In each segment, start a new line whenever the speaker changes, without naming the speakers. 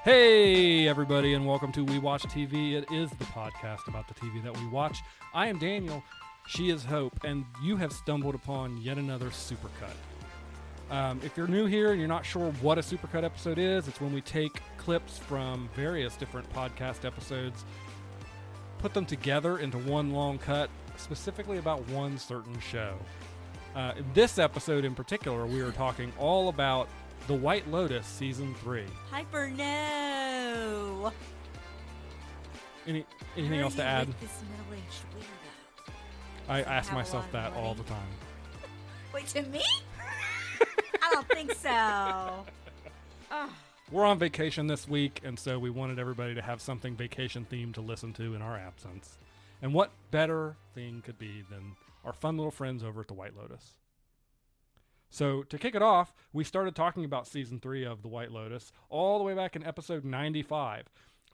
Hey, everybody, and welcome to We Watch TV. It is the podcast about the TV that we watch. I am Daniel. She is Hope, and you have stumbled upon yet another supercut. If you're new here and you're not sure what a supercut episode is, it's when we take clips from various different podcast episodes, put them together into one long cut, specifically about one certain show. In this episode in particular, we are talking all about The White Lotus Season 3.
Hyper no!
Anything else to add?
This middle-aged weirdo?
I ask myself that all the time.
Wait, to me? I don't think so. Oh.
We're on vacation this week, and so we wanted everybody to have something vacation-themed to listen to in our absence. And what better thing could be than our fun little friends over at the White Lotus? So to kick it off, we started talking about Season 3 of The White Lotus all the way back in episode 95.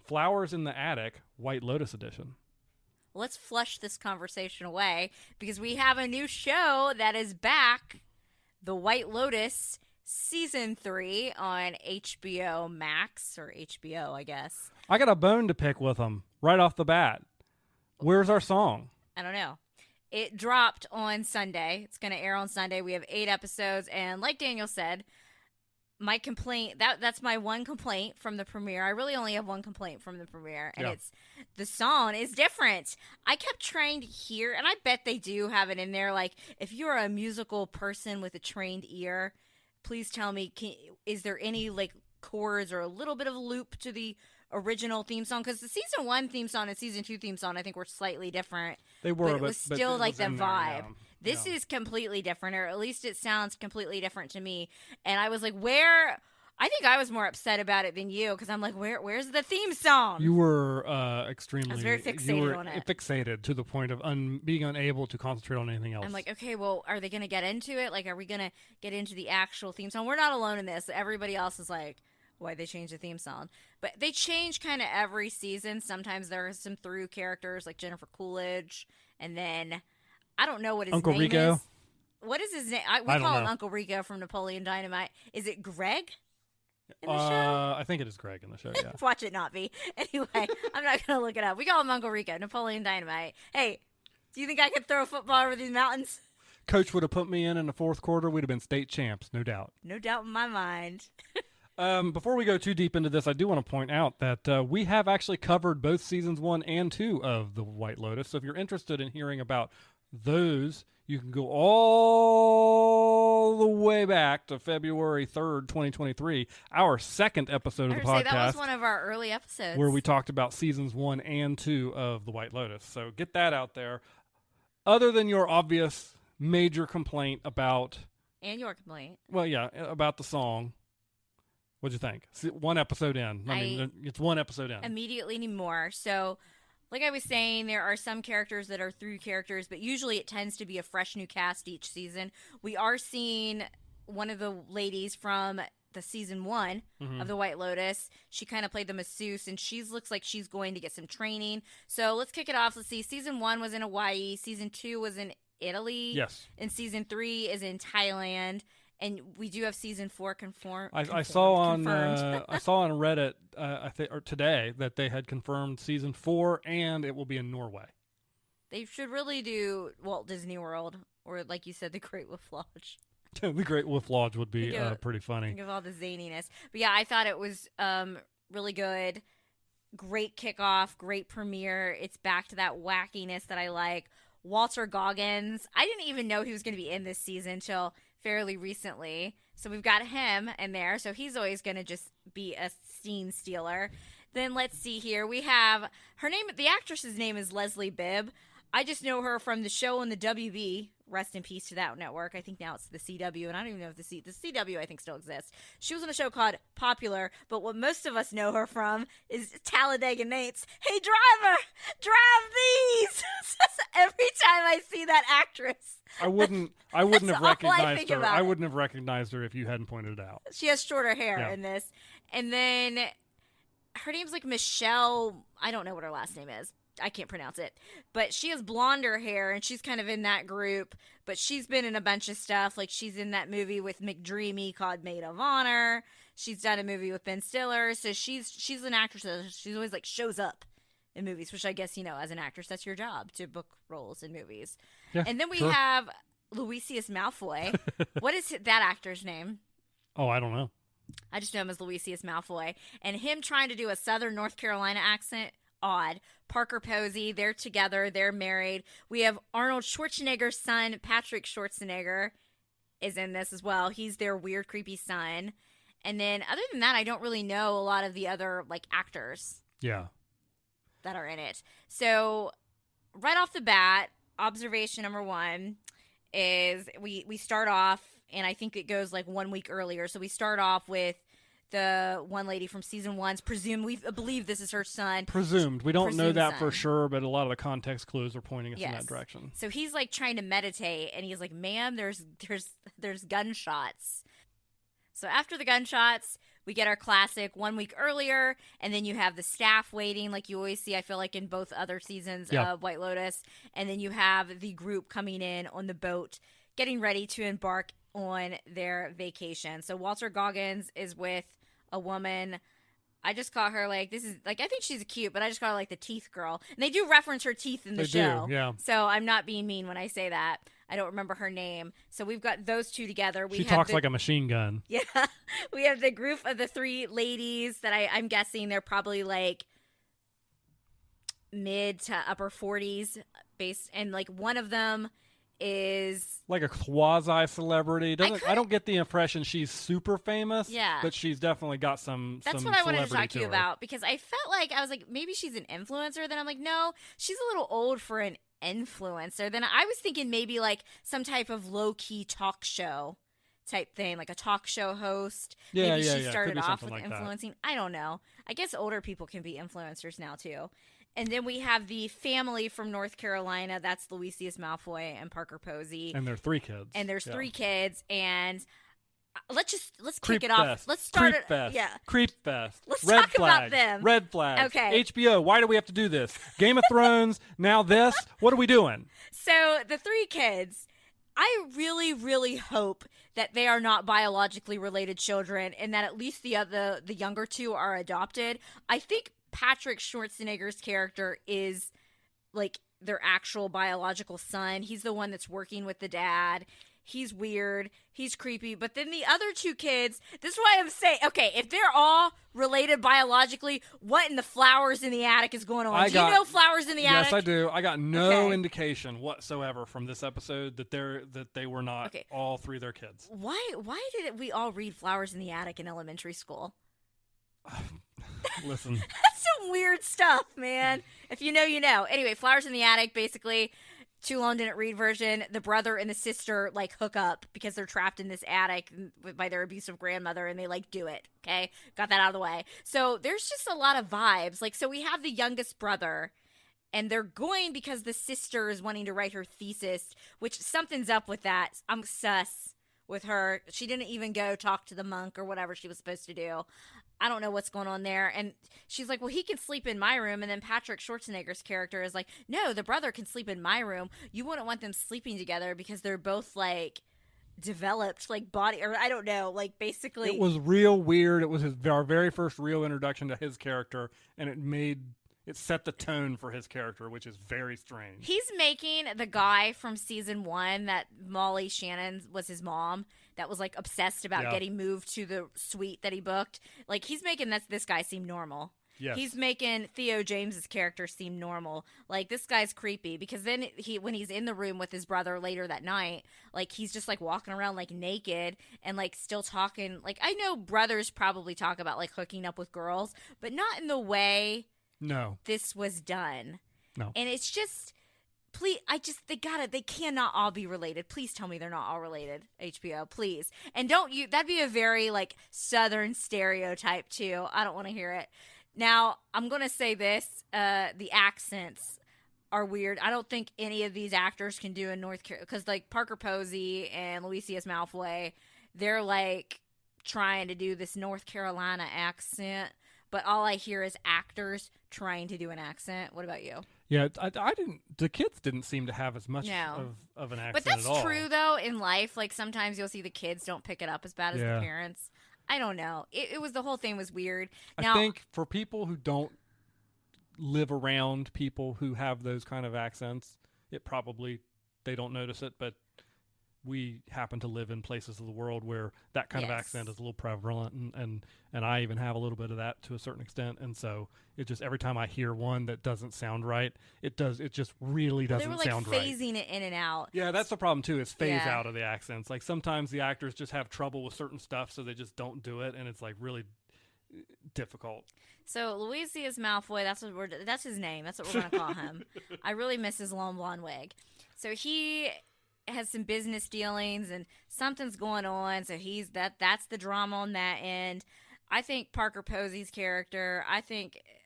Flowers in the Attic, White Lotus edition.
Let's flush this conversation away because we have a new show that is back, The White Lotus Season 3 on HBO Max, or HBO, I guess.
I got a bone to pick with them right off the bat. Where's our song?
I don't know. It dropped on Sunday. It's going to air on Sunday. We have 8 episodes, and like Daniel said, my complaint, that's my one complaint from the premiere. I really only have one complaint from the premiere, and it's the song is different. I kept trying to hear, and I bet they do have it in there, like, if you're a musical person with a trained ear, please tell me, is there any, like, chords or a little bit of loop to the original theme song? Because the Season 1 theme song and Season 2 theme song, I think, were slightly different.
They were,
but it was still like the vibe.
There,
This is completely different, or at least it sounds completely different to me. And I was like, where? I think I was more upset about it than you, because I'm like, where's the theme song?
You were extremely...
I was very fixated on it.
Fixated to the point of being unable to concentrate on anything else.
I'm like, okay, well, are they going to get into it? Like, are we going to get into the actual theme song? We're not alone in this. Everybody else is like, why they changed the theme song. But they change kind of every season. Sometimes there are some through characters like Jennifer Coolidge, and then I don't know what his
Uncle
name
Rico.
is. What is his name? We
I
call
don't
him
know.
Uncle Rico from Napoleon Dynamite. Is it Greg in the show?
I think it is Greg in the show, yeah.
Watch it not be. Anyway, I'm not going to look it up. We call him Uncle Rico, Napoleon Dynamite. Hey, do you think I could throw a football over these mountains?
Coach would have put me in the fourth quarter. We'd have been state champs, no doubt.
No doubt in my mind.
Before we go too deep into this, I do want to point out that we have actually covered both seasons 1 and 2 of The White Lotus. So if you're interested in hearing about those, you can go all the way back to February 3rd, 2023, our second episode of the podcast.
That was one of our early episodes.
Where we talked about seasons 1 and 2 of The White Lotus. So get that out there. Other than your obvious major complaint about...
And your complaint.
Well, yeah, about the song. What'd you think? One episode in. I mean, it's one episode in.
Immediately need more. So, like I was saying, there are some characters that are through characters, but usually it tends to be a fresh new cast each season. We are seeing one of the ladies from the Season 1 of The White Lotus. She kind of played the masseuse, and she looks like she's going to get some training. So, let's kick it off. Let's see. Season 1 was in Hawaii. Season 2 was in Italy.
Yes.
And Season 3 is in Thailand. And we do have Season 4 confirmed.
I saw on Reddit or today that they had confirmed Season 4, and it will be in Norway.
They should really do Walt Disney World, or like you said, the Great Wolf Lodge.
The Great Wolf Lodge would be pretty funny.
Think of all the zaniness. But yeah, I thought it was really good. Great kickoff, great premiere. It's back to that wackiness that I like. Walter Goggins. I didn't even know he was going to be in this season until fairly recently. So we've got him in there. So he's always going to just be a scene stealer. Then let's see here. We have her name. The actress's name is Leslie Bibb. I just know her from the show on the WB. Rest in peace to that network. I think now it's the CW, and I don't even know if the CW I think still exists. She was on a show called Popular, but what most of us know her from is Talladega Nights. Hey driver, drive these. Every time I see that actress,
I wouldn't have recognized her. I
it.
wouldn't have recognized her if you hadn't pointed it out.
She has shorter hair in this, and then her name's like Michelle. I don't know what her last name is. I can't pronounce it, but she has blonder hair, and she's kind of in that group, but she's been in a bunch of stuff. Like, she's in that movie with McDreamy called Maid of Honor. She's done a movie with Ben Stiller, so she's an actress. She's always like shows up in movies, which I guess, as an actress, that's your job, to book roles in movies.
Yeah,
and then we
sure.
have Lucius Malfoy. What is that actor's name?
Oh, I don't know.
I just know him as Lucius Malfoy. And him trying to do a Southern North Carolina accent, odd. Parker Posey, they're together, they're married. We have Arnold Schwarzenegger's son, Patrick Schwarzenegger, is in this as well. He's their weird, creepy son. And then other than that, I don't really know a lot of the other actors.
Yeah.
That are in it. So right off the bat, observation number one is we start off, and I think it goes 1 week earlier. So we start off with the one lady from season 1's presumed. We believe this is her son.
Presumed. We don't know that
son.
for sure, but a lot of the context clues are pointing us in that direction.
So he's trying to meditate, and he's like, "Ma'am, there's gunshots." So after the gunshots, we get our classic 1 week earlier, and then you have the staff waiting, like you always see, I feel like, in both other seasons of White Lotus. And then you have the group coming in on the boat, getting ready to embark on their vacation. So Walter Goggins is with a woman. I just call her I think she's cute, but I just call her the teeth girl. And they do reference her teeth in the show.
They do, yeah.
So I'm not being mean when I say that. I don't remember her name. So we've got those two together.
She talks like a machine gun.
Yeah. We have the group of the 3 ladies that I'm guessing they're probably mid to upper 40s based. And one of them is
like a quasi-celebrity. I don't get the impression she's super famous.
Yeah.
But she's definitely got some
That's
some
what I wanted to talk
to
you
her.
about, because I felt I was maybe she's an influencer. Then I'm no, she's a little old for an influencer. Then I was thinking maybe some type of low-key talk show type thing, like a talk show host.
Yeah,
maybe she
yeah.
started
Could be
off
something
with
like
influencing. I don't know. I guess older people can be influencers now too. And then we have the family from North Carolina. That's Lucius Malfoy and Parker Posey.
And there are 3 kids.
And there's 3 kids. And let's
Creep
kick it off.
Fest.
Let's start
Creep
it.
Fest.
Yeah.
Creep Fest.
Let's
Red
talk
flags.
about them.
Red flags.
Okay.
HBO. Why do we have to do this? Game of Thrones. Now this. What are we doing?
So the 3 kids, I really, really hope that they are not biologically related children, and that at least the younger 2 are adopted. I think Patrick Schwarzenegger's character is their actual biological son. He's the one that's working with the dad. He's weird. He's creepy. But then the other 2 kids, this is why I'm saying, okay, if they're all related biologically, what in the flowers in the attic is going on? Do you know Flowers in the Attic?
Yes, I do. I got no indication whatsoever from this episode that they were not all 3 their kids.
Why did we all read Flowers in the Attic in elementary school?
Listen.
That's some weird stuff, man. If you know, you know. Anyway, Flowers in the Attic, basically, Too Long Didn't Read version, the brother and the sister hook up because they're trapped in this attic by their abusive grandmother, and they do it. Okay, got that out of the way. So there's just a lot of vibes. So we have the youngest brother, and they're going because the sister is wanting to write her thesis, which something's up with that. I'm sus with her. She didn't even go talk to the monk or whatever she was supposed to do. I don't know what's going on there. And she's like, well, he can sleep in my room. And then Patrick Schwarzenegger's character is like, no, the brother can sleep in my room. You wouldn't want them sleeping together because they're both developed body, or I don't know, basically.
It was real weird. It was our very first real introduction to his character, and it set the tone for his character, which is very strange.
He's making the guy from season 1 that Molly Shannon was his mom, that was obsessed about getting moved to the suite that he booked. He's making this guy seem normal.
Yes.
He's making Theo James's character seem normal. This guy's creepy, because then when he's in the room with his brother later that night, he's just walking around naked and still talking. I know brothers probably talk about hooking up with girls, but not in the way this was done.
No.
And it's just, please, they cannot all be related. Please tell me they're not all related, HBO, please. And that'd be a very Southern stereotype too. I don't want to hear it. Now, I'm going to say this, the accents are weird. I don't think any of these actors can do a North Carolina, because Parker Posey and Lucius Malfoy, they're trying to do this North Carolina accent, but all I hear is actors trying to do an accent. What about you?
Yeah, I didn't. The kids didn't seem to have as much of an accent
But that's
at all.
true, though, in life. Sometimes you'll see the kids don't pick it up as bad as the parents. I don't know. It was, the whole thing was weird.
I think for people who don't live around people who have those kind of accents, it probably, they don't notice it, but we happen to live in places of the world where that kind of accent is a little prevalent, and I even have a little bit of that to a certain extent, and so it just, every time I hear one that doesn't sound right, it just really doesn't sound right.
They were phasing it in and out.
Yeah, that's the problem too, is phase out of the accents. Like sometimes the actors just have trouble with certain stuff, so they just don't do it, and it's like really difficult.
So Lucius Malfoy, that's his name. That's what we're gonna call him. I really miss his long blonde wig. So he has some business dealings and something's going on. So that's the drama on that end. I think Parker Posey's character,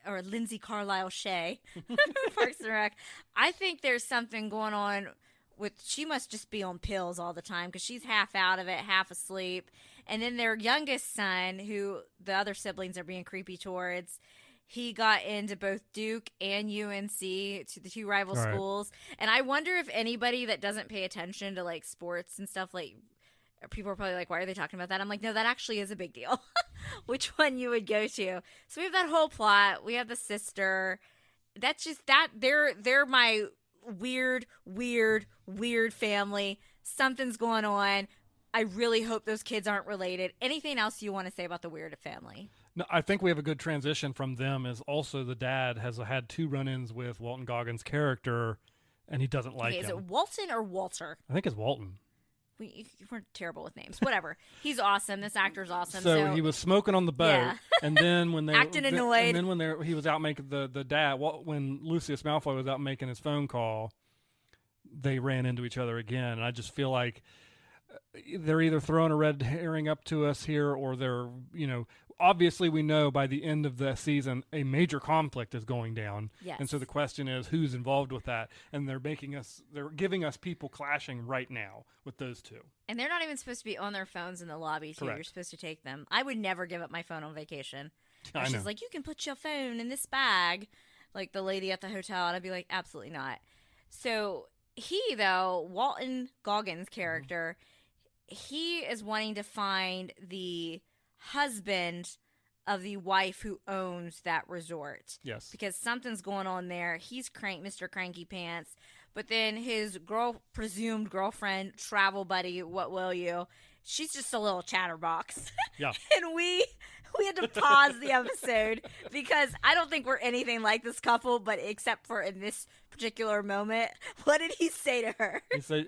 or Lindsay Carlisle Shea, Parks and Rec, I think there's something going on with, she must just be on pills all the time because she's half out of it, half asleep. And then their youngest son, who the other siblings are being creepy towards, he got into both Duke and UNC, to the two rival schools. And I wonder if anybody that doesn't pay attention to like sports and stuff, like, people are probably like, why are they talking about that? I'm like, no, that actually is a big deal. Which one you would go to. So we have that whole plot. We have the sister. That's just that. They're my weird family. Something's going on. I really hope those kids aren't related. Anything else you want to say about the weird family?
No, I think we have a good transition from them. Is also the dad has had 2 run-ins with Walton Goggins' character, and he doesn't like him.
Is it Walton or Walter?
I think it's Walton.
We're terrible with names. Whatever. He's awesome. This actor's awesome.
So he was smoking on the boat, and then when they
acting annoyed,
and then he was out making the dad. When Lucius Malfoy was out making his phone call, they ran into each other again, and I just feel like they're either throwing a red herring up to us here, or they're, obviously we know by the end of the season a major conflict is going down.
Yes.
And so the question is, who's involved with that? And they're giving us people clashing right now with those two.
And they're not even supposed to be on their phones in the lobby too. Correct. You're supposed to take them. I would never give up my phone on vacation. She's like, you can put your phone in this bag, like the lady at the hotel, and I'd be like, absolutely not. So Walton Goggins' character, he is wanting to find the husband of the wife who owns that resort.
Yes. Because
something's going on there. He's Mr. Cranky Pants. But then his presumed girlfriend, travel buddy, what will you? She's just a little chatterbox.
Yeah.
And we had to pause the episode because I don't think we're anything like this couple, but except for in this particular moment. What did he say to her?
He said,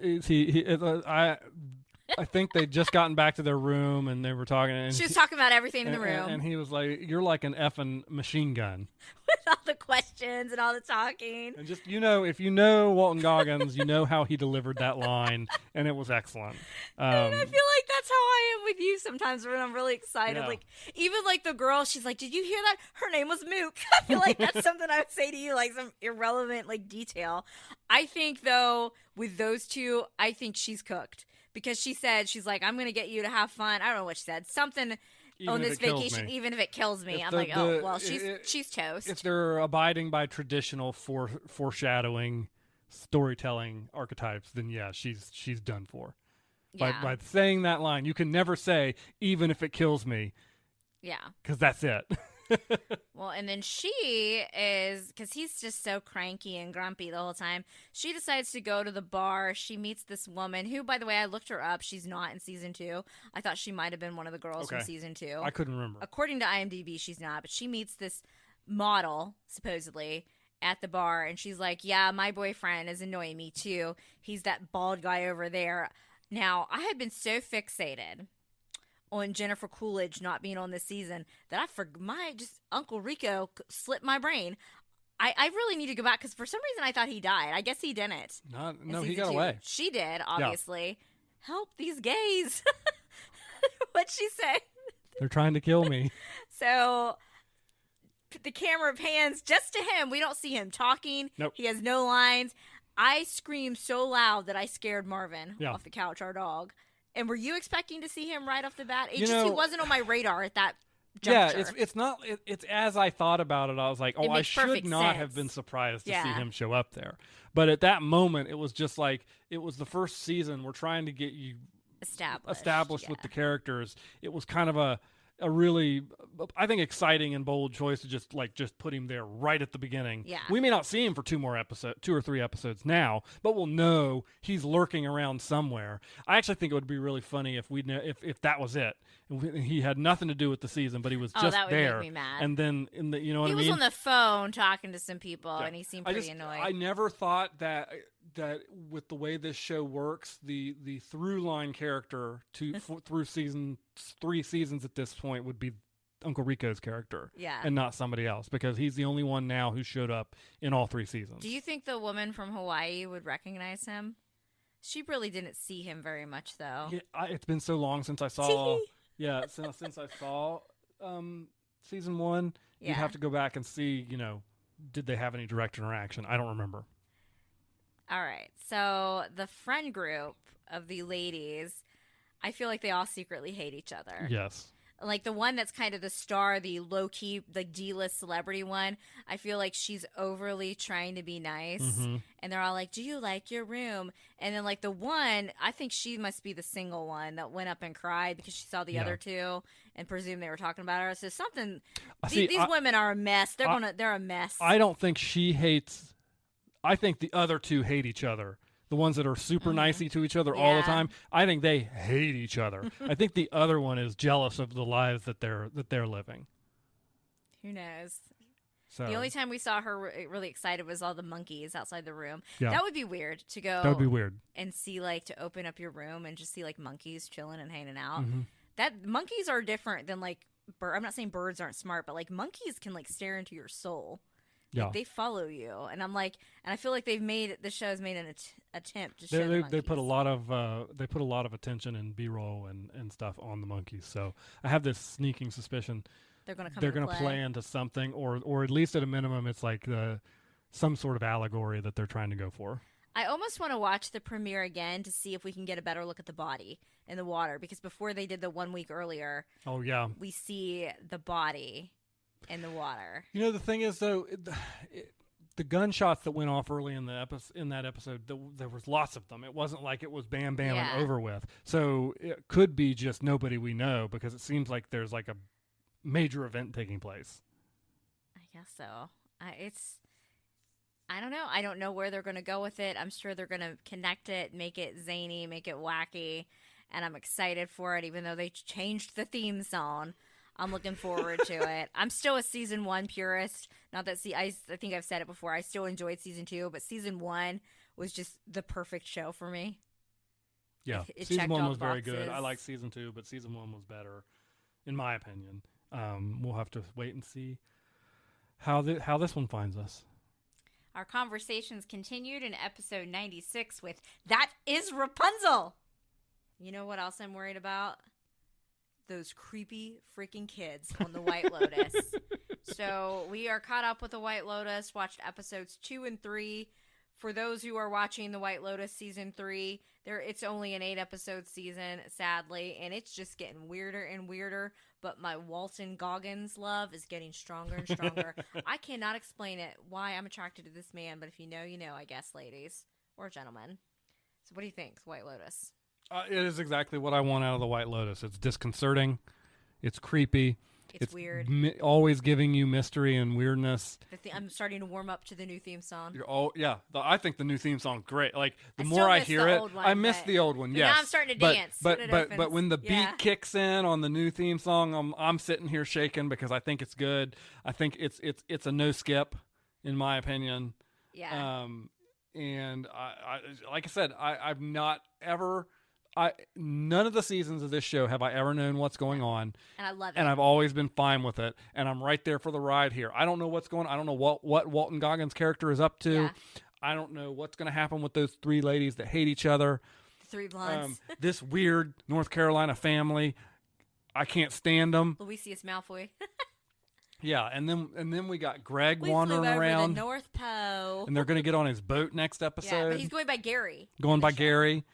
I think they'd just gotten back to their room and they were talking. And
she was talking about everything in the room.
And he was like, you're like an effing machine gun.
With all the questions and all the talking.
And just, if you know Walton Goggins, you know how he delivered that line, and it was excellent.
And I feel like that's how I am with you sometimes when I'm really excited.
Yeah.
Like, even like the girl, she's like, did you hear that? Her name was Mook. I feel like that's something I would say to you, like some irrelevant like detail. I think, though, with those two, I think she's cooked. Because she said, she's like, I'm going to get you to have fun. I don't know what she said. Something on this vacation, even if it kills me. I'm like, oh, well, she's toast.
If they're abiding by traditional foreshadowing, storytelling archetypes, then yeah, she's done for.
Yeah.
By saying that line, you can never say, even if it kills me.
Yeah.
Because that's it.
Well, and then she is, because he's just so cranky and grumpy the whole time, she decides to go to the bar. She meets this woman who, by the way, I looked her up. She's not in season 2. I thought she might have been one of the girls from season 2.
I couldn't remember.
According to IMDb, she's not, but she meets this model, supposedly, at the bar, and she's like, yeah, my boyfriend is annoying me too. He's that bald guy over there. Now, I had been so fixated on Jennifer Coolidge not being on this season that just Uncle Rico slipped my brain. I really need to go back because for some reason I thought he died. I guess he didn't.
No, he got away.
She did, obviously. Yeah. Help these gays. What'd she say?
They're trying to kill me.
So the camera pans just to him. We don't see him talking.
Nope.
He has no lines. I screamed so loud that I scared Marvin off the couch, our dog. And were you expecting to see him right off the bat? He wasn't on my radar at that juncture.
Yeah, it's not. It's as I thought about it, I was like, I should not have been surprised to see him show up there. But at that moment, it was just like, it was the first season. We're trying to get you established with the characters. It was kind of a really, I think, exciting and bold choice to just put him there right at the beginning.
Yeah.
We may not see him for 2 or 3 episodes now, but we'll know he's lurking around somewhere. I actually think it would be really funny if if that was it. He had nothing to do with the season, but he was just
that would
there.
make me mad.
And then you know what I mean?
He was on the phone talking to some people, and he seemed pretty annoyed.
I never thought that with the way this show works, the through line character through 3 seasons at this point would be Uncle Rico's character, and not somebody else, because he's the only one now who showed up in all 3 seasons.
Do you think the woman from Hawaii would recognize him? She really didn't see him very much, though.
Yeah, it's been so long since I saw. Since I saw season 1, you'd have to go back and see. You know, did they have any direct interaction? I don't remember.
All right, so the friend group of the ladies, I feel like they all secretly hate each other.
Yes.
Like the one that's kind of the star, the low-key, the D-list celebrity one, I feel like she's overly trying to be nice.
Mm-hmm.
And they're all like, do you like your room? And then like the one, I think she must be the single one that went up and cried because she saw the other 2 and presumed they were talking about her. So something, these women are a mess. They're a mess.
I don't think she hates, I think the other 2 hate each other. The ones that are super nicey to each other all the time, I think they hate each other. I think the other one is jealous of the lives that they're living.
Who knows?
So
the only time we saw her really excited was all the monkeys outside the room.
Yeah.
That would be weird to go.
That would be weird.
And see, like, to open up your room and just see like monkeys chilling and hanging out.
Mm-hmm.
That monkeys are different than like I'm not saying birds aren't smart, but like monkeys can like stare into your soul.
Yeah.
Like, they follow you, and I'm like, and I feel like the show has made an attempt to show
they put a lot of attention and B-roll and stuff on the monkeys. So I have this sneaking suspicion
they're going
to play into something, or at least at a minimum, it's like some sort of allegory that they're trying to go for.
I almost want to watch the premiere again to see if we can get a better look at the body in the water, because before they did the 1 week earlier,
we
see the body in the water.
You know, the thing is, though, the gunshots that went off early in that episode, there was lots of them. It wasn't like it was bam, bam, and over with. So it could be just nobody we know, because it seems like there's like a major event taking place.
I guess so. I don't know. I don't know where they're going to go with it. I'm sure they're going to connect it, make it zany, make it wacky, and I'm excited for it, even though they changed the theme song. I'm looking forward to it. I'm still a season 1 purist. Not that I think I've said it before. I still enjoyed season 2, but season 1 was just the perfect show for me.
Yeah, season 1 was very good. I like season 2, but season 1 was better, in my opinion. We'll have to wait and see how this one finds us.
Our conversations continued in episode 96 with "That is Rapunzel." You know what else I'm worried about? Those creepy freaking kids on the White Lotus. So we are caught up with the White Lotus, watched episodes 2 and 3. For those who are watching the White Lotus season 3, it's only an 8-episode season, sadly, and it's just getting weirder and weirder. But my Walton Goggins love is getting stronger and stronger. I cannot explain it, why I'm attracted to this man, but if you know, you know, I guess, ladies or gentlemen. So what do you think, White Lotus?
It is exactly what I want out of the White Lotus. It's disconcerting. It's creepy.
It's weird.
Always giving you mystery and weirdness.
I'm starting to warm up to the new theme song.
I think the new theme song's great. Like, the more I hear it, I miss the old one. Yes,
now I'm starting to dance.
But when the beat kicks in on the new theme song, I'm sitting here shaking because I think it's good. I think it's a no skip, in my opinion.
Yeah.
And I like I said, I've not ever. None of the seasons of this show have I ever known what's going on.
And I love it.
And I've always been fine with it. And I'm right there for the ride here. I don't know what's going on. I don't know what Walton Goggins' character is up to.
Yeah.
I don't know what's going to happen with those 3 ladies that hate each other.
The 3 blondes.
This weird North Carolina family. I can't stand them.
Lucius Malfoy.
Yeah, and then we got Greg
we
wandering
flew over
around.
The North Pole.
And they're going to get on his boat next episode.
Yeah, but he's going by Gary.
Gary.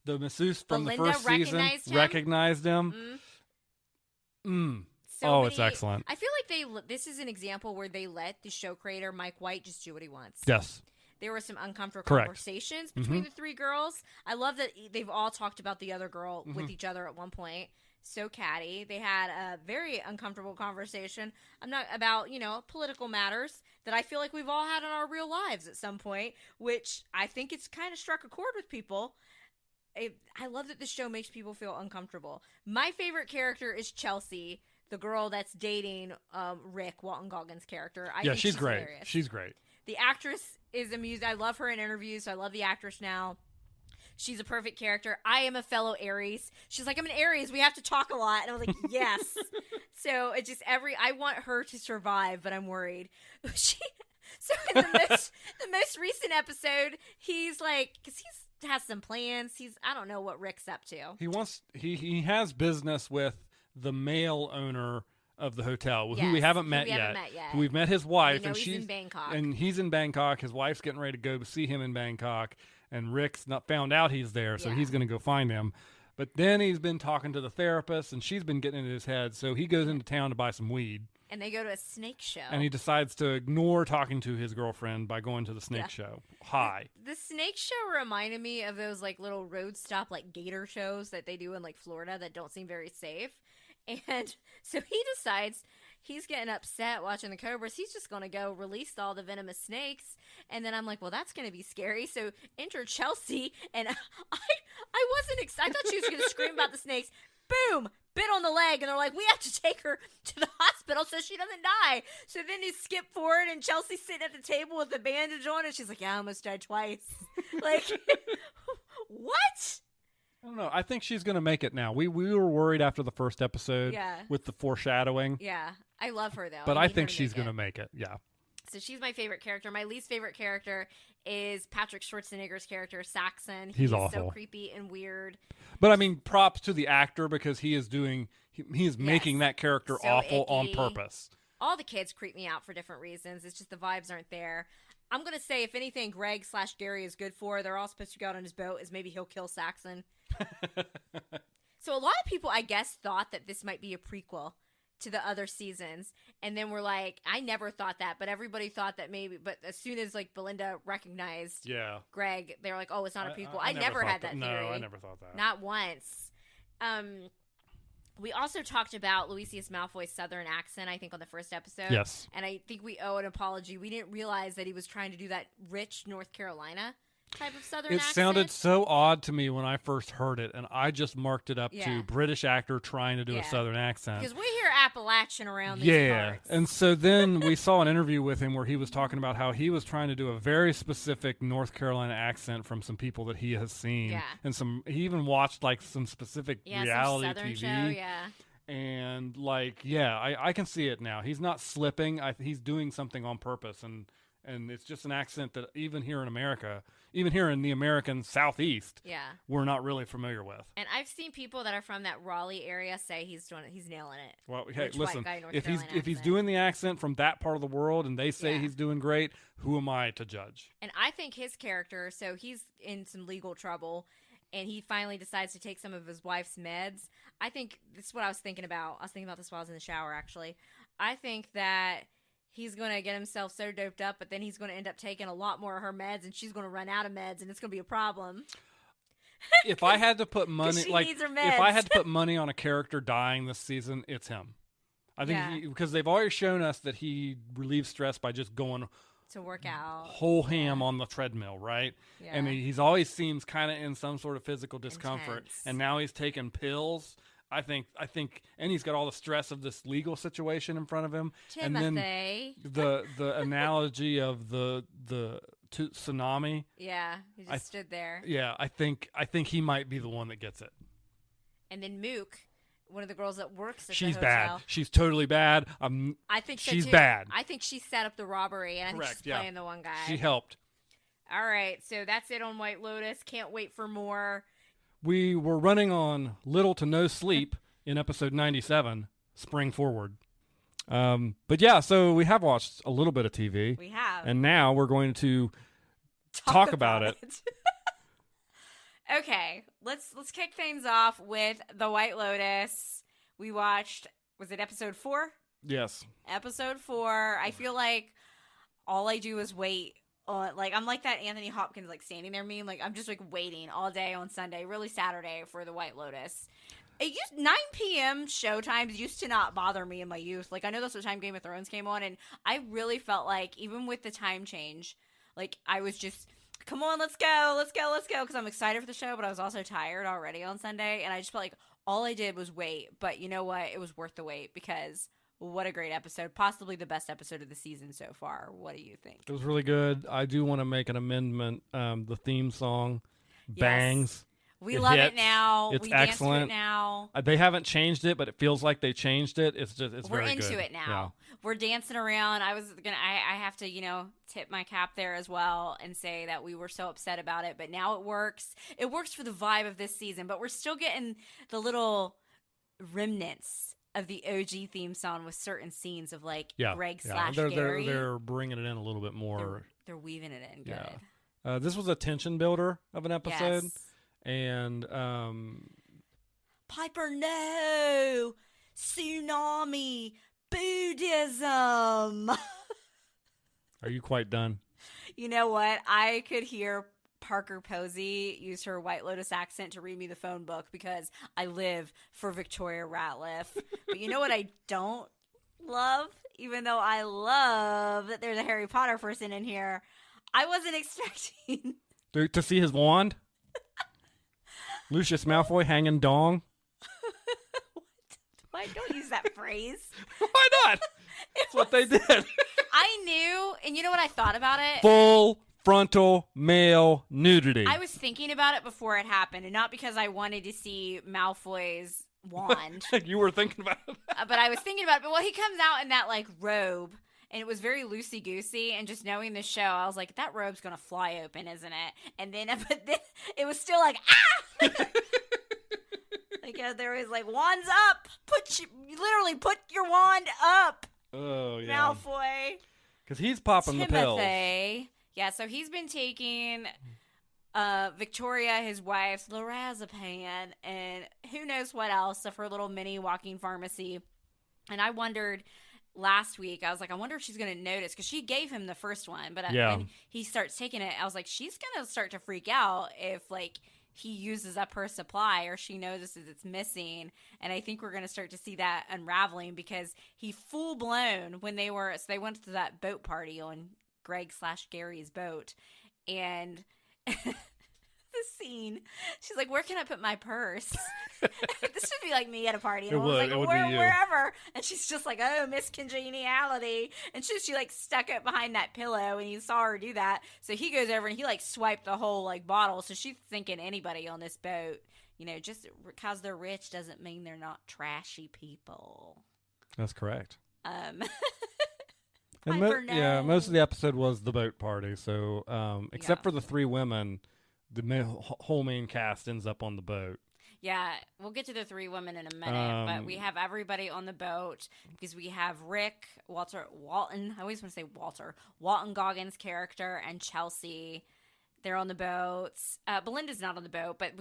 The masseuse from
Belinda
the first season recognized him. It's excellent.
I feel like this is an example where they let the show creator, Mike White, just do what he wants.
Yes.
There were some uncomfortable conversations between the 3 girls. I love that they've all talked about the other girl with each other at one point. so catty. They had a very uncomfortable conversation. I'm not about, political matters that I feel like we've all had in our real lives at some point, which I think it's kind of struck a chord with people. I love that this show makes people feel uncomfortable. My favorite character is Chelsea, the girl that's dating Rick, Walton Goggins' character. I think
she's great.
Hilarious.
She's great.
The actress is amused. I love her in interviews, so I love the actress now. She's a perfect character. I am a fellow Aries. She's like, I'm an Aries. We have to talk a lot. And I was like, yes. So it's just I want her to survive, but I'm worried. So in the most recent episode, he's like, because he has some plans. I don't know what Rick's up to.
He has business with the male owner of the hotel, who we haven't met yet. We've met his wife, and
she's in Bangkok.
And he's in Bangkok. His wife's getting ready to go see him in Bangkok, and Rick's not found out he's there, so he's going to go find him. But then he's been talking to the therapist, and she's been getting into his head, so he goes into town to buy some weed.
And they go to a snake show.
And he decides to ignore talking to his girlfriend by going to the snake show. Hi.
The snake show reminded me of those like little road stop like gator shows that they do in like Florida that don't seem very safe. And so he decides he's getting upset watching the cobras. He's just going to go release all the venomous snakes. And then I'm like, well, that's going to be scary. So enter Chelsea. And I wasn't excited. I thought she was going to scream about the snakes. Boom! Bit on the leg. And they're like, we have to take her to the hospital so she doesn't die. So then you skip forward and Chelsea's sitting at the table with a bandage on. And she's like, yeah, I almost died twice. Like, what?
I don't know. I think she's going to make it now. We were worried after the first episode with the foreshadowing.
Yeah. I love her, though.
But I think she's going to make it. Yeah.
So she's my favorite character. My least favorite character is Patrick Schwarzenegger's character, Saxon.
He's awful.
So creepy and weird.
But I mean, props to the actor because he is making that character
so
awful
icky.
on purpose.
All the kids creep me out for different reasons. It's just the vibes aren't there. I'm going to say, if anything, Greg/Gary is good for, they're all supposed to go out on his boat, is maybe he'll kill Saxon. So a lot of people, I guess, thought that this might be a prequel to the other seasons. And then we're like, I never thought that, but everybody thought that maybe. But as soon as like Belinda recognized Greg, they were like, oh, it's not a prequel. I never had that theory.
No, I never thought that.
Not once. We also talked about Lucius Malfoy's Southern accent, I think, on the first episode.
Yes.
And I think we owe an apology. We didn't realize that he was trying to do that rich North Carolina type of Southern accent.
It sounded so odd to me when I first heard it, and I just marked it up to British actor trying to do a Southern accent.
Because we hear Appalachian around these parts.
And so then we saw an interview with him where he was talking about how he was trying to do a very specific North Carolina accent from some people that he has seen.
Yeah.
And he even watched like some specific reality
some Southern
TV.
show,
And I can see it now. He's not slipping. He's doing something on purpose, and it's just an accent that even here in America, even here in the American Southeast, we're not really familiar with.
And I've seen people that are from that Raleigh area say he's nailing it.
Well, hey, listen, if he's doing the accent from that part of the world and they say he's doing great, who am I to judge?
And I think his character, so he's in some legal trouble, and he finally decides to take some of his wife's meds. I think this is what I was thinking about. I was thinking about this while I was in the shower, actually. I think that he's going to get himself so doped up, but then he's going to end up taking a lot more of her meds, and she's going to run out of meds, and it's going to be a problem.
If I had to put money,
needs her meds.
If I had to put money on a character dying this season, it's him. I think because they've already shown us that he relieves stress by just going
to work out
whole ham on the treadmill, right?
Yeah.
And he's always seems kind of in some sort of physical discomfort,
Intense.
and now he's taking pills. I think, and he's got all the stress of this legal situation in front of him,
Timothy.
and then the analogy of the tsunami.
Yeah, he just stood there.
Yeah, I think he might be the one that gets it.
And then Mook, one of the girls that works at
she's
the hotel.
bad. She's totally bad.
I think so
she's
too.
bad.
I think she set up the robbery, and
Correct,
I think she's playing the one guy.
She helped.
All right, so that's it on White Lotus. Can't wait for more.
We were running on little to no sleep in episode 97, Spring Forward. But yeah, so we have watched a little bit of TV.
We have.
And now we're going to talk about it.
Okay, let's kick things off with The White Lotus. We watched, was it episode 4?
Yes.
Episode 4. I feel like all I do is wait. I'm like that Anthony Hopkins standing there meme. I'm just waiting all day on Sunday, really Saturday, for The White Lotus. It used 9 p.m. show times used to not bother me in my youth. Like, I know that's what time Game of Thrones came on, and I really felt like, even with the time change, like, I was just, come on, let's go, because I'm excited for the show, but I was also tired already on Sunday, and I just felt like all I did was wait. But you know what? It was worth the wait, because what a great episode. Possibly the best episode of the season so far. What do you think?
It was really good. I do want to make an amendment. The theme song bangs.
Yes. We love
hits.
it now.
It's
we dance to
excellent.
it now.
They haven't changed it, but it feels like they changed it. It's
We're
very good.
into it now. Yeah. We're dancing around. I have to, tip my cap there as well and say that we were so upset about it, but now it works. It works for the vibe of this season, but we're still getting the little remnants of the OG theme song with certain scenes of like Greg / Gary.
They're bringing it in a little bit more.
They're weaving it in good.
Yeah. This was a tension builder of an episode.
Yes.
And
Piper, no! Tsunami! Buddhism!
Are you quite done?
You know what? I could hear Parker Posey use her White Lotus accent to read me the phone book because I live for Victoria Ratliff. But you know what I don't love? Even though I love that there's a Harry Potter person in here, I wasn't expecting...
To see his wand? Lucius Malfoy hanging dong?
What? Why don't use that phrase?
Why not? That's what they did.
I knew, and you know what I thought about it?
Full frontal male nudity.
I was thinking about it before it happened, and not because I wanted to see Malfoy's wand.
You were thinking about it.
But I was thinking about it. But he comes out in that, like, robe, and it was very loosey-goosey, and just knowing the show, I was like, that robe's going to fly open, isn't it? And then, but then it was still like, ah! Like, there was like, wands up! Literally put your wand up!
Oh, yeah.
Malfoy.
Because he's popping the pills.
Yeah, so he's been taking Victoria, his wife's lorazepam, and who knows what else of her little mini walking pharmacy. And I wondered last week, I was like, I wonder if she's going to notice, because she gave him the first one, but when he starts taking it, I was like, she's going to start to freak out if, like, he uses up her supply or she notices it's missing. And I think we're going to start to see that unraveling, because he full blown when they went to that boat party on Greg / Gary's boat, and the scene, she's like, where can I put my purse? This should be like me at a party. And
it would,
like,
it would be you.
Wherever. And she's just like, oh, Miss Congeniality. And she like stuck it behind that pillow, and you saw her do that. So he goes over and he like swiped the whole like bottle. So she's thinking anybody on this boat, just because they're rich doesn't mean they're not trashy people.
That's correct.
And
most of the episode was the boat party. So except for the 3 women, the whole main cast ends up on the boat.
Yeah, we'll get to the 3 women in a minute, but we have everybody on the boat because we have Rick, Walton, I always want to say Walton Goggins' character, and Chelsea. They're on the boats. Belinda's not on the boat, but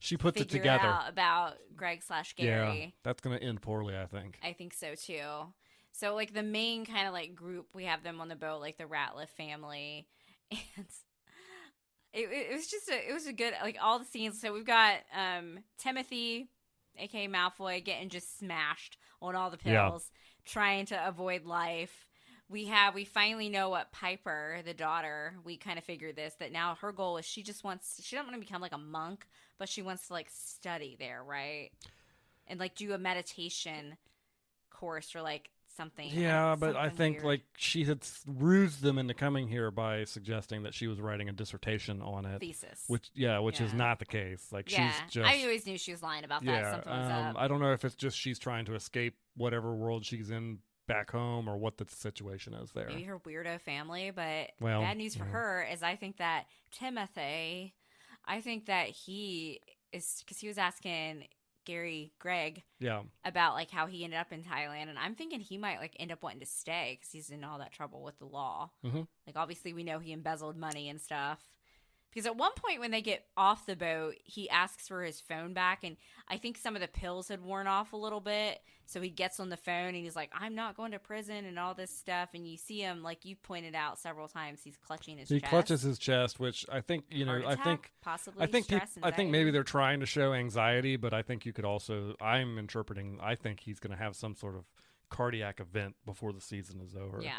she puts it together out about Greg / Gary.
Yeah, that's going to end poorly, I think.
I think so, too. So, like, the main kind of, like, group, we have them on the boat, like, the Ratliff family, and... It was a good, like, all the scenes. So we've got Timothy, a.k.a. Malfoy, getting just smashed on all the pills, trying to avoid life. We finally know what Piper, the daughter, we kind of figured this, that now her goal is she don't want to become like a monk, but she wants to like study there, right? And like do a meditation course or like something.
Yeah, but I think
weird.
like she had rused them into coming here by suggesting that she was writing a dissertation on it.
Thesis.
Which is not the case. Like she's just...
I always knew she was lying about that. Something was up.
I don't know if it's just she's trying to escape whatever world she's in back home or what the situation is there.
Maybe her weirdo family, but bad news for her is I think that Timothy, he is, because he was asking Greg about like how he ended up in Thailand, and I'm thinking he might like end up wanting to stay because he's in all that trouble with the law.
Mm-hmm.
Like obviously we know he embezzled money and stuff Because at one point when they get off the boat, he asks for his phone back, and I think some of the pills had worn off a little bit. So he gets on the phone, and he's like, I'm not going to prison and all this stuff. And you see him, like you pointed out several times, he's clutching his chest.
He clutches his chest, which I think,
Heart attack, possibly
I think,
stress,
I think maybe they're trying to show anxiety, but I think you could also, I'm interpreting, I think he's going to have some sort of cardiac event before the season is over.
Yeah.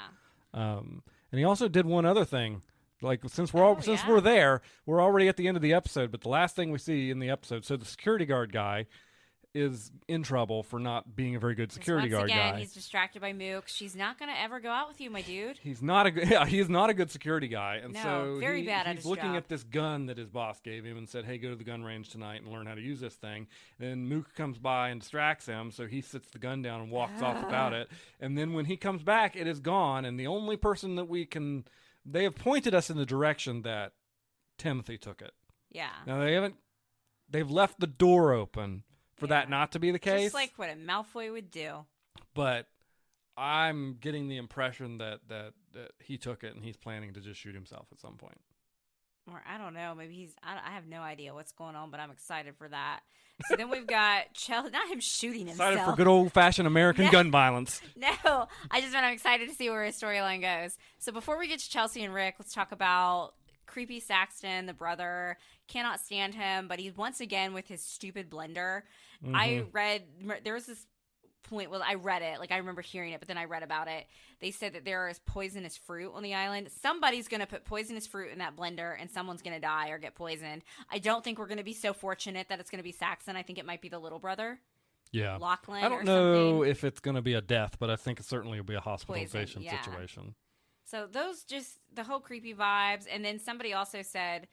And he also did one other thing. Like, since we're there, we're already at the end of the episode, but the last thing we see in the episode, so the security guard guy is in trouble for not being a very good security guard guy.
He's distracted by Mook. She's not going to ever go out with you, my dude.
He's not a good security guy, and so
very bad at
he's
his
looking
job.
at this gun that his boss gave him and said, "Hey, go to the gun range tonight and learn how to use this thing." And Mook comes by and distracts him, so he sits the gun down and walks off without it. And then when he comes back, it is gone, and the only person that they have pointed us in the direction that Timothy took it.
Yeah.
Now they've left the door open for that not to be the case.
Just like what a Malfoy would do.
But I'm getting the impression that he took it and he's planning to just shoot himself at some point.
Or I don't know. Maybe I have no idea what's going on, but I'm excited for that. So then we've got Chelsea, not him shooting himself.
Excited for good old-fashioned American gun violence.
No, I'm excited to see where his storyline goes. So before we get to Chelsea and Rick, let's talk about creepy Saxton, the brother. Cannot stand him, but he's once again with his stupid blender.
Mm-hmm.
There was this point, well, I read it, like I remember hearing it, but then I read about it. They said that there is poisonous fruit on the island. Somebody's going to put poisonous fruit in that blender and someone's going to die or get poisoned. I don't think we're going to be so fortunate that it's going to be Saxon. I think it might be the little brother.
Yeah.
Lachlan
I don't
or
know
something.
if it's going to be a death, but I think it certainly will be a hospitalization situation.
So those just, the whole creepy vibes. And then somebody also said,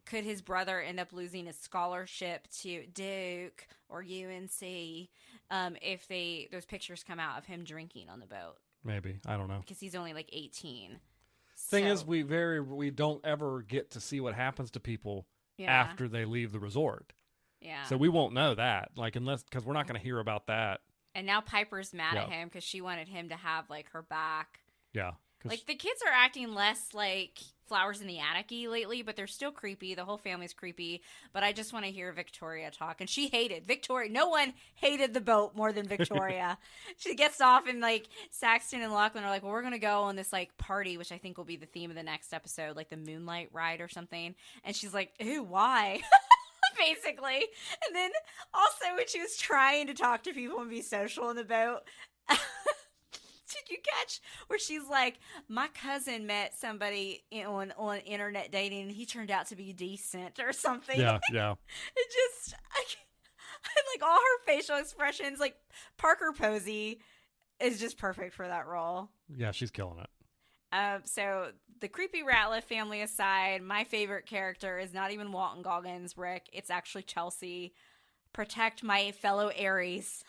could his brother end up losing his scholarship to Duke or UNC if those pictures come out of him drinking on the boat?
Maybe. I don't know.
Because he's only like 18.
Thing is, we don't ever get to see what happens to people after they leave the resort.
Yeah.
So we won't know that, because we're not going to hear about that.
And now Piper's mad at him because she wanted him to have like her back.
Yeah.
Like the kids are acting less like Flowers in the Attic-y lately, but they're still creepy. The whole family's creepy. But I just want to hear Victoria talk. And she hated Victoria. No one hated the boat more than Victoria. She gets off and like Saxton and Lachlan are like, well, we're going to go on this like party, which I think will be the theme of the next episode, like the Moonlight Ride or something. And she's like, ew, why? Basically. And then also when she was trying to talk to people and be social on the boat, did you catch where she's like, my cousin met somebody on internet dating and he turned out to be decent or something?
Yeah.
It just, I like all her facial expressions, like Parker Posey is just perfect for that role.
Yeah, she's killing it.
So the creepy Ratliff family aside, my favorite character is not even Walton Goggins, Rick. It's actually Chelsea. Protect my fellow Aries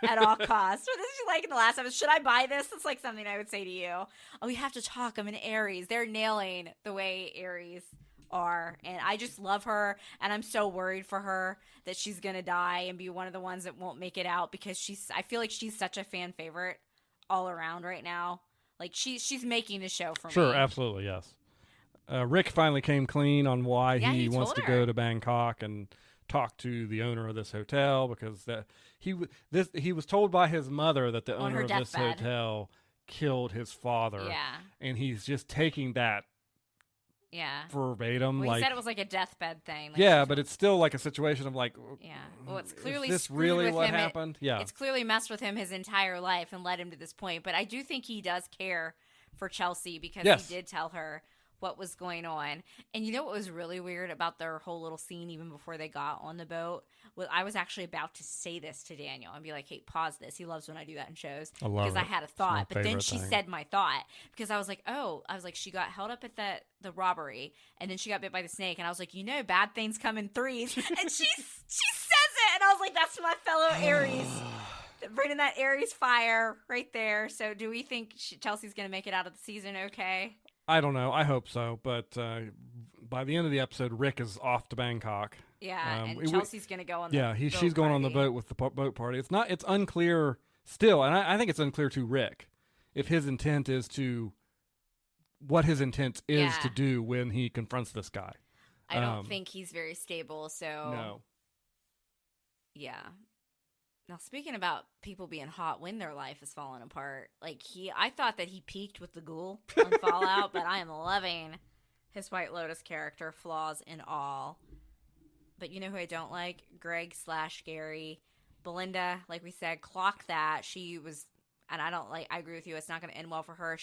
at all costs. What did she like in the last episode? Should I buy this? It's like something I would say to you. Oh, we have to talk. I'm an Aries. They're nailing the way Aries are. And I just love her. And I'm so worried for her that she's going to die and be one of the ones that won't make it out because I feel like she's such a fan favorite all around right now. Like she's making the show for me.
Sure, absolutely, yes. Rick finally came clean on why he wants to go to Bangkok and talk to the owner of this hotel because he was told by his mother that the owner of this hotel killed his father.
Yeah.
And he's just taking that verbatim.
Well, he said it was like a deathbed thing.
Like but it's still like a situation of like,
well, it's clearly
is this really what happened?
It's clearly messed with him his entire life and led him to this point. But I do think he does care for Chelsea because he did tell her what was going on. And you know what was really weird about their whole little scene even before they got on the boat? Well, I was actually about to say this to Daniel and be like, hey, pause this. He loves when I do that in shows. I had a thought. But then she said my thought because I was like, she got held up at the robbery and then she got bit by the snake. And I was like, bad things come in threes. And she says it. And I was like, that's my fellow Aries. Bringing that Aries fire right there. So do we think Chelsea's going to make it out of the season okay?
I don't know. I hope so. But by the end of the episode, Rick is off to Bangkok.
Yeah, and Chelsea's going to go on the boat
she's going on the boat with the boat party. It's unclear still, and I think it's unclear to Rick if his intent is to, what his intent is to do when he confronts this guy.
I don't think he's very stable. So
No.
yeah. Now, speaking about people being hot when their life is falling apart, like I thought that he peaked with the ghoul on Fallout, but I am loving his White Lotus character, flaws and all. But you know who I don't like? Greg/Gary. Belinda, like we said, clock that. She was, and I agree with you, it's not going to end well for her.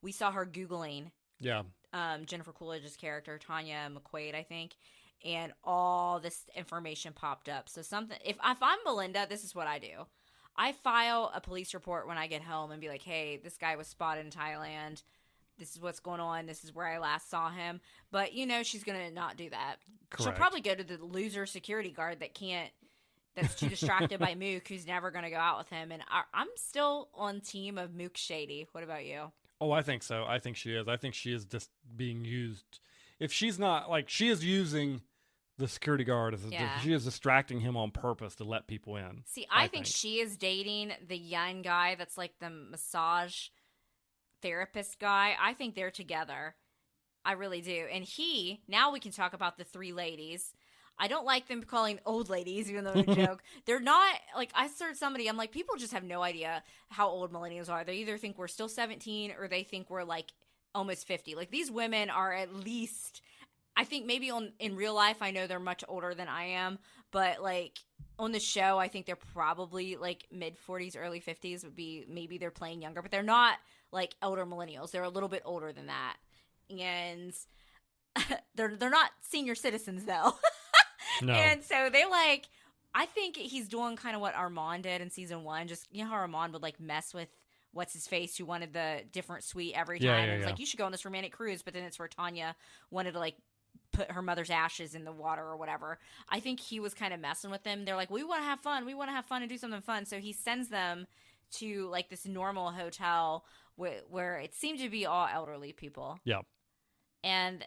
We saw her Googling Jennifer Coolidge's character, Tanya McQuaid, I think. And all this information popped up. So if I'm Belinda, this is what I do. I file a police report when I get home and be like, hey, this guy was spotted in Thailand. This is what's going on. This is where I last saw him. But, she's going to not do that.
Correct.
She'll probably go to the loser security guard that's too distracted by Mook, who's never going to go out with him. And I'm still on team of Mook Shady. What about you?
Oh, I think so. I think she is. I think she is just being used. If she's not, she is using the security guard, she is distracting him on purpose to let people in.
See, I think she is dating the young guy that's like the massage therapist guy. I think they're together. I really do. And now we can talk about the three ladies. I don't like them calling old ladies, even though they're a joke. They're not, I heard somebody, I'm like, people just have no idea how old millennials are. They either think we're still 17 or they think we're almost 50. These women are at least, I think maybe in real life, I know they're much older than I am, but on the show, I think they're probably mid 40s, early 50s would be, maybe they're playing younger, but they're not elder millennials. They're a little bit older than that. And they're not senior citizens though.
No.
And so they I think he's doing kind of what Armand did in season 1. Just, how Armand would mess with what's his face, who wanted the different suite every time. And it was you should go on this romantic cruise, but then it's where Tanya wanted to put her mother's ashes in the water or whatever. I think he was kind of messing with them. They're we want to have fun. We want to have fun and do something fun. So he sends them to this normal hotel where it seemed to be all elderly people.
Yeah.
And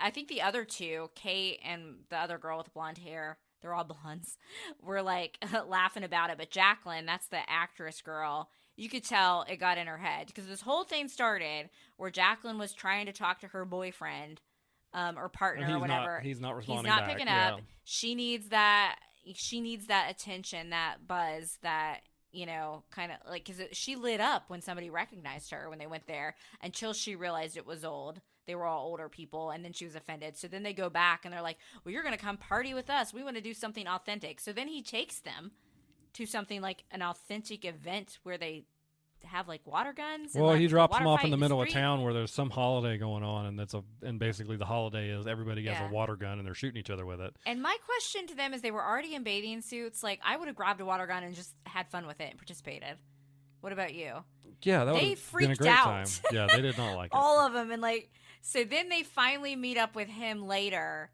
I think the other two, Kate and the other girl with the blonde hair, they're all blondes, were laughing about it. But Jacqueline, that's the actress girl, you could tell it got in her head. Because this whole thing started where Jacqueline was trying to talk to her boyfriend or partner or whatever.
He's not responding
He's not
back.
picking up. She needs that attention, that buzz, that, kind of because she lit up when somebody recognized her when they went there until she realized it was old. They were all older people, and then she was offended. So then they go back, and they're like, well, you're going to come party with us. We want to do something authentic. So then he takes them to something an authentic event where they have water guns.
Well, he drops them off in the middle of town where there's some holiday going on, and basically the holiday is everybody has a water gun, and they're shooting each other with it.
And my question to them is they were already in bathing suits. I would have grabbed a water gun and just had fun with it and participated. What about you?
Yeah, that would have been a great time. Yeah, they did not like it.
All of them. And so then they finally meet up with him later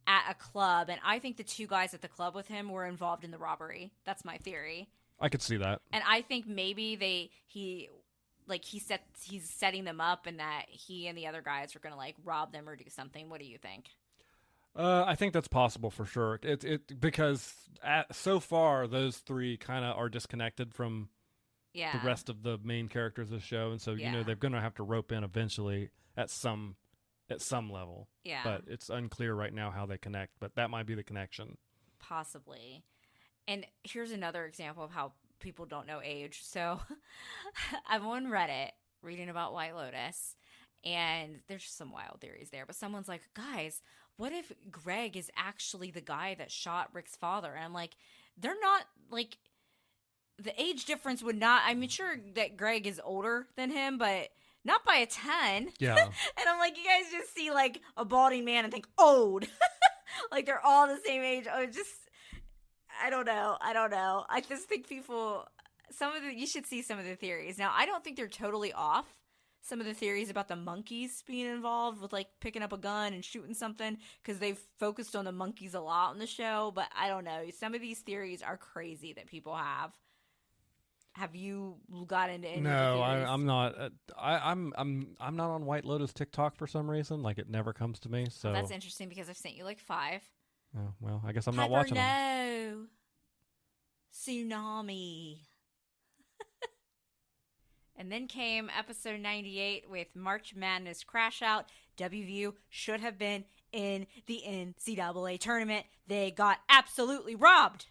at a club. And I think the two guys at the club with him were involved in the robbery. That's my theory.
I could see that.
And I think maybe he's setting them up, and that he and the other guys are going to rob them or do something. What do you think?
I think that's possible for sure. Because so far those three kind of are disconnected from the rest of the main characters of the show, and so they're going to have to rope in eventually at some level. Yeah. But it's unclear right now how they connect. But that might be the connection.
Possibly. And here's another example of how people don't know age. So I'm on Reddit reading about White Lotus, and there's some wild theories there. But someone's like, guys, what if Greg is actually the guy that shot Rick's father? And I'm like, they're not the age difference would not. I mean, sure that Greg is older than him, but not by a ton.
Yeah.
And I'm like, you guys just see a balding man and think old. They're all the same age. I don't know. I just think people, you should see some of the theories. Now, I don't think they're totally off. Some of the theories about the monkeys being involved with picking up a gun and shooting something, because they've focused on the monkeys a lot on the show. But I don't know. Some of these theories are crazy that people have. Have you got into any?
No, I'm not. I'm not on White Lotus TikTok for some reason. It never comes to me. So
that's interesting because I've sent you 5.
Oh, well, I guess I'm not watching them.
Tsunami. And then came episode 98 with March Madness Crash Out. WVU should have been in the NCAA tournament. They got absolutely robbed.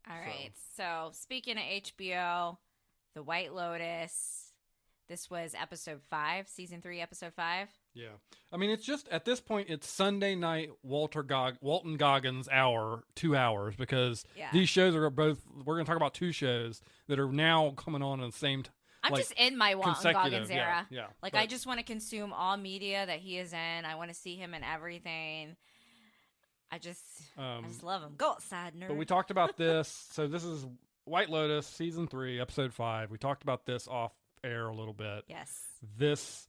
All right. So speaking of HBO, The White Lotus. This was episode 5, season 3, episode 5.
Yeah. I mean, it's just, at this point, it's Sunday night Walton Goggins hour, 2 hours, because these shows are both, we're going to talk about 2 shows that are now coming on at the same time.
I'm just in my Walton Goggins era.
Yeah.
I just want to consume all media that he is in. I want to see him in everything. I just love him. Go outside, nerd.
But we talked about this. So this is White Lotus, season 3, episode 5. We talked about this off air a little bit.
Yes.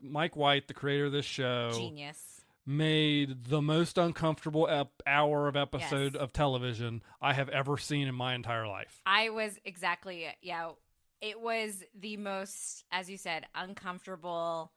Mike White, the creator of this show,
genius,
made the most uncomfortable hour of episode of television I have ever seen in my entire life.
I was exactly, it was the most, as you said, uncomfortable,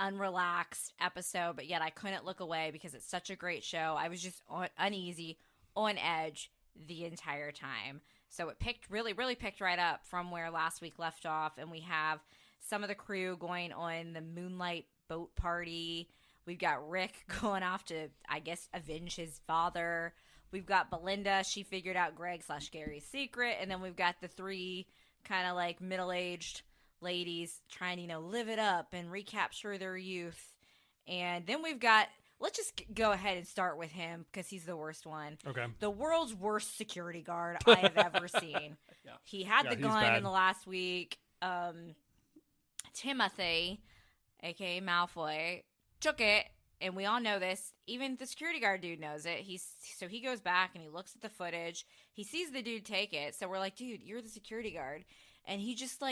unrelaxed episode, but yet I couldn't look away because it's such a great show. I was just uneasy, on edge the entire time. So it really picked right up from where last week left off, and we have some of the crew going on the Moonlight boat party. We've got Rick going off to, I guess, avenge his father. We've got Belinda. She figured out Greg/Gary's secret. And then we've got the 3 kind of like middle-aged ladies trying to, live it up and recapture their youth. And then we've got, let's just go ahead and start with him because he's the worst one.
Okay.
The world's worst security guard I have ever seen. He had the gun in the last week. Timothy, a.k.a. Malfoy, took it, and we all know this. Even the security guard dude knows it. So he goes back and he looks at the footage. He sees the dude take it. So we're like, dude, you're the security guard. And he just,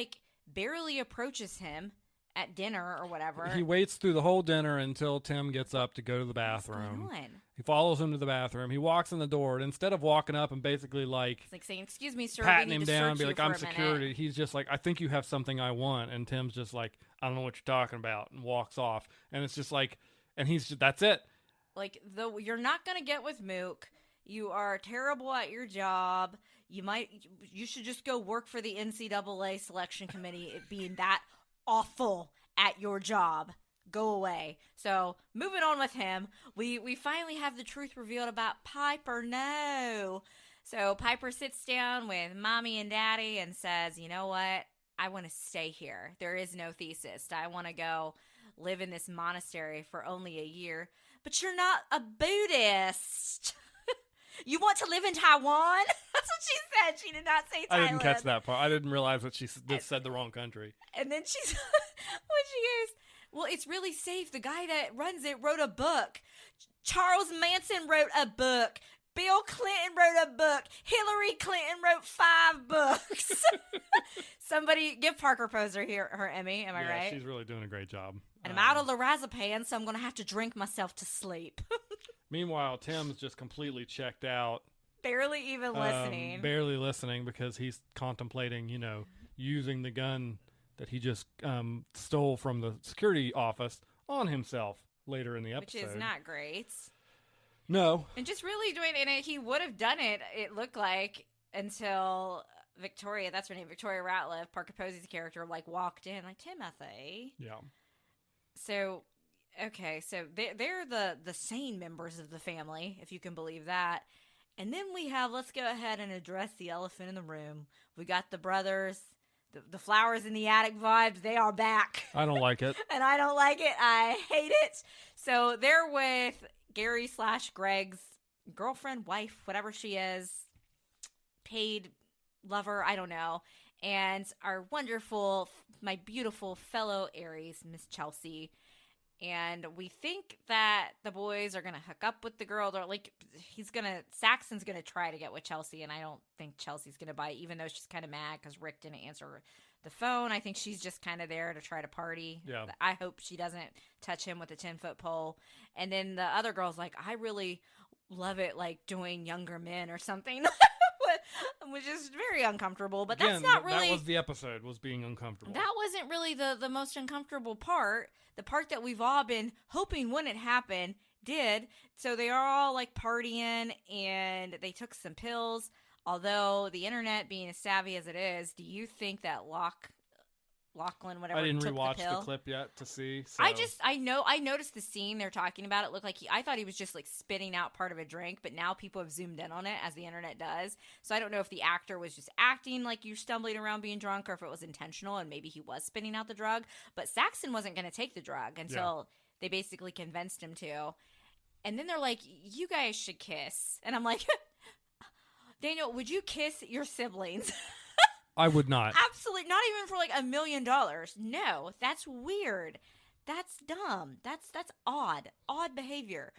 barely approaches him at dinner or whatever.
He waits through the whole dinner until Tim gets up to go to the bathroom.
What's going on?
He follows him to the bathroom. He walks in the door, and instead of walking up and basically
it's like saying, "Excuse me, sir,"
patting him down and be like,
"I'm
security," he's just like, "I think you have something I want," and Tim's just like, "I don't know what you're talking about," and walks off. And it's just like, and he's just, that's it.
You're not gonna get with Mook. You are terrible at your job. You should just go work for the NCAA selection committee. It being that awful at your job. Go away. So, moving on with him, we finally have the truth revealed about Piper. No. So, Piper sits down with Mommy and Daddy and says, you know what? I want to stay here. There is no thesis. I want to go live in this monastery for only a year. But you're not a Buddhist. You want to live in Taiwan? That's what she said. She did not say Thailand.
I didn't catch that part. I didn't realize that she just said the wrong country.
And then she's, when she goes, well, it's really safe. The guy that runs it wrote a book. Charles Manson wrote a book. Bill Clinton wrote a book. Hillary Clinton wrote 5 books. Somebody give Parker Poser her Emmy. Am I right?
She's really doing a great job.
And I'm out of lorazepam, so I'm going to have to drink myself to sleep.
Meanwhile, Tim's just completely checked out.
Barely even listening.
Barely listening because he's contemplating, using the gun that he just stole from the security office on himself later in the episode.
Which is not great.
No.
And just really doing it, and he would have done it looked like, until Victoria, that's her name, Victoria Ratliff, Parker Posey's character, walked in, Timothy.
Yeah.
So, okay, so they're the sane members of the family, if you can believe that. And then we have, let's go ahead and address the elephant in the room. We got the brothers, the flowers in the attic vibes, they are back.
I don't like it.
And I don't like it. I hate it. So they're with Gary/Greg's girlfriend, wife, whatever she is, paid lover, I don't know. And our wonderful, my beautiful fellow Aries, Miss Chelsea. And we think that the boys are going to hook up with the girl. They're Saxon's going to try to get with Chelsea, and I don't think Chelsea's going to bite, even though she's kind of mad because Rick didn't answer the phone. I think she's just kind of there to try to party.
Yeah.
I hope she doesn't touch him with a 10-foot pole. And then the other girl's like, I really love it, doing younger men or something. Which is very uncomfortable, but
Again,
that's not really...
That was the episode, was being uncomfortable.
That wasn't really the most uncomfortable part. The part that we've all been hoping wouldn't happen did. So they are all, partying, and they took some pills. Although the internet being as savvy as it is, do you think that Lachlan, whatever,
I didn't
took
rewatch
the pill?
clip yet to see. So.
I noticed the scene they're talking about. It looked like I thought he was just like spitting out part of a drink, but now people have zoomed in on it, as the internet does. So I don't know if the actor was just acting like you're stumbling around being drunk, or if it was intentional and maybe he was spitting out the drug. But Saxon wasn't going to take the drug until they basically convinced him to. And then they're like, "You guys should kiss," and I'm like, Daniel, would you kiss your siblings?
I would not.
Absolutely. Not even for like $1 million. No, that's weird. That's dumb. That's odd. Odd behavior.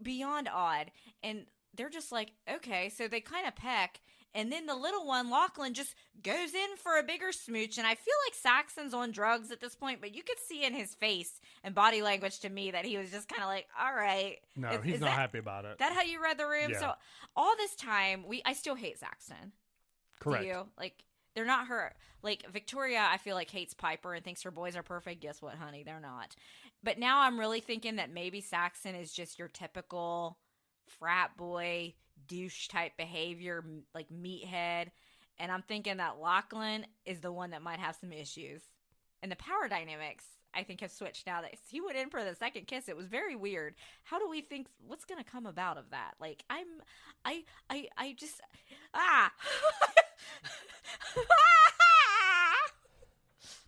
Beyond odd. And they're just like, okay. So they kind of peck. And then the little one, Lachlan, just goes in for a bigger smooch. And I feel like Saxon's on drugs at this point, but you could see in his face and body language to me that he was just kind of like, all right.
No, he's not happy about it.
That how you read the room?
Yeah.
So all this time, I still hate Saxon.
Correct.
Do you? Like, they're not her. Like, Victoria, I feel like, hates Piper and thinks her boys are perfect. Guess what, honey? They're not. But now I'm really thinking that maybe Saxon is just your typical frat boy, douche type behavior, like meathead. And I'm thinking that Lachlan is the one that might have some issues. And the power dynamics, I think, have switched now that he went in for the second kiss. It was very weird. How do we think, what's going to come about of that? Like, I just,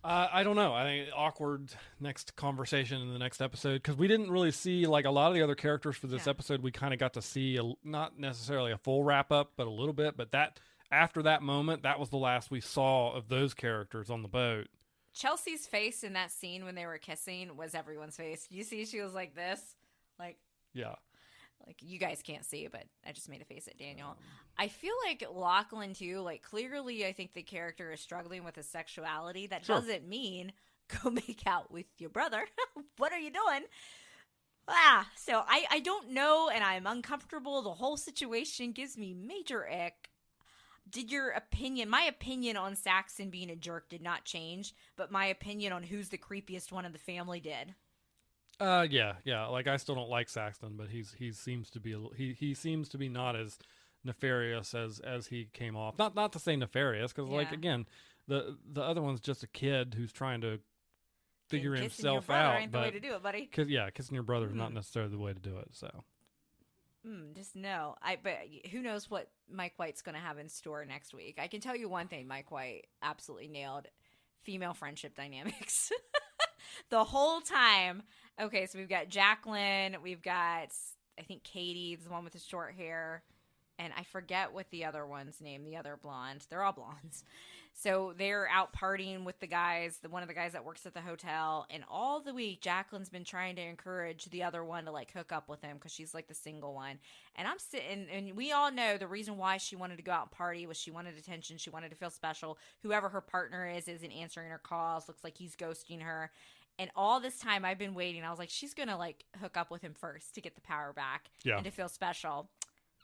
I don't know. I think awkward next conversation in the next episode, because we didn't really see like a lot of the other characters for this episode. We kind of got to see not necessarily a full wrap up, but a little bit. But that after that moment, that was the last we saw of those characters on the boat.
Chelsea's face in that scene when they were kissing was everyone's face. You see, she was like this, like like you guys can't see, but I just made a face at Daniel. I feel like Lachlan too. Like clearly, I think the character is struggling with his sexuality. That doesn't mean go make out with your brother. What are you doing? So I don't know, and I'm uncomfortable. The whole situation gives me major ick. Did my opinion on Saxon being a jerk did not change, but my opinion on who's the creepiest one of the family did.
Yeah. Like I still don't like Saxton, but he seems to be he seems to be not as nefarious as he came off. Not to say nefarious, because like again, the other one's just a kid who's trying to figure himself out.
Ain't the way to do it, buddy.
Kissing your brother is not necessarily the way to do it. So.
Just no. But who knows what Mike White's going to have in store next week. I can tell you one thing, Mike White absolutely nailed: female friendship dynamics. The whole time. Okay, so we've got Jacqueline, we've got, I think, Katie, the one with the short hair, and I forget what the other one's name, the other blonde. They're all blondes. So they're out partying with the guys, one of the guys that works at the hotel, and all the week Jacqueline's been trying to encourage the other one to like hook up with him because she's like the single one. And I'm sitting, and we all know the reason why she wanted to go out and party was she wanted attention, she wanted to feel special. Whoever her partner isn't answering her calls, looks like he's ghosting her. And all this time I've been waiting. I was like, she's going to like hook up with him first to get the power back and to feel special.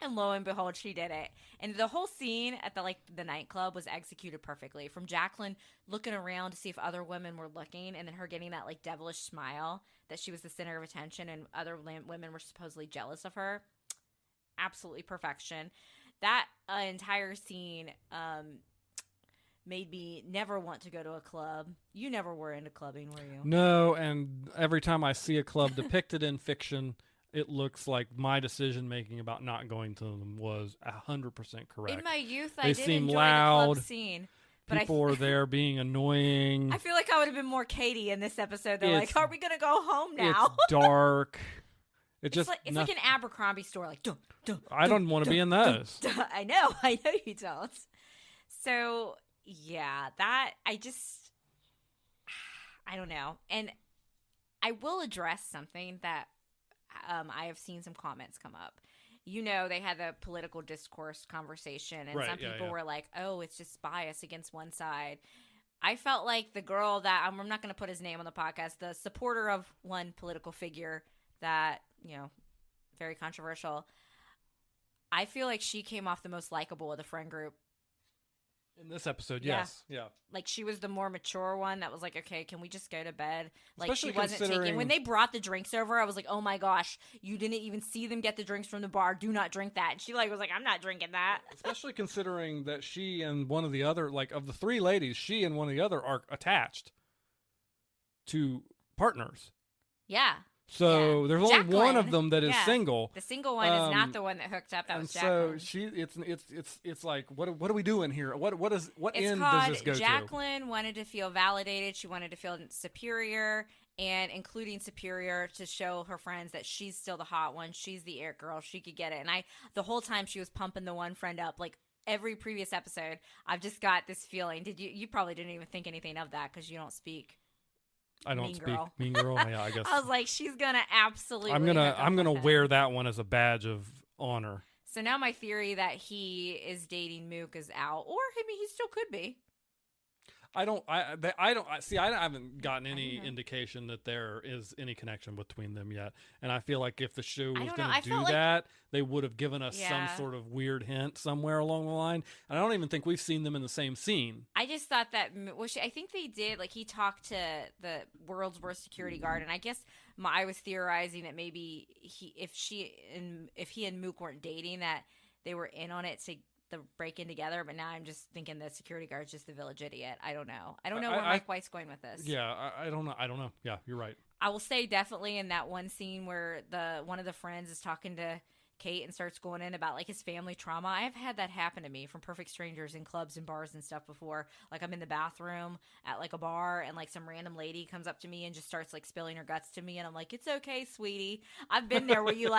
And lo and behold, she did it. And the whole scene at the nightclub was executed perfectly. From Jacqueline looking around to see if other women were looking, and then her getting that like devilish smile that she was the center of attention and other women were supposedly jealous of her. Absolutely perfection. That entire scene made me never want to go to a club. You never were into clubbing, were you?
No, and every time I see a club depicted in fiction, it looks like my decision making about not going to them was 100% correct.
In my youth,
I
did
seem
enjoy
loud.
the club scene. But
people were there being annoying.
I feel like I would have been more Katie in this episode. They're like, "Are we gonna go home now?"
It's dark. It's
like an Abercrombie store. Like,
I don't want to be in those.
I know you don't. So yeah, that I don't know, and I will address something that I have seen some comments come up. You know, they had the political discourse conversation, and some people were like, "Oh, it's just bias against one side." I felt like the girl that I'm not going to put his name on the podcast, the supporter of one political figure that, you know, very controversial. I feel like she came off the most likable of the friend group.
In this episode,
Yeah.
yes. Yeah.
Like, she was the more mature one that was like, okay, can we just go to bed? Like,
Especially
she wasn't taking...
considering-
When they brought the drinks over, I was like, oh my gosh, you didn't even see them get the drinks from the bar. Do not drink that. And she like was like, I'm not drinking that.
Especially considering that she and one of the other, like, of the three ladies, she and one of the other are attached to partners.
Yeah.
So there's only one
Jacqueline,
of them that is
yeah.
single.
The single one is not the one that hooked up. That
And
was
so
Jacqueline.
it's like, what are we doing here? What
It's
end
called
does this go to?
Jacqueline wanted to feel validated. She wanted to feel superior, and including superior to show her friends that she's still the hot one. She's the it girl. She could get it. And the whole time she was pumping the one friend up, like every previous episode, I've just got this feeling. You probably didn't even think anything of that because you don't speak.
I don't
Mean
speak
Girl.
Mean Girl. Yeah, I guess.
I was like, she's gonna absolutely.
I'm
hook up
gonna
with
wear
him.
that one as a badge of honor.
So now my theory that he is dating Mook is out, or I mean, he still could be.
I haven't gotten any indication that there is any connection between them yet. And I feel like if the show was going to do that, they would have given us some sort of weird hint somewhere along the line. And I don't even think we've seen them in the same scene.
I just thought that, I think they did, like he talked to the world's worst security guard. And I guess I was theorizing that maybe if he and Mook weren't dating, that they were in on it to the break-in together, but now I'm just thinking the security guard's just the village idiot. I don't know where Mike White's going with this.
Yeah, I don't know. Yeah, you're right.
I will say definitely in that one scene where one of the friends is talking to Kate and starts going in about like his family trauma. I have had that happen to me from perfect strangers in clubs and bars and stuff before. Like I'm in the bathroom at like a bar and like some random lady comes up to me and just starts like spilling her guts to me, and I'm like, it's okay, sweetie. I've been there where you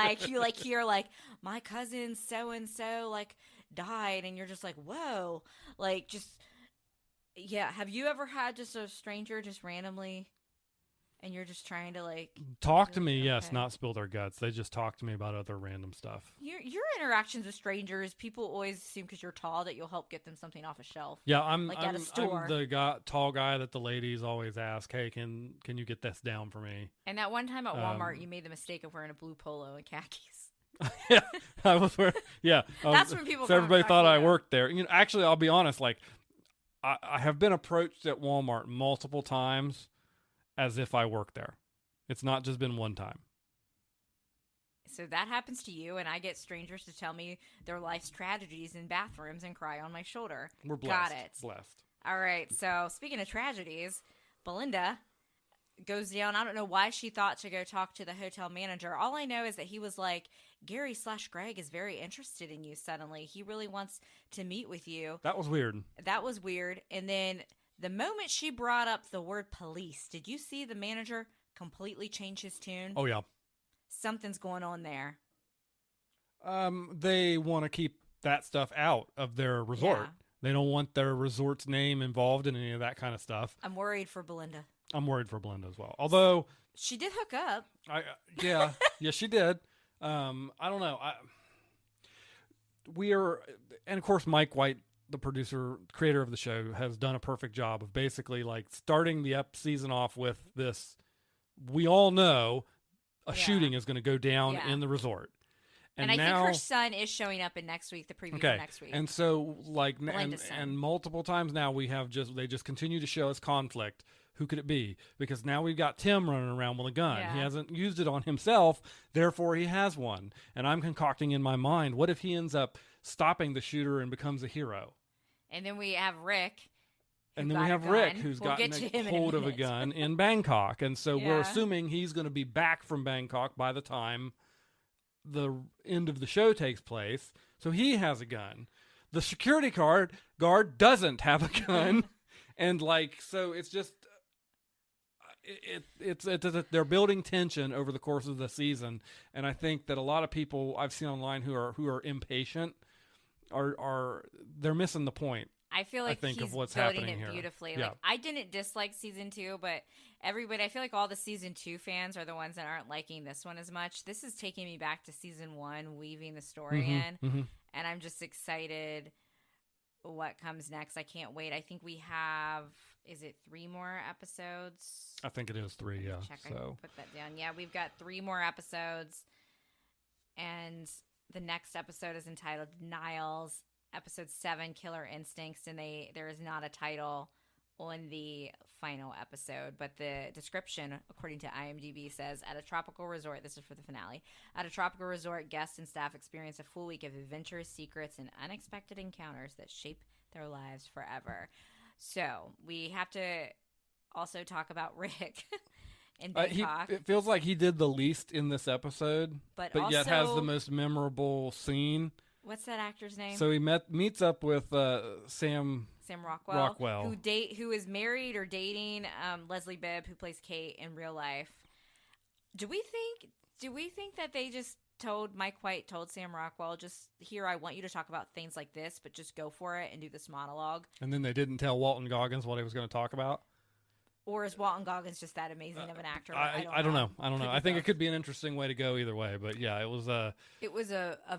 hear like my cousin so and so like died, and you're just like, whoa, like just yeah. Have you ever had just a stranger just randomly, and you're just trying to like
talk to me? Okay. Yes, not spill their guts. They just talk to me about other random stuff.
Your interactions with strangers, people always assume because you're tall that you'll help get them something off a shelf.
Yeah, I'm
at a store.
I'm the tall guy that the ladies always ask, hey, can you get this down for me?
And that one time at Walmart, you made the mistake of wearing a blue polo and khakis.
Yeah, I was wearing. Yeah,
that's when people.
So everybody thought I worked there. Actually, I'll be honest. Like, I have been approached at Walmart multiple times, as if I work there. It's not just been one time.
So that happens to you, and I get strangers to tell me their life's tragedies in bathrooms and cry on my shoulder.
We're blessed.
Got it.
Blessed.
All right. So speaking of tragedies, Belinda goes down. I don't know why she thought to go talk to the hotel manager. All I know is that he was like, Gary/Greg is very interested in you suddenly. He really wants to meet with you.
That was weird.
And then the moment she brought up the word police, did you see the manager completely change his tune?
Oh, yeah.
Something's going on there.
They want to keep that stuff out of their resort. Yeah. They don't want their resort's name involved in any of that kind of stuff.
I'm worried for Belinda.
I'm worried for Belinda as well. Although
she did hook up.
Yeah, she did. I don't know. And of course, Mike White, the producer, creator of the show, has done a perfect job of basically like starting the season off with this. We all know a shooting is going to go down in the resort.
And I think her son is showing up in next week, the preview for next week.
And so, like, and multiple times now they just continue to show us conflict. Who could it be? Because now we've got Tim running around with a gun. Yeah. He hasn't used it on himself, therefore he has one. And I'm concocting in my mind, what if he ends up stopping the shooter and becomes a hero?
And then we have Rick.
And then we have Rick, who's gotten a hold of a gun in Bangkok. And so we're assuming he's going to be back from Bangkok by the time the end of the show takes place. So he has a gun. The security guard doesn't have a gun. And like, so it's just, they're building tension over the course of the season. And I think that a lot of people I've seen online who are impatient they're missing the point.
I feel like he's
of what's
building
happening
it
here.
beautifully.
Yeah.
Like I didn't dislike season 2, but everybody, I feel like all the season 2 fans are the ones that aren't liking this one as much. This is taking me back to season 1, weaving the story in, and I'm just excited what comes next. I can't wait. I think we have, is it 3 more episodes?
I think it is 3, yeah.
Check, I can put that down. Yeah, we've got 3 more episodes, and the next episode is entitled Niles. episode 7, Killer Instincts, and there is not a title on the final episode, but the description, according to IMDb, says, at a tropical resort, this is for the finale, at a tropical resort, guests and staff experience a full week of adventures, secrets, and unexpected encounters that shape their lives forever. So we have to also talk about Rick in Bangkok.
It feels like he did the least in this episode, but
also,
yet has the most memorable scene.
What's that actor's name?
So he meets up with Sam Rockwell,
who is married or dating Leslie Bibb, who plays Kate in real life. Do we think that they just Mike White told Sam Rockwell, just here, I want you to talk about things like this, but just go for it and do this monologue?
And then they didn't tell Walton Goggins what he was going to talk about?
Or is Walton Goggins just that amazing of an actor?
I don't know. I think it could be an interesting way to go either way. But yeah, it was a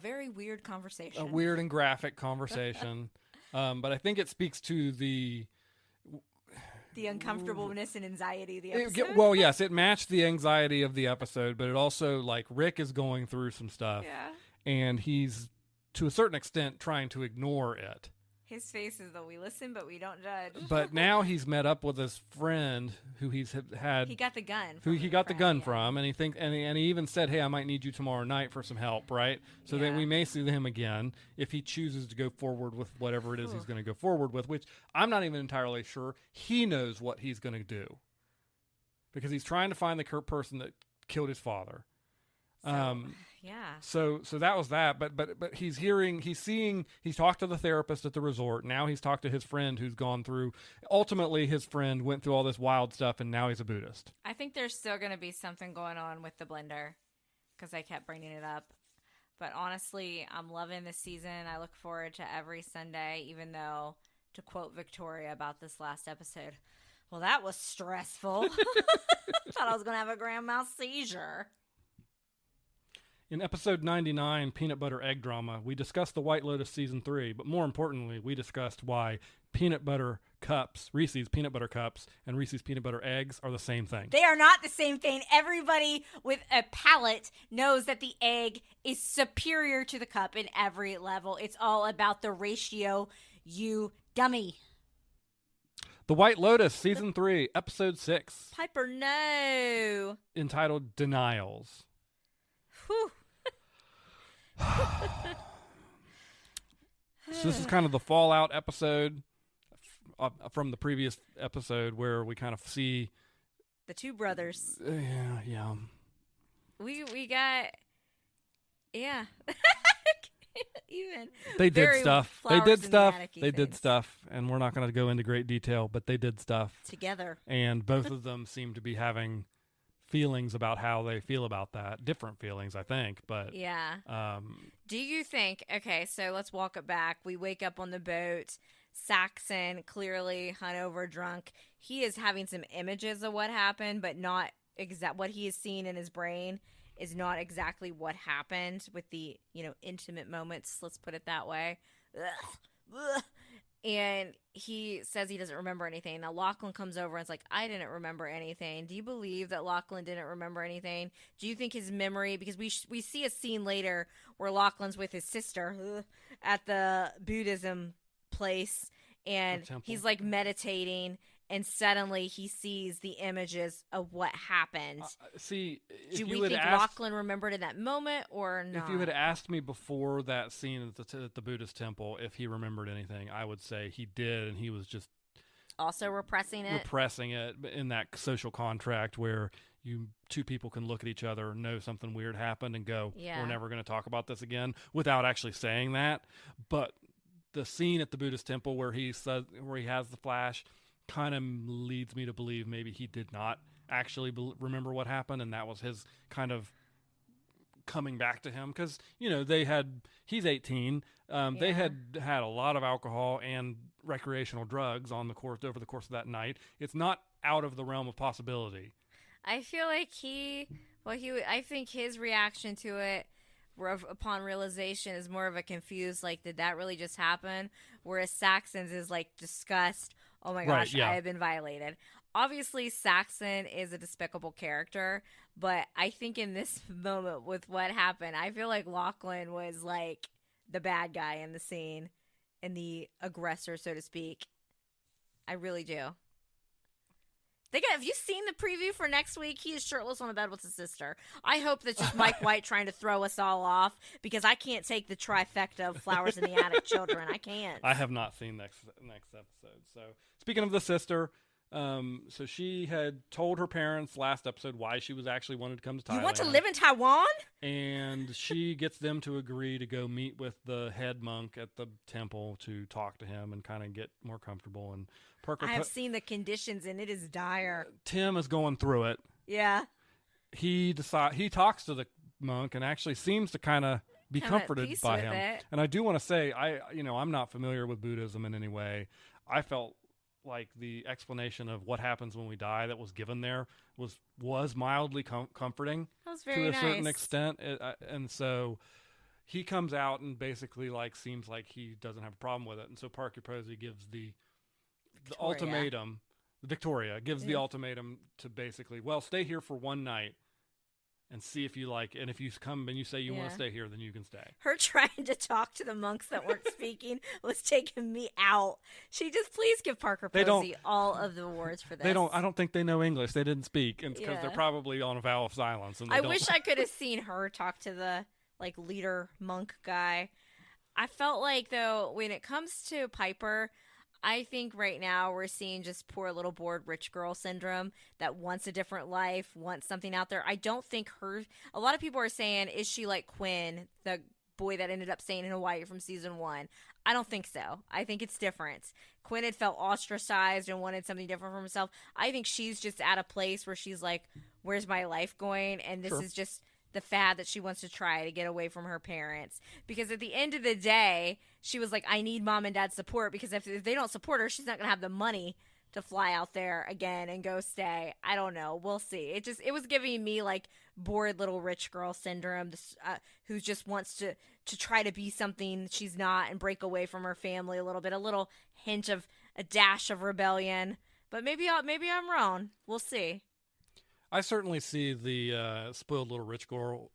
very weird conversation.
A weird and graphic conversation. But I think it speaks to the
uncomfortableness and anxiety of the episode.
Well, yes, it matched the anxiety of the episode, but it also, like, Rick is going through some stuff.
Yeah.
And he's, to a certain extent, trying to ignore it.
His face is though we listen, but we don't judge.
But now he's met up with his friend who he's had.
He got the gun.
Who he got the gun from, and he even said, "Hey, I might need you tomorrow night for some help." Right. So then we may see him again if he chooses to go forward with whatever it is he's going to go forward with. Which I'm not even entirely sure he knows what he's going to do, because he's trying to find the person that killed his father. So that was that. But he's talked to the therapist at the resort. Now he's talked to his friend who's gone through. Ultimately, his friend went through all this wild stuff, and now he's a Buddhist.
I think there's still going to be something going on with the blender, because I kept bringing it up. But honestly, I'm loving this season. I look forward to every Sunday, even though, to quote Victoria about this last episode, well, that was stressful. Thought I was going to have a grand mal seizure.
In episode 99, Peanut Butter Egg Drama, we discussed the White Lotus Season 3, but more importantly, we discussed why peanut butter cups, Reese's peanut butter cups, and Reese's peanut butter eggs are the same thing.
They are not the same thing. Everybody with a palate knows that the egg is superior to the cup in every level. It's all about the ratio, you dummy.
The White Lotus, Season 3, Episode 6.
Piper, no.
Entitled Denials.
Whew.
So this is kind of the fallout episode from the previous episode where we kind of see
the two brothers.
Yeah.
We got even
they did stuff. They did stuff. They did
things.
stuff, and we're not going to go into great detail, but they did stuff
together.
And both of them seem to be having feelings about how they feel about that. Different feelings, I think, but
yeah. Do you think, okay, so let's walk it back. We wake up on the boat. Saxon, clearly hungover, drunk. He is having some images of what happened, but not what he has seen in his brain is not exactly what happened with the, intimate moments. Let's put it that way. Ugh. And he says he doesn't remember anything. Now, Lachlan comes over and is like, I didn't remember anything. Do you believe that Lachlan didn't remember anything? Do you think his memory, because we see a scene later where Lachlan's with his sister at the Buddhism place, and he's like meditating, and suddenly he sees the images of what happened. Do we think Lachlan remembered in that moment or not?
If you had asked me before that scene at the Buddhist temple if he remembered anything, I would say he did, and he was just
also repressing it
in that social contract where two people can look at each other, know something weird happened, and go, we're never going to talk about this again, without actually saying that. But the scene at the Buddhist temple where he has the flash kind of leads me to believe maybe he did not actually remember what happened, and that was his kind of coming back to him, because he's 18. They had a lot of alcohol and recreational drugs over the course of that night. It's not out of the realm of possibility.
I feel like I think his reaction to it upon realization is more of a confused, like, did that really just happen? Whereas Saxon's is like disgust. Oh my gosh, I have been violated. Obviously, Saxon is a despicable character, but I think in this moment with what happened, I feel like Lachlan was like the bad guy in the scene. and the aggressor, so to speak. I really do. Have you seen the preview for next week? He is shirtless on a bed with his sister. I hope that's just Mike White trying to throw us all off because I can't take the trifecta of Flowers in the Attic children. I can't.
I have not seen next episode. So speaking of the sister, so she had told her parents last episode why she was actually wanted to come to Thailand.
You want to live in Taiwan?
And she gets them to agree to go meet with the head monk at the temple to talk to him and kind of get more comfortable. And Parker,
I have seen the conditions, and it is dire.
Tim is going through it.
Yeah.
He talks to the monk and actually seems to kind of be comforted by him.
It.
And I do want to say, I'm not familiar with Buddhism in any way. I felt like the explanation of what happens when we die that was given there was mildly comforting.
That was very
to a certain extent. And so he comes out and basically seems like he doesn't have a problem with it. And so Parker Posey gives the ultimatum. Victoria gives the ultimatum to basically, stay here for one night and see if you like. And if you come and you say you want to stay here, then you can stay.
Her trying to talk to the monks that weren't speaking was taking me out. She just, please give Parker Posey all of the awards for this.
I don't think they know English. They didn't speak, and because they're probably on a vow of silence. And
I wish I could have seen her talk to the leader monk guy. I felt like though when it comes to Piper, I think right now we're seeing just poor little bored rich girl syndrome that wants a different life, wants something out there. I don't think a lot of people are saying, is she like Quinn, the boy that ended up staying in Hawaii from season 1? I don't think so. I think it's different. Quinn had felt ostracized and wanted something different for herself. I think she's just at a place where she's like, where's my life going? And this is just the fad that she wants to try to get away from her parents. Because at the end of the day, she was like, I need mom and dad's support, because if they don't support her, she's not going to have the money to fly out there again and go stay. I don't know. We'll see. It was giving me bored little rich girl syndrome, who just wants to try to be something she's not and break away from her family a little bit, a little hint of a dash of rebellion. But maybe I'm wrong. We'll see.
I certainly see the spoiled little rich girl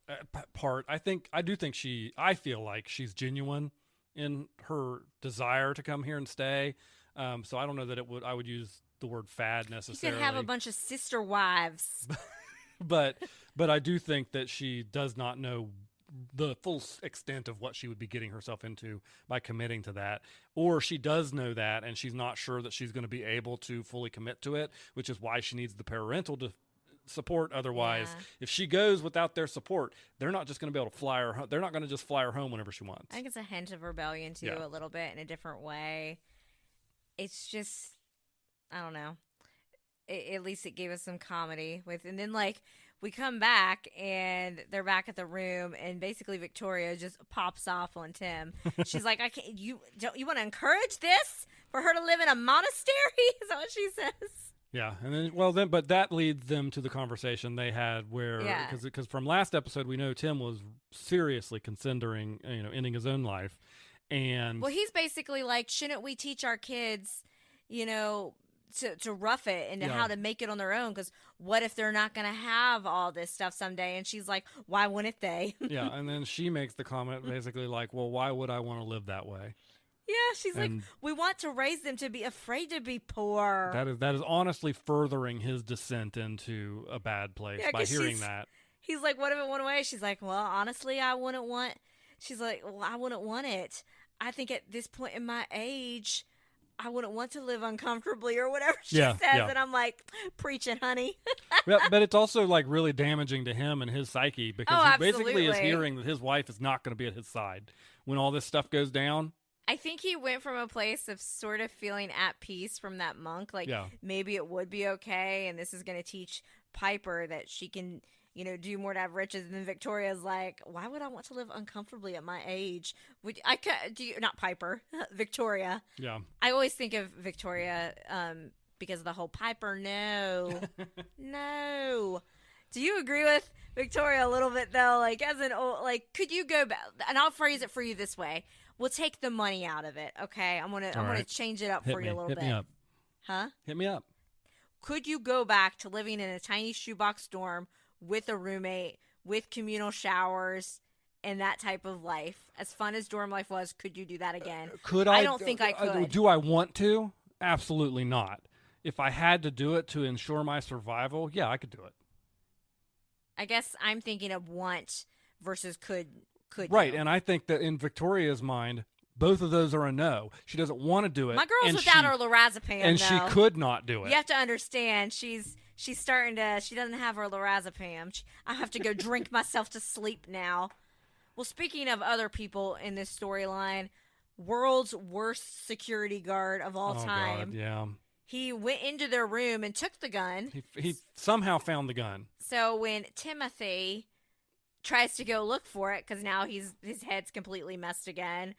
part. I feel like she's genuine in her desire to come here and stay. So I don't know that I would use the word fad necessarily.
You could have a bunch of sister wives.
but I do think that she does not know the full extent of what she would be getting herself into by committing to that. Or she does know that, and she's not sure that she's going to be able to fully commit to it, which is why she needs the parental support. Otherwise, if she goes without their support, they're not just going to be able to fly her home. They're not going to just fly her home whenever she wants.
I think it's a hint of rebellion too, a little bit in a different way. It's just, I don't know. At least it gave us some comedy and then we come back and they're back at the room, and basically Victoria just pops off on Tim. She's like, "I can't. You want to encourage this for her to live in a monastery?" Is that what she says?
Yeah, and then, but that leads them to the conversation they had where, because from last episode we know Tim was seriously considering, ending his own life, and
he's basically like, shouldn't we teach our kids, to rough it and how to make it on their own? Because what if they're not going to have all this stuff someday? And she's like, why wouldn't they?
Yeah, and then she makes the comment basically like, well, why would I want to live that way?
Yeah, she's like, we want to raise them to be afraid to be poor.
That is honestly furthering his descent into a bad place by hearing that.
He's like, what if it went away? She's like, well, honestly, I wouldn't want it. I think at this point in my age, I wouldn't want to live uncomfortably or whatever she says. Yeah. And I'm like, preaching, honey.
But it's also really damaging to him and his psyche, because he basically is hearing that his wife is not going to be at his side when all this stuff goes down.
I think he went from a place of sort of feeling at peace from that monk. Maybe it would be okay, and this is going to teach Piper that she can, do more to have riches. And then Victoria's like, why would I want to live uncomfortably at my age? Not Piper, Victoria.
Yeah.
I always think of Victoria because of the whole Piper, no. No. Do you agree with Victoria a little bit, though? Could you go back? And I'll phrase it for you this way. We'll take the money out of it, okay? I'm gonna change it up for you a little bit.
Hit me up.
Huh?
Hit me up.
Could you go back to living in a tiny shoebox dorm with a roommate, with communal showers, in that type of life. As fun as dorm life was, could you do that again?
Could
I don't think I could.
Do I want to? Absolutely not. If I had to do it to ensure my survival, yeah, I could do it.
I guess I'm thinking of want versus could.
Right,
you.
and I think that in Victoria's mind, both of those are a no. She doesn't want to do it.
My girl's without her lorazepam,
and
though.
she could not do it.
You have to understand, she's starting to. She doesn't have her lorazepam. I have to go drink myself to sleep now. Well, speaking of other people in this storyline, world's worst security guard of all time.
God, yeah.
He went into their room and took the gun.
He somehow found the gun.
So when Timothy tries to go look for it, because now his head's completely messed again,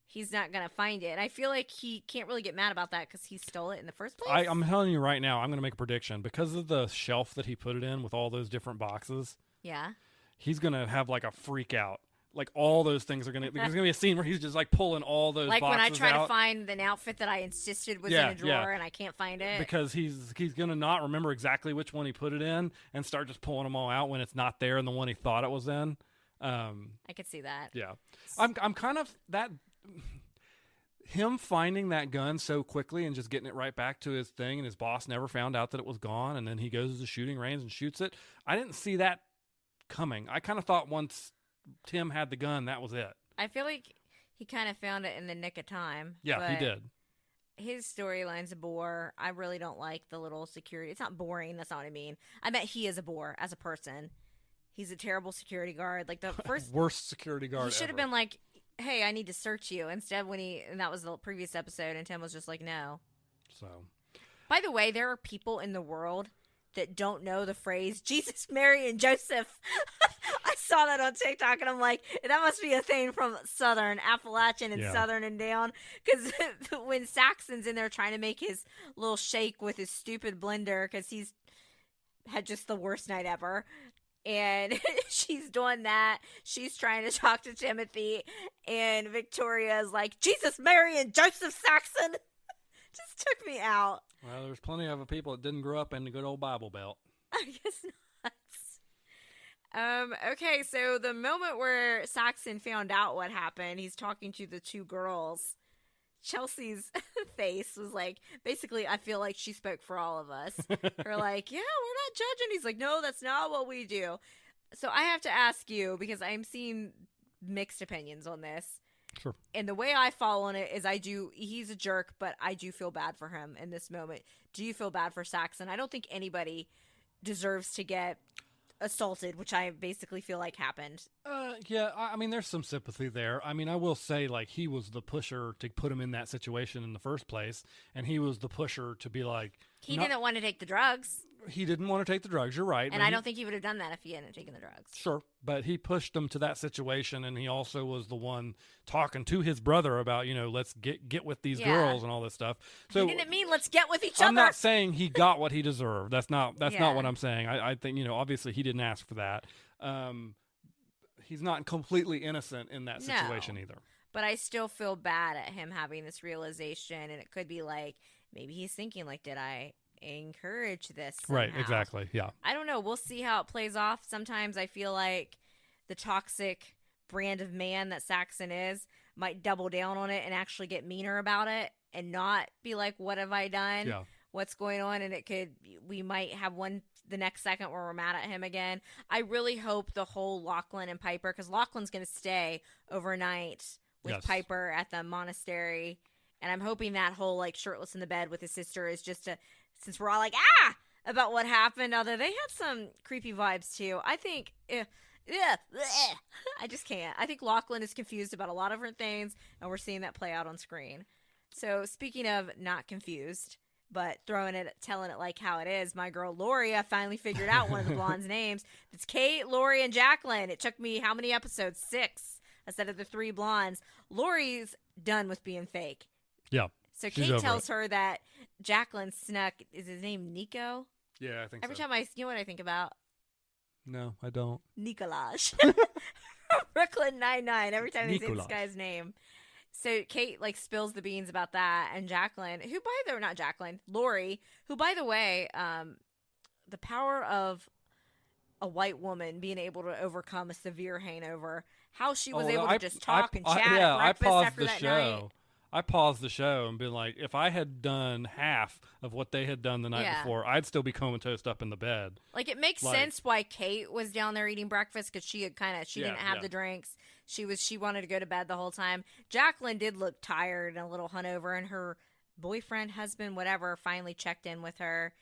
he's not going to find it. And I feel like he can't really get mad about that because he stole it in the first place.
I'm telling you right now, I'm going to make a prediction. Because of the shelf that he put it in with all those different boxes,
yeah,
he's going to have like a freak out. Like all those things are going to, there's going to be a scene where he's just like pulling all those boxes out.
Like when I try to find an outfit that I insisted was in a drawer and I can't find it.
Because he's going to not remember exactly which one he put it in and start just pulling them all out when it's not there in the one he thought it was in.
I could see that.
Yeah. I'm kind of that, him finding that gun so quickly and just getting it right back to his thing, and his boss never found out that it was gone, and then he goes to the shooting range and shoots it. I didn't see that coming. I kind of thought once Tim had the gun, that was it.
I feel like he kind of found it in the nick of time.
Yeah, he did.
His storyline's a bore. I really don't like the little security. It's not boring. That's not what I mean. I bet he is a bore as a person. He's a terrible security guard. Like the first
worst security guard.
He should have been like, "Hey, I need to search you." Instead, and that was the previous episode, and Tim was just like, "No."
So,
by the way, there are people in the world that don't know the phrase Jesus, Mary, and Joseph. I saw that on TikTok, and I'm like, that must be a thing from Southern, Appalachian, and Southern and down. Because when Saxon's in there trying to make his little shake with his stupid blender, because he's had just the worst night ever, and she's doing that, she's trying to talk to Timothy, and Victoria is like, Jesus, Mary, and Joseph Saxon. Just took me out.
Well, there's plenty of people that didn't grow up in the good old Bible Belt.
I guess not. Okay, so the moment where Saxon found out what happened, he's talking to the two girls. Chelsea's face was like, basically, I feel like she spoke for all of us. We're like, yeah, we're not judging. He's like, no, that's not what we do. So I have to ask you, because I'm seeing mixed opinions on this.
Sure.
And the way I fall on it is he's a jerk, but I do feel bad for him in this moment. Do you feel bad for Saxon? I don't think anybody deserves to get assaulted, which I basically feel like happened.
Yeah, I mean, there's some sympathy there. I mean, I will say, like, he was the pusher to put him in that situation in the first place, and he was the pusher to be like...
He didn't want to take the drugs.
He didn't want to take the drugs, you're right.
And I don't think he would have done that if he hadn't taken the drugs.
Sure, but he pushed them to that situation, and he also was the one talking to his brother about, let's get with these girls and all this stuff. So
he didn't mean let's get with each other.
I'm not saying he got what he deserved. That's not what I'm saying. I think, obviously he didn't ask for that. He's not completely innocent in that situation either.
But I still feel bad at him having this realization, and it could be like, maybe he's thinking, like, did I encourage this somehow?
Right, exactly, yeah.
I don't know. We'll see how it plays off. Sometimes I feel like the toxic brand of man that Saxon is might double down on it and actually get meaner about it and not be like, what have I done?
Yeah.
What's going on? And we might have the next second where we're mad at him again. I really hope the whole Lachlan and Piper, because Lachlan's going to stay overnight with Piper at the monastery. And I'm hoping that whole, like, shirtless in the bed with his sister is just since we're all like, about what happened, although they had some creepy vibes too. I think, I just can't. I think Lachlan is confused about a lot of different things, and we're seeing that play out on screen. So speaking of not confused, but telling it like how it is, my girl Lori, I finally figured out one of the blondes' names. It's Kate, Lori, and Jacqueline. It took me how many episodes? 6 instead of the 3 blondes. Lori's done with being fake.
Yeah.
So Kate tells her that Jacqueline snuck. Is his name Nico?
Yeah, I think
Every time you know what I think about?
No, I don't.
Nicolaj. Brooklyn Nine-Nine. Every time they say this guy's name. So Kate, like, spills the beans about that, and Jacqueline, Lori, who, by the way, the power of a white woman being able to overcome a severe hangover. How she was
Oh,
able to just talk and chat
yeah,
at
I
breakfast
paused
after
the
that
show.
night.
I paused the show and been like, if I had done half of what they had done the night
Yeah.
before, I'd still be comatose up in the bed.
Like, it makes sense why Kate was down there eating breakfast, because she had didn't have the drinks. She wanted to go to bed the whole time. Jacqueline did look tired and a little hungover, and her boyfriend, husband, whatever, finally checked in with her.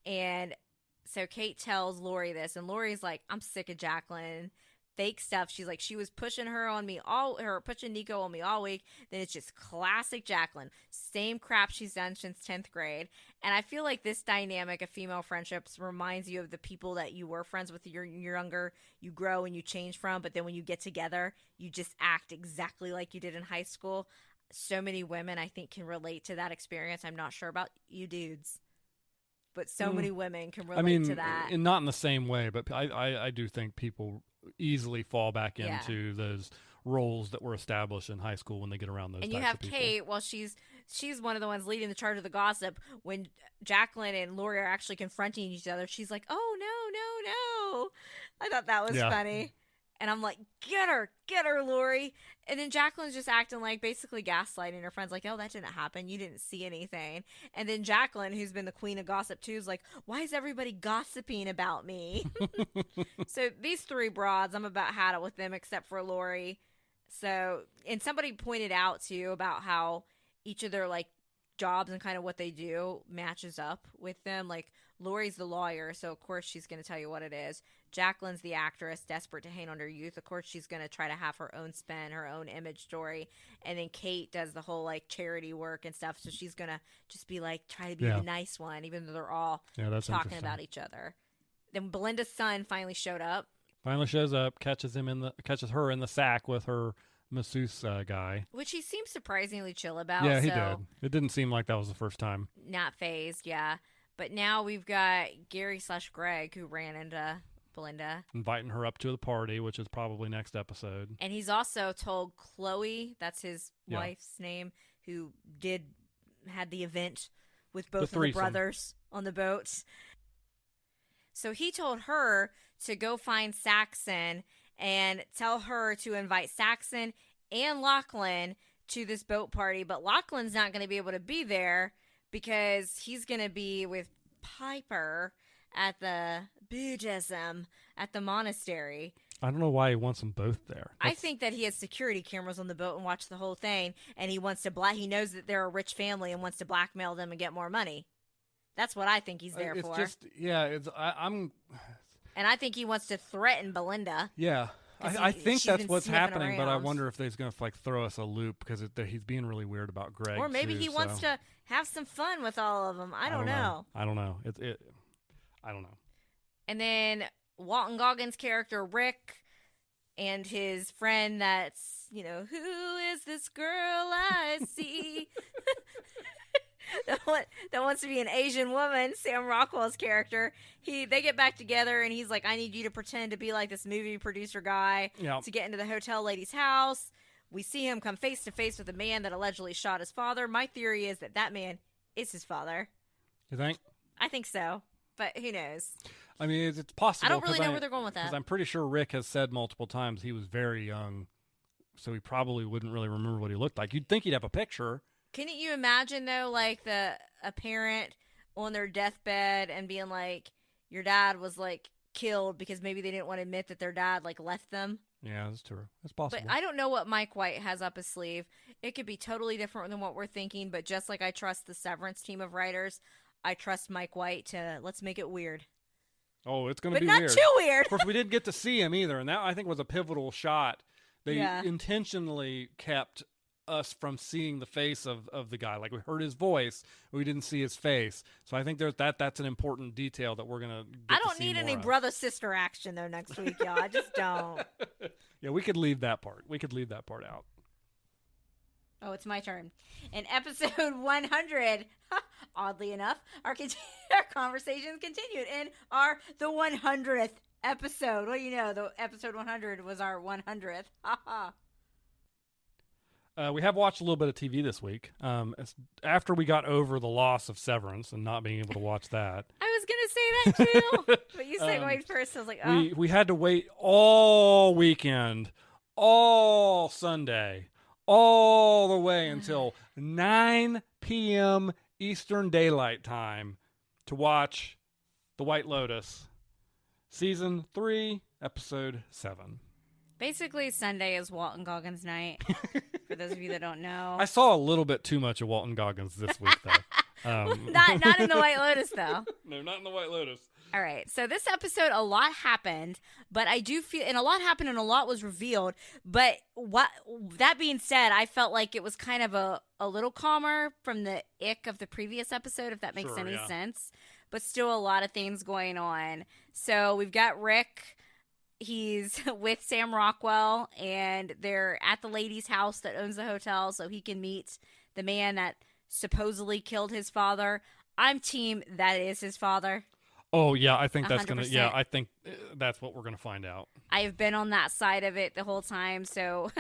And so Kate tells Lori this, and Lori's like, I'm sick of Jacqueline. Fake stuff. She's like, she was pushing pushing Nico on me all week. Then it's just classic Jacqueline. Same crap she's done since 10th grade. And I feel like this dynamic of female friendships reminds you of the people that you were friends with you're younger, you grow and you change from, but then when you get together, you just act exactly like you did in high school. So many women, I think, can relate to that experience. I'm not sure about you dudes, but so many women can relate to that.
And not in the same way, but I do think people easily fall back into those roles that were established in high school when they get around those.
And
types
you have
of people.
Kate, well, she's one of the ones leading the charge of the gossip. When Jacqueline and Lori are actually confronting each other, she's like, "Oh no!" I thought that was funny, and I'm like, "Get her, Lori!" And then Jacqueline's just acting like basically gaslighting her friends, like, "Oh, that didn't happen. You didn't see anything." And then Jacqueline, who's been the queen of gossip too, is like, "Why is everybody gossiping about me?" So these three broads, I'm about had it with them, except for Lori. So, and somebody pointed out too about how each of their like jobs and kind of what they do matches up with them. Like, Lori's the lawyer, so of course she's going to tell you what it is. Jacqueline's the actress, desperate to hang on her youth. Of course she's going to try to have her own spin, her own image story. And then Kate does the whole like charity work and stuff, so she's going to just be like, try to be the nice one, even though they're all talking about each other. Then Belinda's son finally showed up.
Finally shows up, catches her in the sack with her masseuse guy,
which he seems surprisingly chill about.
Yeah, he did. It didn't seem like that was the first time.
Not phased, yeah. But now we've got Gary/Greg who ran into Belinda,
inviting her up to the party, which is probably next episode.
And he's also told Chloe, that's his wife's name, who had the event with both of the brothers on the boat. So he told her to go find Saxon and tell her to invite Saxon and Lachlan to this boat party. But Lachlan's not going to be able to be there because he's going to be with Piper at the Buddhism at the monastery.
I don't know why he wants them both there.
I think that he has security cameras on the boat and watched the whole thing, and he wants to he knows that they're a rich family and wants to blackmail them and get more money. That's what I think he's there for.
I'm...
And I think he wants to threaten Belinda.
Yeah. I think that's what's happening, but I wonder if he's going to like throw us a loop because he's being really weird about Greg.
Or maybe he wants to have some fun with all of them. I don't know.
I don't know. I don't know.
And then Walton Goggins' character, Rick, and his friend that's, who is this girl I see? that wants to be an Asian woman, Sam Rockwell's character. They get back together and he's like, I need you to pretend to be like this movie producer guy to get into the hotel lady's house. We see him come face to face with a man that allegedly shot his father. My theory is that man is his father.
You think?
I think so, but who knows?
I mean, it's possible.
I don't really know where they're going with that.
Because I'm pretty sure Rick has said multiple times he was very young, so he probably wouldn't really remember what he looked like. You'd think he'd have a picture.
Couldn't you imagine, though, like a parent on their deathbed and being like, your dad was, like, killed because maybe they didn't want to admit that their dad, like, left them?
Yeah, that's true. That's possible.
But I don't know what Mike White has up his sleeve. It could be totally different than what we're thinking, but just like I trust the Severance team of writers, I trust Mike White to let's make it weird.
Oh, it's going to be
weird. But not too weird.
Of course, we didn't get to see him either, and that, I think, was a pivotal shot. They intentionally kept us from seeing the face of the guy. Like, we heard his voice, but we didn't see his face. So I think that's an important detail that we're gonna get
I don't need any brother sister action though next week, y'all. I just don't.
Yeah, we could leave that part. We could leave that part out.
Oh, it's my turn. In episode 100, oddly enough, our conversations continued in the 100th episode. Well, the episode 100 was our 100th.
We have watched a little bit of TV this week. After we got over the loss of Severance and not being able to watch that.
I was going to say that too, but you segued first. I was like, oh.
We had to wait all weekend, all Sunday, all the way until 9 p.m. Eastern Daylight Time to watch The White Lotus, Season 3, Episode 7.
Basically, Sunday is Walton Goggins night, for those of you that don't know.
I saw a little bit too much of Walton Goggins this week, though.
Not in The White Lotus, though.
No, not in The White Lotus.
All right, so this episode, a lot happened, but I do feel, and a lot happened and a lot was revealed, but that being said, I felt like it was kind of a little calmer from the ick of the previous episode, if that makes any sense, but still a lot of things going on. So we've got Rick. He's with Sam Rockwell, and they're at the lady's house that owns the hotel so he can meet the man that supposedly killed his father. I'm team that is his father.
Oh, yeah, I think that's
100%.
going to, yeah, I think that's what we're going to find out.
I have been on that side of it the whole time, so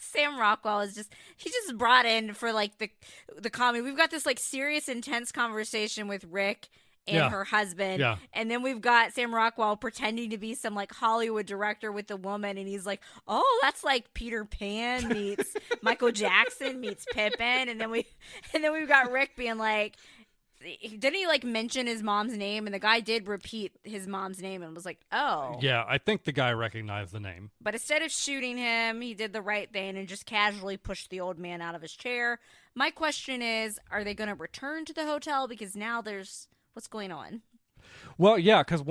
Sam Rockwell is he's just brought in for, like, the comedy. We've got this, like, serious, intense conversation with Rick and her husband. Yeah. And then we've got Sam Rockwell pretending to be some like Hollywood director with the woman, and he's like, "Oh, that's like Peter Pan meets Michael Jackson meets Pippin." And then we've got Rick being like, didn't he like mention his mom's name? And the guy did repeat his mom's name and was like, "Oh."
Yeah, I think the guy recognized the name. But
instead of shooting him, he did the right thing and just casually pushed the old man out of his chair. My question is, are they going to return to the hotel? Because now what's going on?
Well, yeah, because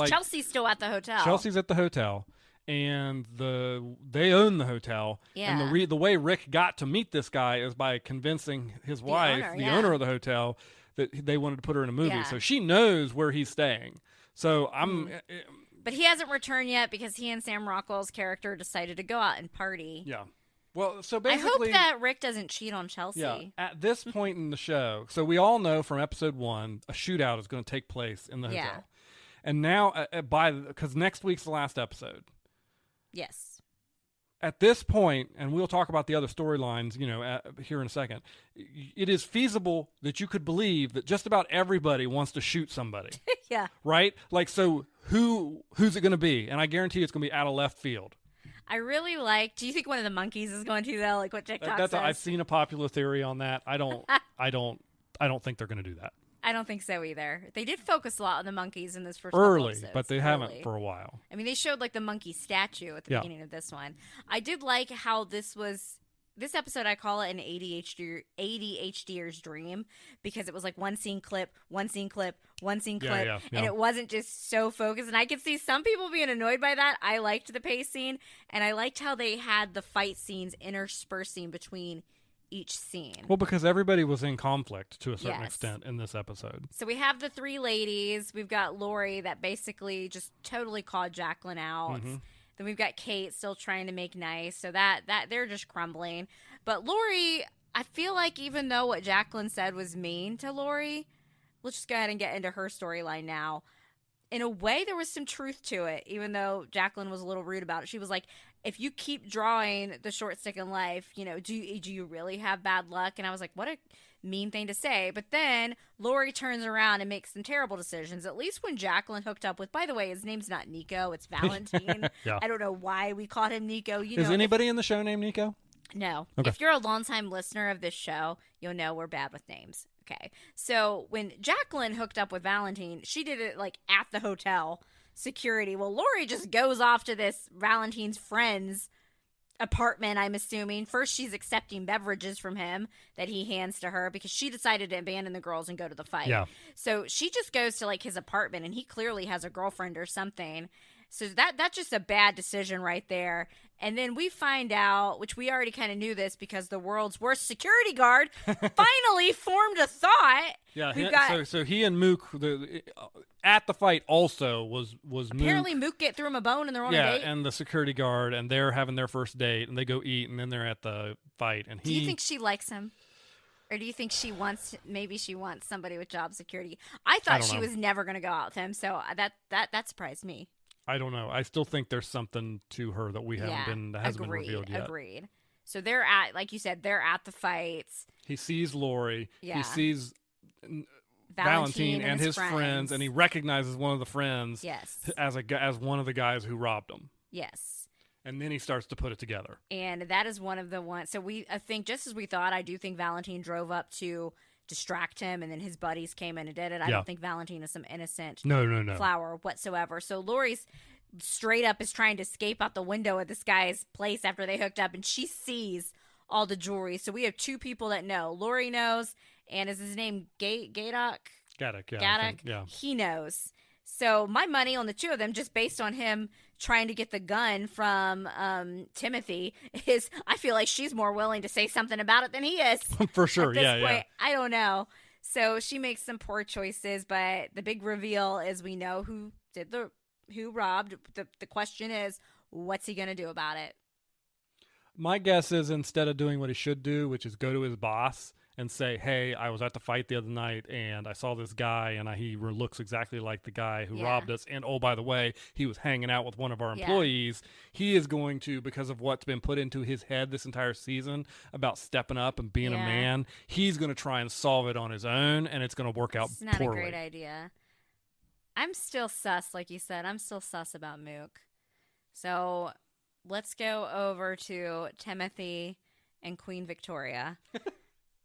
Chelsea's still at the hotel.
Chelsea's at the hotel, and they own the hotel.
Yeah.
And the way Rick got to meet this guy is by convincing his wife, the owner of the hotel, that they wanted to put her in a movie. Yeah. So she knows where he's staying. So
But he hasn't returned yet because he and Sam Rockwell's character decided to go out and party.
Yeah. Well, so basically,
I hope that Rick doesn't cheat on Chelsea.
Yeah, at this point in the show, so we all know from episode 1, a shootout is going to take place in the hotel. Yeah. And now, because next week's the last episode.
Yes.
At this point, and we'll talk about the other storylines, here in a second, it is feasible that you could believe that just about everybody wants to shoot somebody.
Yeah.
Right? Like, so who's it going to be? And I guarantee it's going to be out of left field.
I really like. Do you think one of the monkeys is going to though? Like what TikTok says?
I've seen a popular theory on that. I don't think they're going to do that.
I don't think so either. They did focus a lot on the monkeys in this first
episode, but they haven't for a while.
I mean, they showed like the monkey statue at the beginning of this one. I did like how this episode, I call it an ADHDer's dream, because it was like one scene clip,
yeah.
And it wasn't just so focused. And I could see some people being annoyed by that. I liked the pacing, and I liked how they had the fight scenes interspersing between each scene.
Well, because everybody was in conflict to a certain extent in this episode.
So we have the 3 ladies. We've got Lori that basically just totally called Jacqueline out. Mm-hmm. Then we've got Kate still trying to make nice, so that they're just crumbling. But Lori, I feel like even though what Jacqueline said was mean to Lori, let's just go ahead and get into her storyline now. In a way, there was some truth to it, even though Jacqueline was a little rude about it. She was like, if you keep drawing the short stick in life, do you really have bad luck? And I was like, what a mean thing to say. But then Lori turns around and makes some terrible decisions. At least when Jacqueline hooked up with, by the way, his name's not Nico, it's Valentine.
Yeah.
I don't know why we called him Nico.
Is anybody in the show named Nico?
No.
Okay.
If you're a longtime listener of this show, you'll know we're bad with names. Okay. So when Jacqueline hooked up with Valentine, she did it like at the hotel security. Well, Lori just goes off to this Valentine's friend's apartment, I'm assuming. First, she's accepting beverages from him that he hands to her because she decided to abandon the girls and go to the fight.
Yeah.
So she just goes to like his apartment, and he clearly has a girlfriend or something. So that's just a bad decision right there. And then we find out, which we already kind of knew this because the world's worst security guard finally formed a thought.
Yeah, so he and Mook at the fight also was
apparently Mook threw him a bone and they're on a date.
Yeah, and the security guard, and they're having their first date, and they go eat, and then they're at the fight. And
do you think she likes him? Or do you think maybe she wants somebody with job security? I thought she was never going to go out with him, so that surprised me.
I don't know. I still think there's something to her that hasn't been revealed yet.
Agreed. So they're at, like you said, they're at the fights.
He sees Lori.
Yeah.
He sees Valentine and his friends, and he recognizes one of the friends as one of the guys who robbed him.
Yes.
And then he starts to put it together.
And that is one of the ones. So I think, just as we thought, I do think Valentine drove up to distract him, and then his buddies came in and did it. I don't think Valentine is some innocent flower whatsoever. So Lori's straight up is trying to escape out the window of this guy's place after they hooked up, and she sees all the jewelry. So we have two people that know. Lori knows, and is his name Gadok?
Gadok, yeah.
He knows. So my money on the two of them, just based on him trying to get the gun from Timothy, is I feel like she's more willing to say something about it than he is.
For sure,
at this
yeah.
point. I don't know. So she makes some poor choices, but the big reveal is we know who robbed. The question is, what's he going to do about it?
My guess is, instead of doing what he should do, which is go to his boss and say, hey, I was at the fight the other night and I saw this guy and he looks exactly like the guy who robbed us. And oh, by the way, he was hanging out with one of our employees. He is going to, because of what's been put into his head this entire season about stepping up and being a man, he's going to try and solve it on his own, and it's going to work out poorly.
It's not a great idea. I'm still sus, like you said. I'm still sus about Mook. So let's go over to Timothy and Queen Victoria.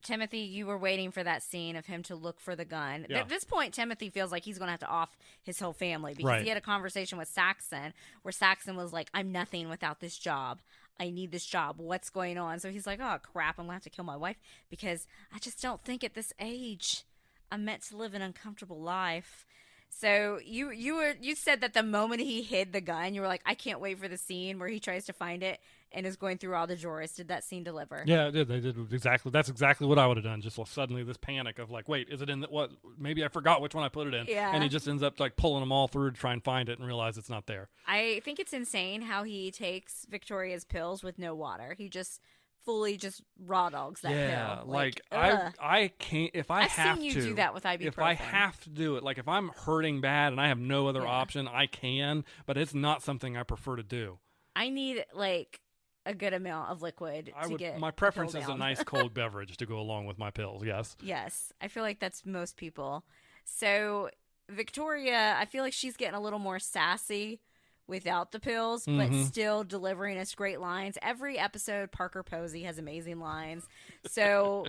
Timothy, you were waiting for that scene of him to look for the gun.
Yeah.
At this point, Timothy feels like he's going to have to off his whole family because he had a conversation with Saxon where Saxon was like, I'm nothing without this job. I need this job. What's going on? So he's like, oh, crap, I'm going to have to kill my wife because I just don't think at this age I'm meant to live an uncomfortable life. So you said that the moment he hid the gun, you were like, I can't wait for the scene where he tries to find it and is going through all the drawers. Did that scene deliver?
Yeah, it did. They did exactly. That's exactly what I would have done. Just suddenly this panic of like, wait, is it in what? Maybe I forgot which one I put it in.
Yeah.
And he just ends up like pulling them all through to try and find it and realize it's not there.
I think it's insane how he takes Victoria's pills with no water. He just fully just raw dogs that pill.
Yeah, like I can't, if I
I've
have
seen you
to
do that with ibuprofen.
If I have to do it, like if I'm hurting bad and I have no other option, I can, but it's not something I prefer to do.
I need like a good amount of liquid get
my preference is a nice cold beverage to go along with my pills.
Yes, I feel like that's most people. So Victoria, I feel like she's getting a little more sassy without the pills, but still delivering us great lines. Every episode, Parker Posey has amazing lines. So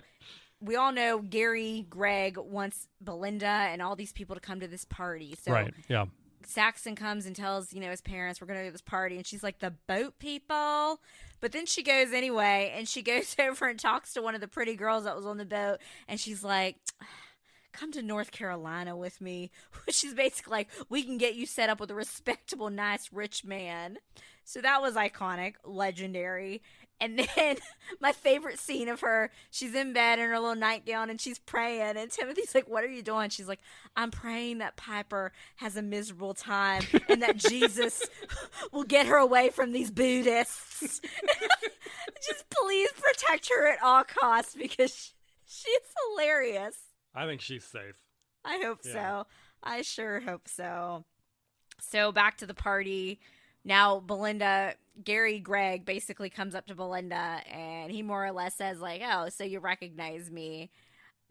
we all know Gary Gregg wants Belinda and all these people to come to this party. So Saxon comes and tells, his parents, we're going to do this party. And she's like, the boat people? But then she goes anyway, and she goes over and talks to one of the pretty girls that was on the boat. And she's like, come to North Carolina with me. She's basically like, we can get you set up with a respectable, nice, rich man. So that was iconic, legendary. And then my favorite scene of her, she's in bed in her little nightgown and she's praying. And Timothy's like, what are you doing? She's like, I'm praying that Piper has a miserable time and that Jesus will get her away from these Buddhists. Just please protect her at all costs because she's hilarious.
I think she's safe.
I hope so. I sure hope so. So back to the party. Now Belinda, Gary Gregg basically comes up to Belinda and he more or less says like, oh, so you recognize me.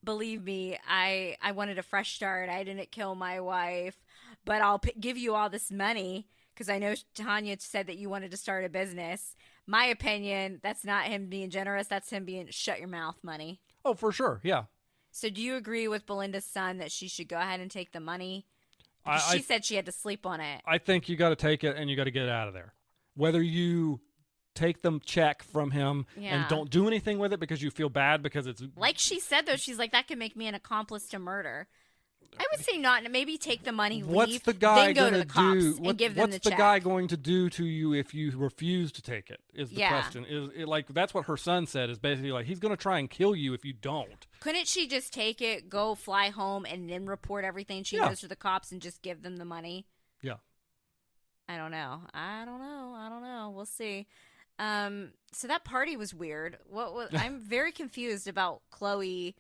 Believe me, I wanted a fresh start. I didn't kill my wife, but I'll give you all this money because I know Tanya said that you wanted to start a business. My opinion, that's not him being generous. That's him being shut your mouth money.
Oh, for sure. Yeah.
So do you agree with Belinda's son that she should go ahead and take the money? She said she had to sleep on it.
I think you got to take it and you got to get it out of there. Whether you take the check from him and don't do anything with it because you feel bad because it's...
Like she said, though, she's like, that could make me an accomplice to murder. I would say not. Maybe take the money, leave, then go to the cops and give them the check.
What's the guy going to do to you if you refuse to take it is the question. Is it like that's what her son said, is basically like he's going to try and kill you if you don't.
Couldn't she just take it, go fly home, and then report everything she knows to the cops and just give them the money?
Yeah.
I don't know. We'll see. So that party was weird. I'm very confused about Chloe.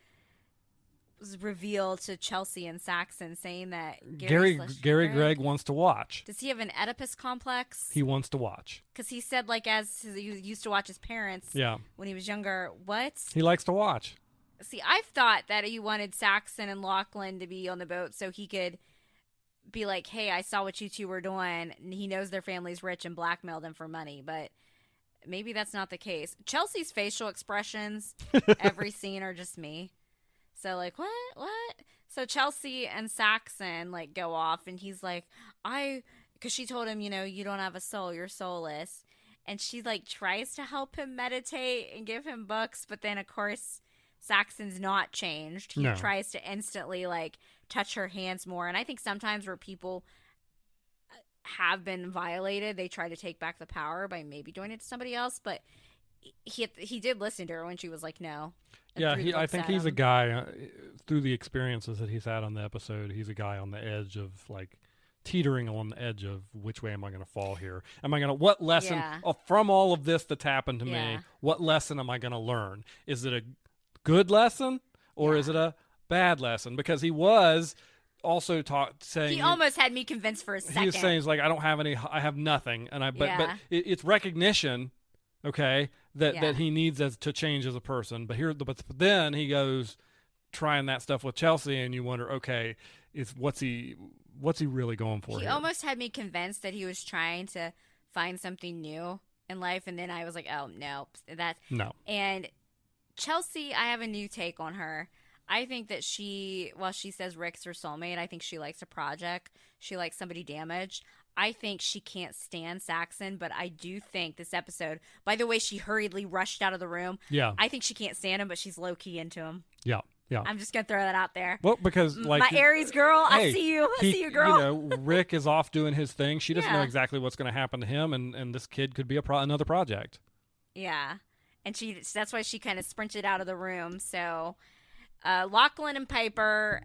was revealed to Chelsea and Saxon, saying that
Gary Gregg wants to watch.
Does he have an Oedipus complex?
He wants to watch.
Because he said, like, he used to watch his parents when he was younger. What?
He likes to watch.
See, I've thought that he wanted Saxon and Lachlan to be on the boat so he could be like, hey, I saw what you two were doing. And he knows their family's rich and blackmailed them for money. But maybe that's not the case. Chelsea's facial expressions, every scene are just me. So, like, what? So Chelsea and Saxon, like, go off, and he's like, because she told him, you don't have a soul, you're soulless. And she, like, tries to help him meditate and give him books, but then, of course, Saxon's not changed. He tries to instantly, like, touch her hands more. And I think sometimes where people have been violated, they try to take back the power by maybe doing it to somebody else, but he did listen to her when she was like, no.
Yeah, I think he's a guy, through the experiences that he's had on the episode, he's a guy on the edge of, like, teetering on the edge of which way am I going to fall here? What lesson, from all of this that's happened to me, what lesson am I going to learn? Is it a good lesson or is it a bad lesson? Because he was also saying...
He almost had me convinced for a second.
He was saying, like, I have nothing. But it's recognition... Okay, that he needs to change as a person, but then he goes trying that stuff with Chelsea, and you wonder, okay, what's he really going for?
He almost had me convinced that he was trying to find something new in life, and then I was like, oh no, no. And Chelsea, I have a new take on her. I think that she says Rick's her soulmate. I think she likes a project. She likes somebody damaged. I think she can't stand Saxon, but I do think this episode, by the way she hurriedly rushed out of the room, I think she can't stand him, but she's low-key into him.
Yeah.
I'm just going to throw that out there.
Well, because, like...
My Aries girl, I see you, girl.
Rick is off doing his thing. She doesn't know exactly what's going to happen to him, and this kid could be another project. Yeah.
And that's why she kind of sprinted out of the room. So, Lachlan and Piper...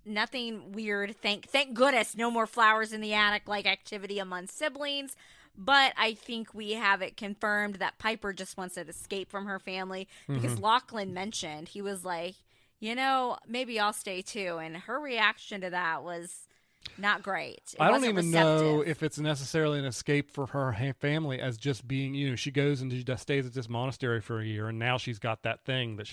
Nothing weird. Thank goodness, no more flowers in the attic like activity among siblings. But I think we have it confirmed that Piper just wants to escape from her family because Lachlan mentioned, he was like, maybe I'll stay too. And her reaction to that was not great.
I don't even know if it's necessarily an escape for her family as just being, she goes and she just stays at this monastery for a year, and now she's got that thing that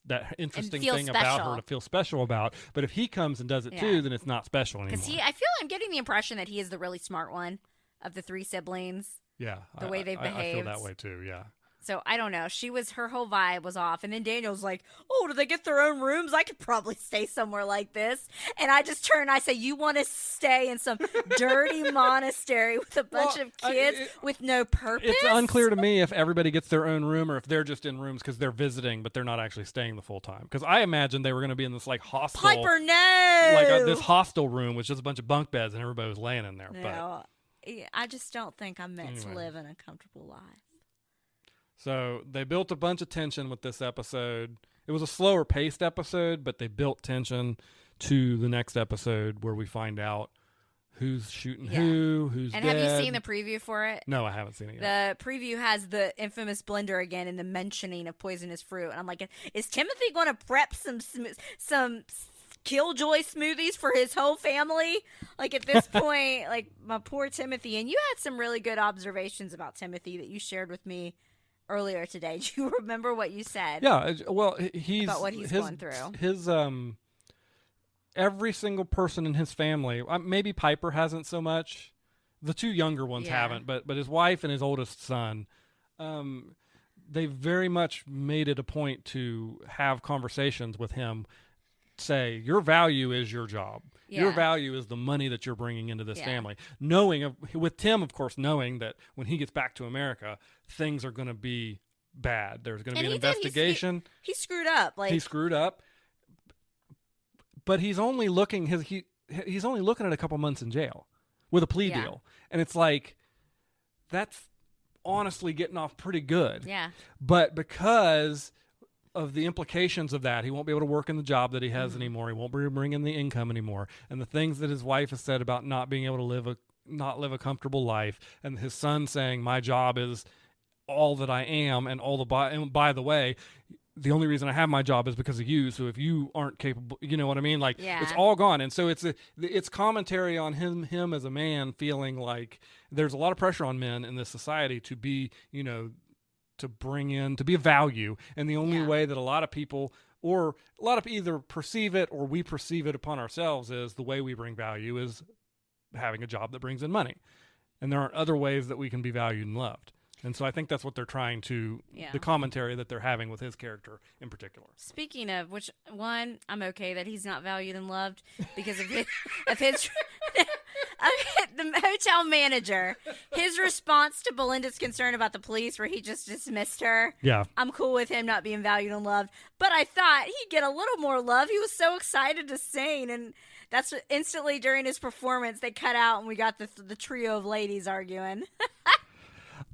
that interesting thing about her to feel special about. But if he comes and does it too, then it's not special anymore.
Because I'm getting the impression that he is the really smart one of the three siblings.
Yeah.
The way they've behaved.
I feel that way too, yeah.
So I don't know. Her whole vibe was off. And then Daniel's like, oh, do they get their own rooms? I could probably stay somewhere like this. And I just turn and I say, you want to stay in some dirty monastery with a bunch of kids with no purpose?
It's unclear to me if everybody gets their own room or if they're just in rooms because they're visiting, but they're not actually staying the full time. Because I imagined they were going to be in this like hostel.
Piper, no!
Like this hostel room with just a bunch of bunk beds and everybody was laying in there.
No, I just don't think I'm meant to live in a comfortable life.
So they built a bunch of tension with this episode. It was a slower paced episode, but they built tension to the next episode where we find out who's shooting who's
and
dead.
Have you seen the preview for it?
No, I haven't seen it yet.
The preview has the infamous blender again and the mentioning of poisonous fruit. And I'm like, is Timothy going to prep some Killjoy smoothies for his whole family? Like at this point, like my poor Timothy. And you had some really good observations about Timothy that you shared with me earlier today. Do you remember what you said?
Yeah, well,
about what he's going through.
His every single person in his family. Maybe Piper hasn't so much. The two younger ones haven't, but his wife and his oldest son, they very much made it a point to have conversations with him. Say your value is your job. Yeah. Your value is the money that you're bringing into this family. With Tim, of course, knowing that when he gets back to America, things are going to be bad. There's going to be an investigation.
He screwed up.
He screwed up, but he's only looking he's only looking at a couple months in jail with a plea deal, and it's like that's honestly getting off pretty good.
Yeah,
but because of the implications of that, he won't be able to work in the job that he has anymore. He won't be bringing the income anymore. And the things that his wife has said about not being able to not live a comfortable life, and his son saying, my job is all that I am, and by the way, the only reason I have my job is because of you. So if you aren't capable, you know what I mean? Like
Yeah.
it's all gone. And so it's commentary on him as a man feeling like there's a lot of pressure on men in this society to be, to bring in, to be a value. And the only way that a lot of people, or a lot of either perceive it or we perceive it upon ourselves, is the way we bring value is having a job that brings in money. And there aren't other ways that we can be valued and loved. And so I think that's what they're trying to, the commentary that they're having with his character in particular.
Speaking of which, one, I'm okay that he's not valued and loved because of his the hotel manager, his response to Belinda's concern about the police where he just dismissed her.
Yeah.
I'm cool with him not being valued and loved, but I thought he'd get a little more love. He was so excited to sing, and that's what, instantly during his performance they cut out and we got the trio of ladies arguing.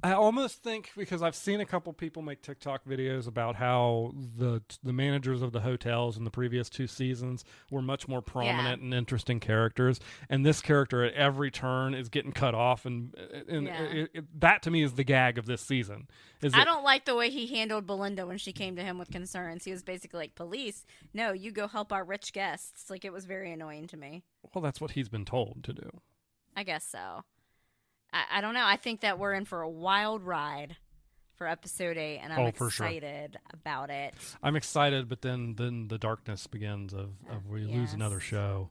I almost think, because I've seen a couple people make TikTok videos about how the managers of the hotels in the previous 2 seasons were much more prominent and interesting characters, and this character at every turn is getting cut off, and that to me is the gag of this season.
I don't like the way he handled Belinda when she came to him with concerns. He was basically like, police, no, you go help our rich guests. Like, it was very annoying to me.
Well, that's what he's been told to do.
I guess so. I don't know. I think that we're in for a wild ride for episode 8, and I'm excited about it.
I'm excited, but then the darkness begins of we lose another show.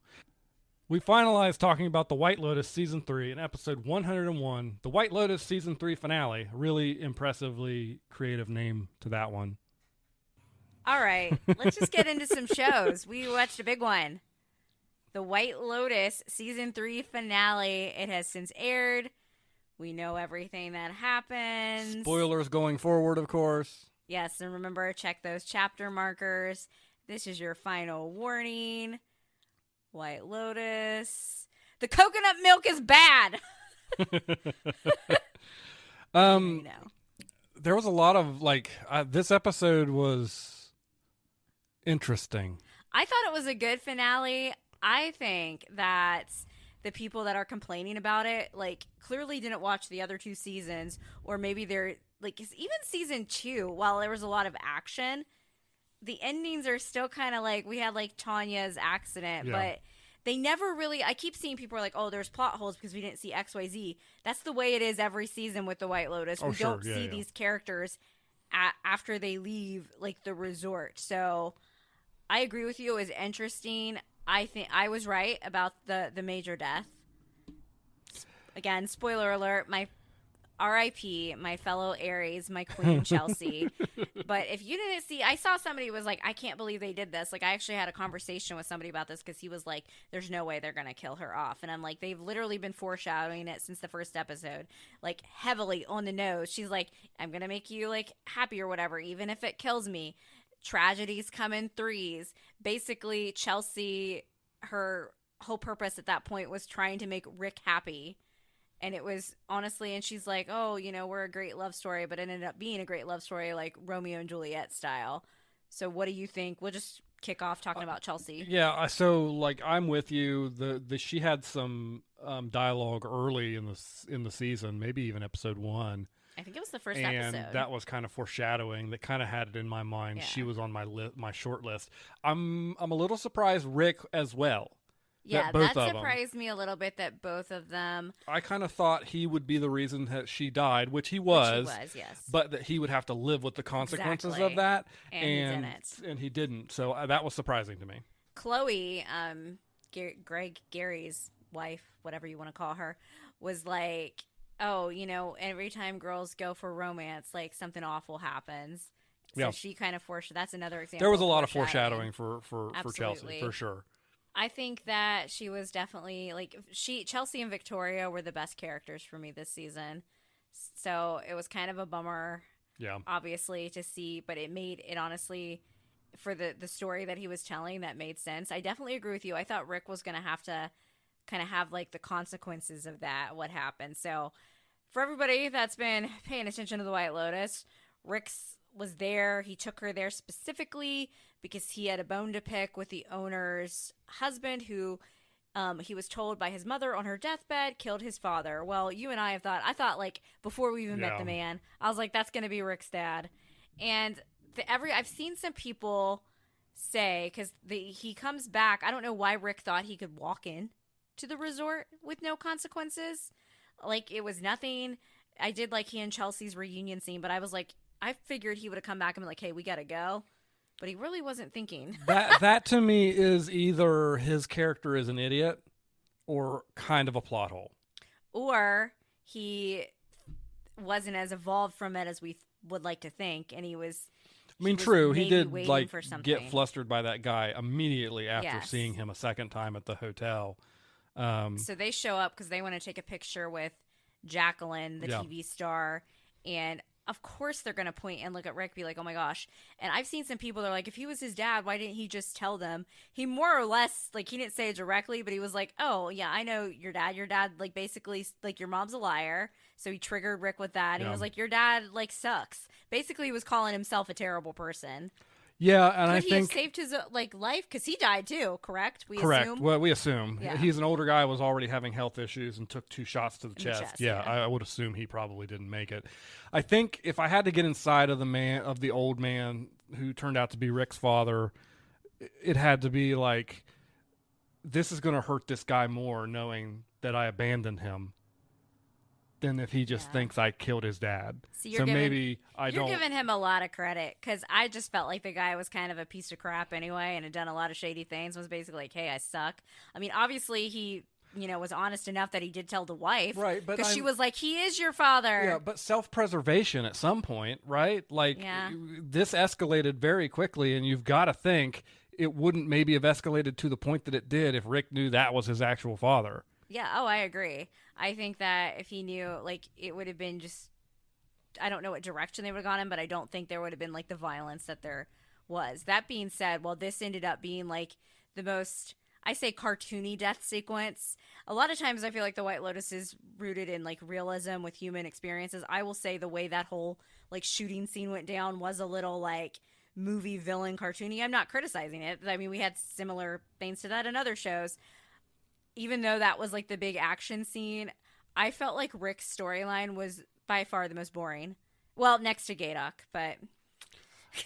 We finalized talking about the White Lotus Season 3 in episode 101, the White Lotus Season 3 finale. Really impressively creative name to that one.
All right, let's just get into some shows. We watched a big one. The White Lotus Season 3 finale. It has since aired. We know everything that happens.
Spoilers going forward, of course.
Yes, and remember, check those chapter markers. This is your final warning. White Lotus. The coconut milk is bad.
There was a lot of, this episode was interesting.
I thought it was a good finale. I think that the people that are complaining about it, clearly didn't watch the other 2 seasons, or maybe they're, 'cause even season 2, while there was a lot of action, the endings are still kind of we had, Tanya's accident, but they never really, I keep seeing people are like, oh, there's plot holes because we didn't see XYZ. That's the way it is every season with the White Lotus. We don't see these characters after they leave, the resort. So I agree with you. It was interesting. I think I was right about the major death. Again, spoiler alert, my R.I.P., my fellow Aries, my queen Chelsea. But if you didn't see, I saw somebody was like, I can't believe they did this. I actually had a conversation with somebody about this because he was like, there's no way they're going to kill her off. And I'm like, they've literally been foreshadowing it since the first episode, heavily on the nose. She's like, I'm going to make you happy or whatever, even if it kills me. Tragedies come in 3s. Basically, Chelsea, her whole purpose at that point was trying to make Rick happy. And it was honestly, and she's like, oh, we're a great love story, but it ended up being a great love story, like Romeo and Juliet style. So what do you think? We'll just kick off talking about Chelsea.
Yeah. So I'm with you. She had some dialogue early in the season, maybe even episode 1.
I think it was the first
and
episode.
That was kind of foreshadowing. That kind of had it in my mind. Yeah. She was on my short list. I'm a little surprised Rick as well.
Yeah, that surprised me a little bit that both of them.
I kind of thought he would be the reason that she died, which he was.
Yes.
But that he would have to live with the consequences of that.
And he didn't.
And he didn't. So that was surprising to me.
Chloe, Gary's wife, whatever you want to call her, was like, oh, every time girls go for romance, something awful happens. So she kind of that's another example.
There was a lot of foreshadowing for Chelsea, for sure.
I think that she was definitely Chelsea and Victoria were the best characters for me this season. So it was kind of a bummer, obviously, to see, but it honestly, for the story that he was telling, that made sense. I definitely agree with you. I thought Rick was going to have to kind of have the consequences of that, what happened. So for everybody that's been paying attention to the White Lotus, Rick's was there. He took her there specifically because he had a bone to pick with the owner's husband, who he was told by his mother on her deathbed killed his father. Well, you and I thought before we even met the man, I was like, that's going to be Rick's dad. And I've seen some people say, because he comes back. I don't know why Rick thought he could walk in to the resort with no consequences. Like, it was nothing. I did like he and Chelsea's reunion scene, but I was like, I figured he would have come back and been like, hey, we gotta go. But he really wasn't thinking.
That to me is either his character is an idiot or kind of a plot hole.
Or he wasn't as evolved from it as we would like to think, and he was.
I mean, true. He did like
for
get flustered by that guy immediately after
Yes.
seeing him a second time at the hotel.
So they show up because they want to take a picture with Jacqueline, the TV star, and of course they're going to point and look at Rick, be like, "Oh my gosh!" And I've seen some people that are like, "If he was his dad, why didn't he just tell them?" He more or less, like, he didn't say it directly, but he was like, "Oh yeah, I know your dad. Your dad, like, basically, like, your mom's a liar." So he triggered Rick with that. And he was like, "Your dad, like, sucks." Basically, he was calling himself a terrible person.
Yeah, and I think
he have saved his life because he died too. Correct?
Correct.
Assume?
Well, we assume
Yeah.
he's an older guy, was already having health issues, and took 2 shots to the
In the
chest.
chest,
Yeah,
yeah.
I would assume he probably didn't make it. I think if I had to get inside of the old man who turned out to be Rick's father, it had to be like, this is going to hurt this guy more knowing that I abandoned him than if he just thinks I killed his dad.
You're giving him a lot of credit, because I just felt like the guy was kind of a piece of crap anyway and had done a lot of shady things. Was basically like, hey, I suck. I mean, obviously he, was honest enough that he did tell the wife.
Right, but
because she was like, he is your father.
Yeah, but self-preservation at some point, right? Like, this escalated very quickly, and you've got to think it wouldn't maybe have escalated to the point that it did if Rick knew that was his actual father.
Yeah, I agree. I think that if he knew, like, it would have been just, I don't know what direction they would have gone in, but I don't think there would have been, like, the violence that there was. That being said, well, this ended up being, like, the most, I say, cartoony death sequence. A lot of times I feel like the White Lotus is rooted in, like, realism with human experiences. I will say the way that whole, like, shooting scene went down was a little, like, movie villain cartoony. I'm not criticizing it. I mean, we had similar things to that in other shows. Even though that was, like, the big action scene, I felt like Rick's storyline was by far the most boring. Well, next to Gadok, but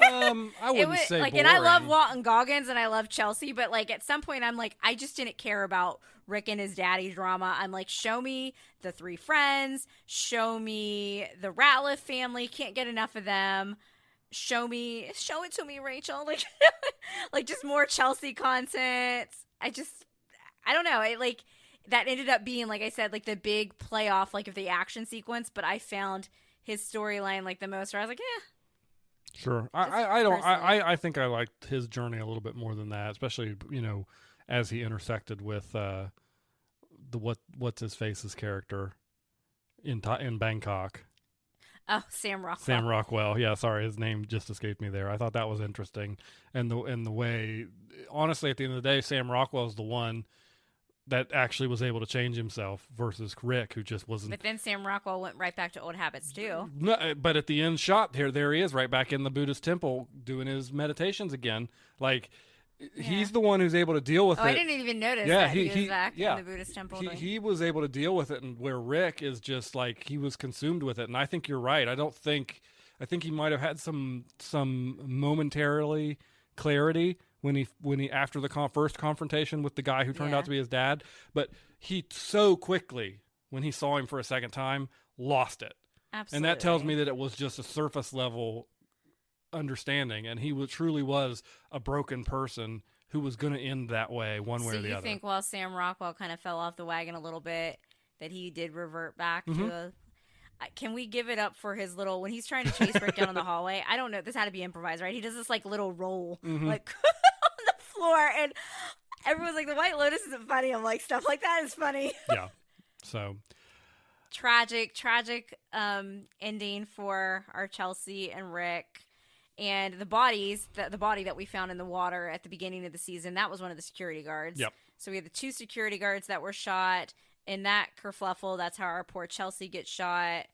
I wouldn't say
like,
boring.
and I love Walton Goggins and I love Chelsea, but, like, at some point I'm like, I just didn't care about Rick and his daddy drama. I'm like, show me the 3 friends, show me the Ratliff family, can't get enough of them. Show it to me, Rachel. Like just more Chelsea content. I don't know. That ended up being, like I said, like the big playoff, like, of the action sequence. But I found his storyline, like, the most. Where I was like,
Sure. I think I liked his journey a little bit more than that, especially as he intersected with what's his face's character in Bangkok.
oh, Sam Rockwell.
Sam Rockwell. Yeah, sorry, his name just escaped me there. I thought that was interesting, and the way, honestly, at the end of the day, Sam Rockwell's the one that actually was able to change himself versus Rick, who just wasn't.
But then Sam Rockwell went right back to old habits too.
No, but at the end shot, there he is, right back in the Buddhist temple doing his meditations again. Like, he's the one who's able to deal with it.
I didn't even notice that he was back
in
the Buddhist temple.
He was able to deal with it, and where Rick is just like, he was consumed with it. And I think you're right. I think he might have had some momentarily clarity when he after the first confrontation with the guy who turned out to be his dad, but he so quickly, when he saw him for a second time, lost it.
Absolutely.
And that tells me that it was just a surface level understanding, and he truly was a broken person who was going to end that way, one way or the other.
So you think, while Sam Rockwell kind of fell off the wagon a little bit, that he did revert back to a... Can we give it up for his little, when he's trying to chase Rick down in the hallway? I don't know. This had to be improvised, right? He does this, like, little roll, like, on the floor, and everyone's like, the White Lotus isn't funny. I'm like, stuff like that is funny.
Yeah. So...
tragic ending for our Chelsea and Rick. And the bodies, the body that we found in the water at the beginning of the season, that was one of the security guards.
Yep.
So we had the 2 security guards that were shot. In that kerfluffle, that's how our poor Chelsea gets shot.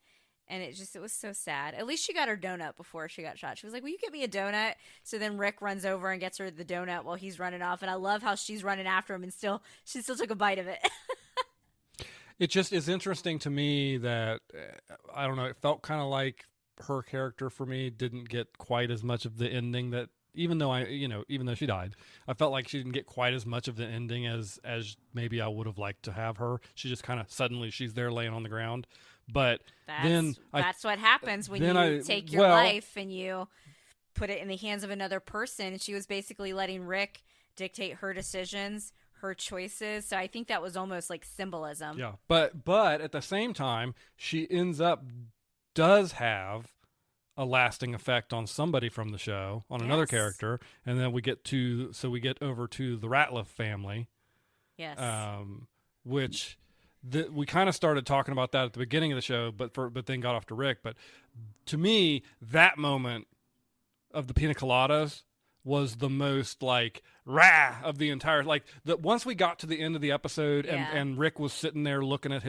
And it was so sad. At least she got her donut before she got shot. She was like, will you get me a donut? So then Rick runs over and gets her the donut while he's running off. And I love how she's running after him and she still took a bite of it.
It just is interesting to me that, I don't know, it felt kind of like her character for me didn't get quite as much of the ending that, even though she died, I felt like she didn't get quite as much of the ending as maybe I would have liked to have her. She just kind of suddenly she's there laying on the ground. But
that's what happens when you take your life and you put it in the hands of another person. She was basically letting Rick dictate her decisions, her choices. So I think that was almost like symbolism.
Yeah, but at the same time, she does have a lasting effect on somebody from the show, on another character, and then we get over to the Ratliff family.
Yes.
Which we kind of started talking about that at the beginning of the show, but then got off to Rick. But to me, that moment of the pina coladas was the most like rah of the entire, like once we got to the end of the episode and Rick was sitting there looking at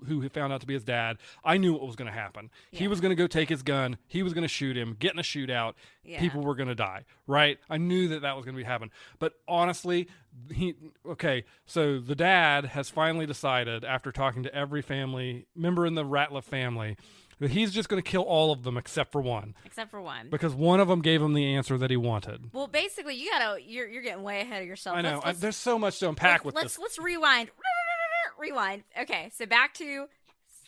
who he found out to be his dad, I knew what was going to happen. Yeah. He was going to go take his gun. He was going to shoot him, get in a shootout. Yeah. People were going to die, right? I knew that was going to be happening. But honestly, so the dad has finally decided, after talking to every family member in the Ratliff family, that he's just going to kill all of them except for one. Because one of them gave him the answer that he wanted.
Well, basically, you're getting way ahead of yourself.
I know. There's so much to unpack with this.
Let's rewind. Okay, so back to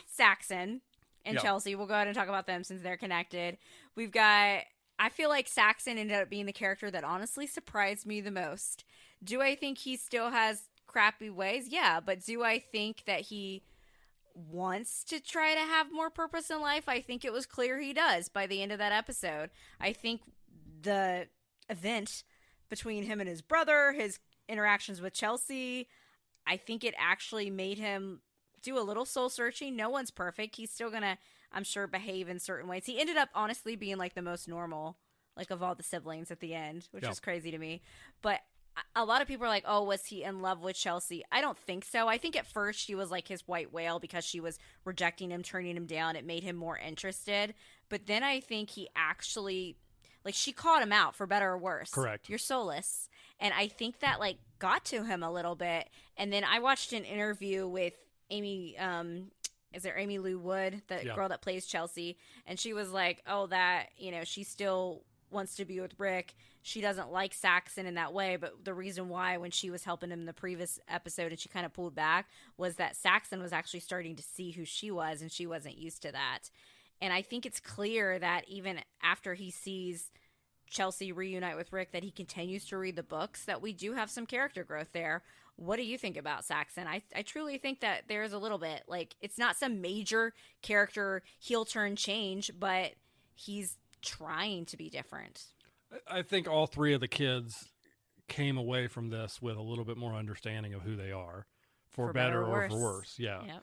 Saxon and Chelsea. We'll go ahead and talk about them since they're connected. I feel like Saxon ended up being the character that honestly surprised me the most. Do I think he still has crappy ways? Yeah, but do I think that he wants to try to have more purpose in life? I think it was clear he does by the end of that episode. I think the event between him and his brother, his interactions with Chelsea, I think it actually made him do a little soul searching. No one's perfect. He's still gonna, I'm sure, behave in certain ways. He ended up honestly being like the most normal, like of all the siblings at the end, which is crazy to me. But a lot of people are like, oh, was he in love with Chelsea? I don't think so. I think at first she was like his white whale because she was rejecting him, turning him down. It made him more interested. But then I think he actually, like, she called him out for better or worse.
Correct.
You're soulless. And I think that like got to him a little bit. And then I watched an interview with Amy, is there Amy Lou Wood, the girl that plays Chelsea? And she was like, oh, that, she still wants to be with Rick. She doesn't like Saxon in that way, but the reason why, when she was helping him in the previous episode and she kind of pulled back, was that Saxon was actually starting to see who she was, and she wasn't used to that. And I think it's clear that even after he sees Chelsea reunite with Rick, that he continues to read the books, that we do have some character growth there. What do you think about Saxon? I truly think that there's a little bit. Like, it's not some major character heel turn change, but he's trying to be different.
I think all three of the kids came away from this with a little bit more understanding of who they are, for better or for worse. Yeah.
Yep.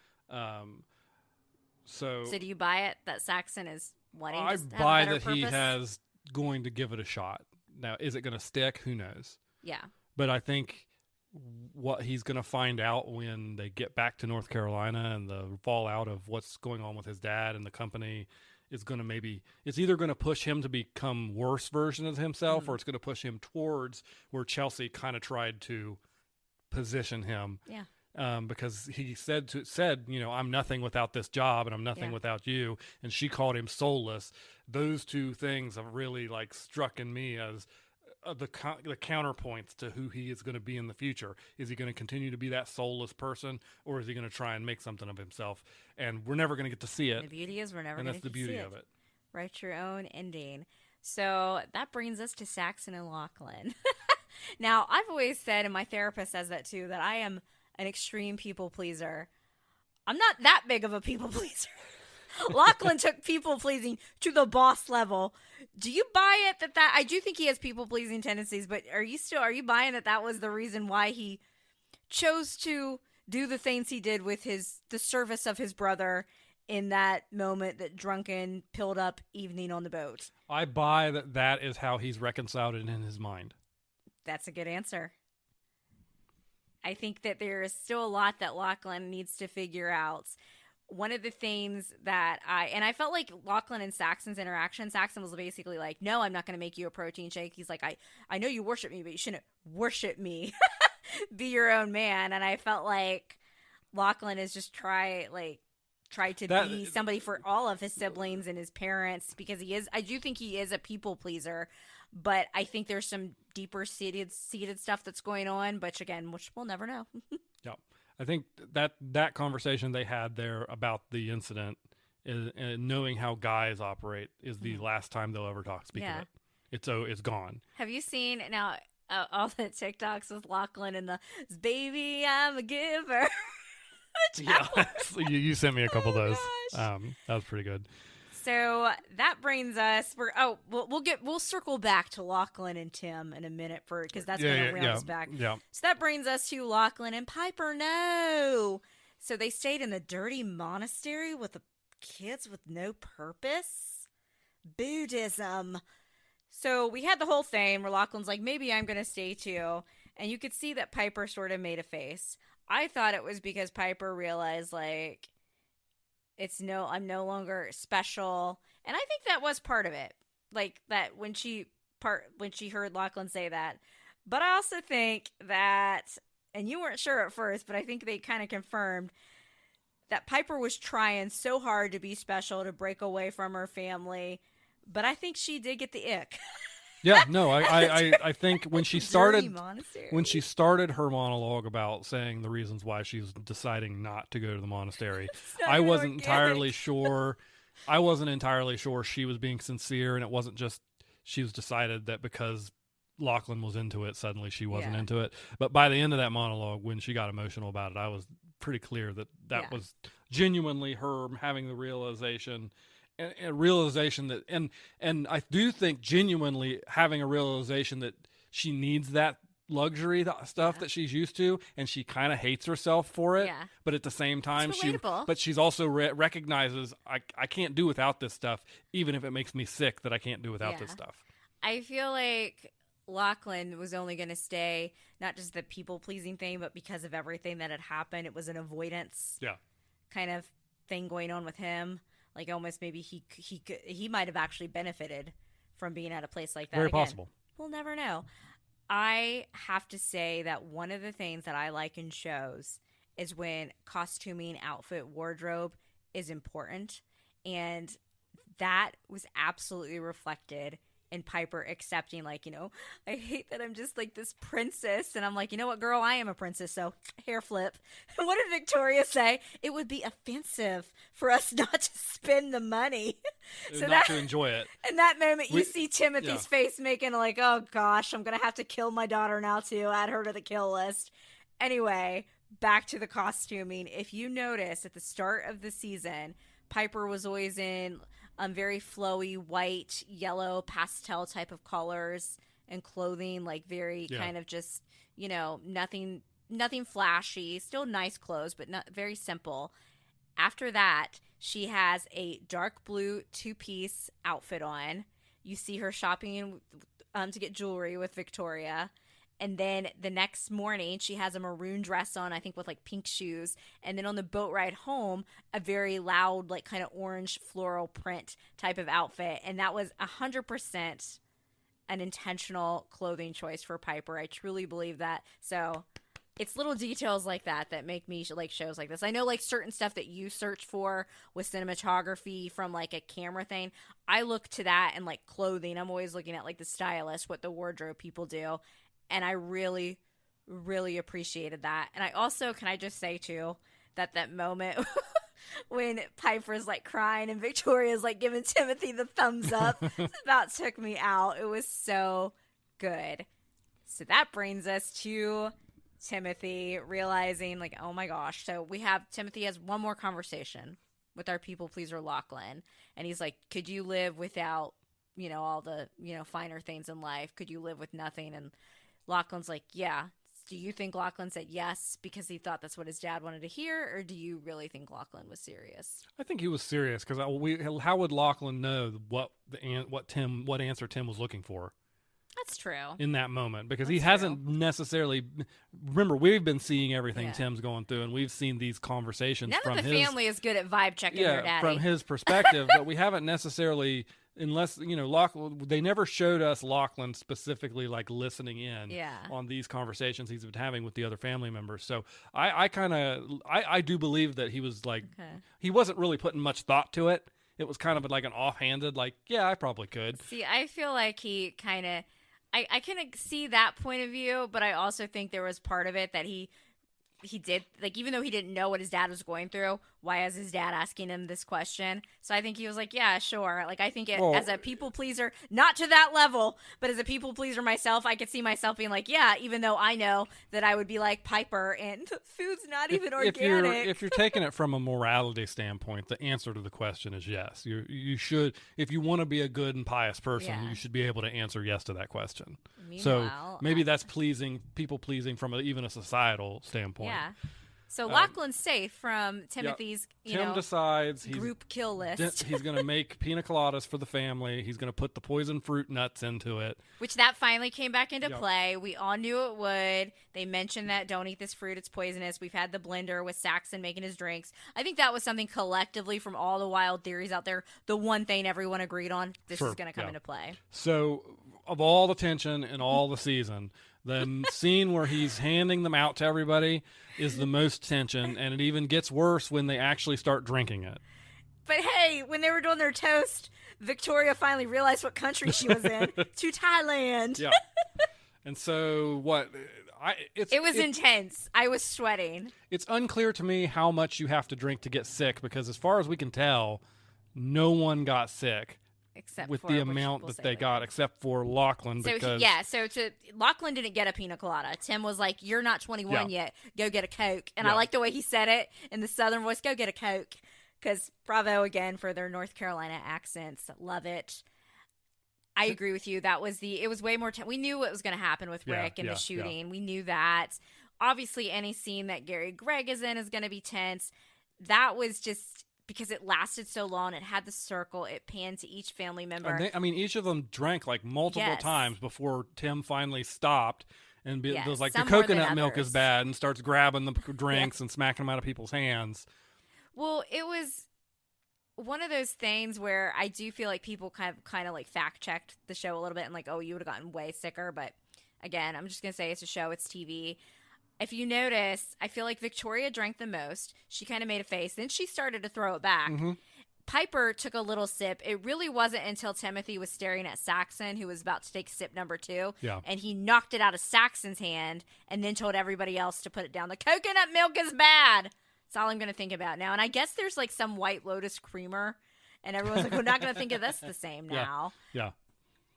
So
do you buy it that Saxon is wanting to have a better
buy that
purpose?
He has going to give it a shot. Now, is it going to stick? Who knows?
Yeah.
But I think what he's going to find out when they get back to North Carolina and the fallout of what's going on with his dad and the company is going to it's either going to push him to become worse version of himself, or it's going to push him towards where Chelsea kind of tried to position him.
Yeah.
Because he said, I'm nothing without this job, and I'm nothing without you. And she called him soulless. Those two things have really like struck in me as the counterpoints to who he is going to be in the future. Is he going to continue to be that soulless person, or is he going to try and make something of himself? And we're never going to get to see it.
The beauty is we're never going to see it.
And that's the beauty of it.
Write your own ending. So that brings us to Saxon and Lachlan. Now, I've always said, and my therapist says that too, that I am an extreme people pleaser. I'm not that big of a people pleaser. Lachlan took people pleasing to the boss level. Do you buy it that I do think he has people pleasing tendencies, but are you buying that was the reason why he chose to do the things he did with the service of his brother in that moment, that drunken, pilled up evening on the boat?
I buy that is how he's reconciled it in his mind.
That's a good answer. I think that there is still a lot that Lachlan needs to figure out. One of the things that I felt like Lachlan and Saxon's interaction, Saxon was basically like, no, I'm not going to make you a protein shake. He's like, I know you worship me, but you shouldn't worship me. Be your own man. And I felt like Lachlan is just tried to be somebody for all of his siblings and his parents, because I do think he is a people pleaser, but I think there's some deeper seated stuff that's going on, which we'll never know.
Yeah. I think that conversation they had there about the incident is, knowing how guys operate, is the last time they'll ever speak of it. It's gone.
Have you seen now all the TikToks with Lachlan and the "Baby, I'm a giver"?
Yeah, you sent me a couple of those. That was pretty good.
So that brings us. We'll circle back to Lachlan and Tim in a minute because that's going to round us back.
Yeah.
So that brings us to Lachlan and Piper. No, so they stayed in the dirty monastery with the kids with no purpose. Buddhism. So we had the whole thing where Lachlan's like, maybe I'm going to stay too, and you could see that Piper sort of made a face. I thought it was because Piper realized, like, I'm no longer special. And I think that was part of it. Like, that when she heard Lachlan say that. But I also think that, and you weren't sure at first, but I think they kind of confirmed that Piper was trying so hard to be special, to break away from her family. But I think she did get the ick.
Yeah, no, I think when she started her monologue about saying the reasons why she's deciding not to go to the monastery, I wasn't entirely sure. I wasn't entirely sure she was being sincere, and it wasn't just she was decided that because Lachlan was into it, suddenly she wasn't into it. But by the end of that monologue, when she got emotional about it, I was pretty clear that was genuinely her having the realization. A realization that, and I do think genuinely having a realization that she needs that luxury stuff that she's used to, and she kind of hates herself for it. Yeah. But at the same time, she's also recognizes I can't do without this stuff, even if it makes me sick. That I can't do without this stuff.
I feel like Lachlan was only going to stay, not just the people pleasing thing, but because of everything that had happened. It was an avoidance kind of thing going on with him. Like, almost maybe he might have actually benefited from being at a place like that.
Very possible.
We'll never know. I have to say that one of the things that I like in shows is when costuming, outfit, wardrobe is important. And that was absolutely reflected in Piper accepting, like, I hate that I'm just like this princess. And I'm like, you know what, girl, I am a princess, so hair flip. And what did Victoria say? It would be offensive for us not to spend the money.
To enjoy it.
In that moment, you see Timothy's face making like, oh gosh, I'm going to have to kill my daughter now too. Add her to the kill list. Anyway, back to the costuming. If you notice at the start of the season, Piper was always in very flowy white, yellow, pastel type of colors and clothing, like very kind of just, nothing flashy, still nice clothes, but not very simple. After that, she has a dark blue 2-piece outfit on. You see her shopping to get jewelry with Victoria. And then the next morning, she has a maroon dress on, I think with like pink shoes. And then on the boat ride home, a very loud, like kind of orange floral print type of outfit. And that was 100% an intentional clothing choice for Piper. I truly believe that. So it's little details like that that make me like shows like this. I know like certain stuff that you search for with cinematography from like a camera thing. I look to that and like clothing. I'm always looking at like the stylist, what the wardrobe people do. And I really, really appreciated that. And I also, can I just say too, that moment when Piper's like crying and Victoria's like giving Timothy the thumbs up, that took me out. It was so good. So that brings us to Timothy realizing like, oh my gosh. So Timothy has one more conversation with our people pleaser Lachlan. And he's like, could you live without, all the, finer things in life? Could you live with nothing? And Lachlan's like, yeah. Do you think Lachlan said yes because he thought that's what his dad wanted to hear, or do you really think Lachlan was serious?
I think he was serious because how would Lachlan know what answer Tim was looking for?
That's true.
in that moment, because
That's
he hasn't necessarily. Remember, we've been seeing everything
Yeah.
Tim's going through, and we've seen these conversations
None
from
of the
his
family is good at vibe checking their daddy.
from his perspective, but we haven't necessarily, unless they never showed us Lachlan specifically like listening in on these conversations he's been having with the other family members. So I do believe that he was like he wasn't really putting much thought to it. It was kind of like an offhanded, like, yeah, I probably could.
See, I feel like he kind of, I can see that point of view, but I also think there was part of it that he did, like, even though he didn't know what his dad was going through, why is his dad asking him this question? So I think he was like, yeah, sure. Like, I think as a people pleaser, not to that level, but as a people pleaser myself, I could see myself being like, yeah, even though I know that I would be like Piper and food's not even organic.
If you're taking it from a morality standpoint, the answer to the question is yes. You should, if you want to be a good and pious person, you should be able to answer yes to that question. So maybe that's people pleasing from even a societal standpoint.
Yeah. So Lachlan's safe from Timothy's,
Tim decides
group kill list.
He's going to make pina coladas for the family. He's going to put the poison fruit nuts into it.
Which that finally came back into play. We all knew it would. They mentioned that don't eat this fruit, it's poisonous. We've had the blender with Saxon making his drinks. I think that was something collectively from all the wild theories out there. The one thing everyone agreed on, this is going to come into play.
So of all the tension in all the season, the scene where he's handing them out to everybody is the most tension, and it even gets worse when they actually start drinking it.
But hey, when they were doing their toast, Victoria finally realized what country she was in. To Thailand.
Yeah. And so what? It was
intense. I was sweating.
It's unclear to me how much you have to drink to get sick, because as far as we can tell, no one got sick.
Except
with the amount that they got, except for Lachlan.
So Lachlan didn't get a pina colada. Tim was like, "You're not 21 yet. Go get a Coke." And I like the way he said it in the Southern voice. Go get a Coke, because bravo again for their North Carolina accents. Love it. I agree with you. It was way more. We knew what was going to happen with Rick and the shooting. We knew that. Obviously, any scene that Gary Gregg is in is going to be tense. That was just. Because it lasted so long, it had the circle, it panned to each family member.
And each of them drank like multiple times before Tim finally stopped and was like, the coconut milk is bad, and starts grabbing the drinks and smacking them out of people's hands.
Well, it was one of those things where I do feel like people kind of like fact checked the show a little bit and like, oh, you would have gotten way sicker. But again, I'm just going to say it's a show, it's TV. If you notice, I feel like Victoria drank the most. She kind of made a face. Then she started to throw it back. Mm-hmm. Piper took a little sip. It really wasn't until Timothy was staring at Saxon, who was about to take sip number 2. Yeah. And he knocked it out of Saxon's hand and then told everybody else to put it down. The coconut milk is bad. That's all I'm going to think about now. And I guess there's like some White Lotus creamer. And everyone's like, we're not going to think of this the same now.
Yeah.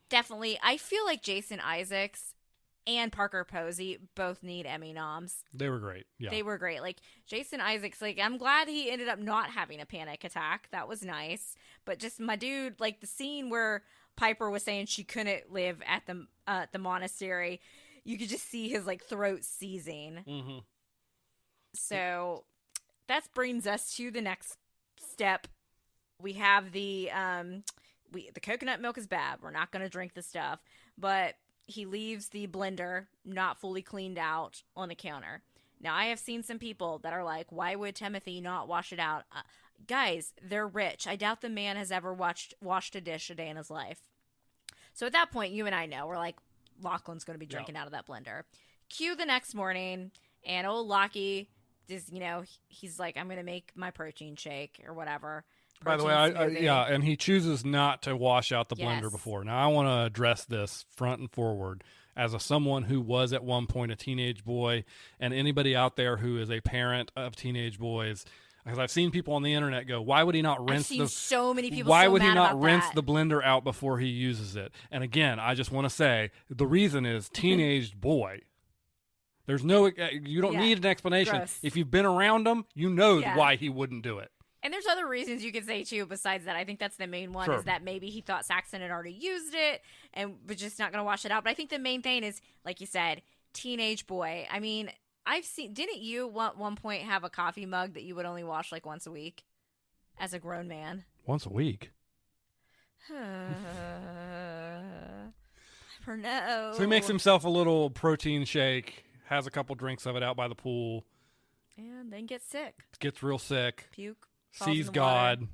Definitely. I feel like Jason Isaacs and Parker Posey both need Emmy noms.
They were great. Yeah.
They were great. Like, Jason Isaacs, like, I'm glad he ended up not having a panic attack. That was nice. But just my dude, like, the scene where Piper was saying she couldn't live at the monastery, you could just see his, like, throat seizing. Mm-hmm. So that brings us to the next step. We have the coconut milk is bad. We're not going to drink the stuff. But he leaves the blender not fully cleaned out on the counter. Now, I have seen some people that are like, why would Timothy not wash it out? Guys, they're rich. I doubt the man has ever washed a dish a day in his life. So at that point, you and I know. We're like, Lachlan's going to be drinking out of that blender. Cue the next morning, and old Lockie, he's like, I'm going to make my protein shake or whatever.
By the way, and he chooses not to wash out the blender before. Now, I want to address this front and forward as someone who was at one point a teenage boy, and anybody out there who is a parent of teenage boys, because I've seen people on the internet go, why would he not rinse
so many people
why
so
would he
mad
not
about
rinse
that.
the blender out before he uses it? And again, I just want to say the reason is teenage boy. There's no, you don't need an explanation.
Gross.
If you've been around him, you know why he wouldn't do it.
And there's other reasons you could say, too, besides that. I think that's the main one, is that maybe he thought Saxon had already used it and was just not going to wash it out. But I think the main thing is, like you said, teenage boy. I mean, didn't you at one point have a coffee mug that you would only wash like once a week as a grown man?
Once a week?
I'm Trapper, no.
So he makes himself a little protein shake, has a couple drinks of it out by the pool.
And then gets sick.
Gets real sick.
Puke.
Sees God.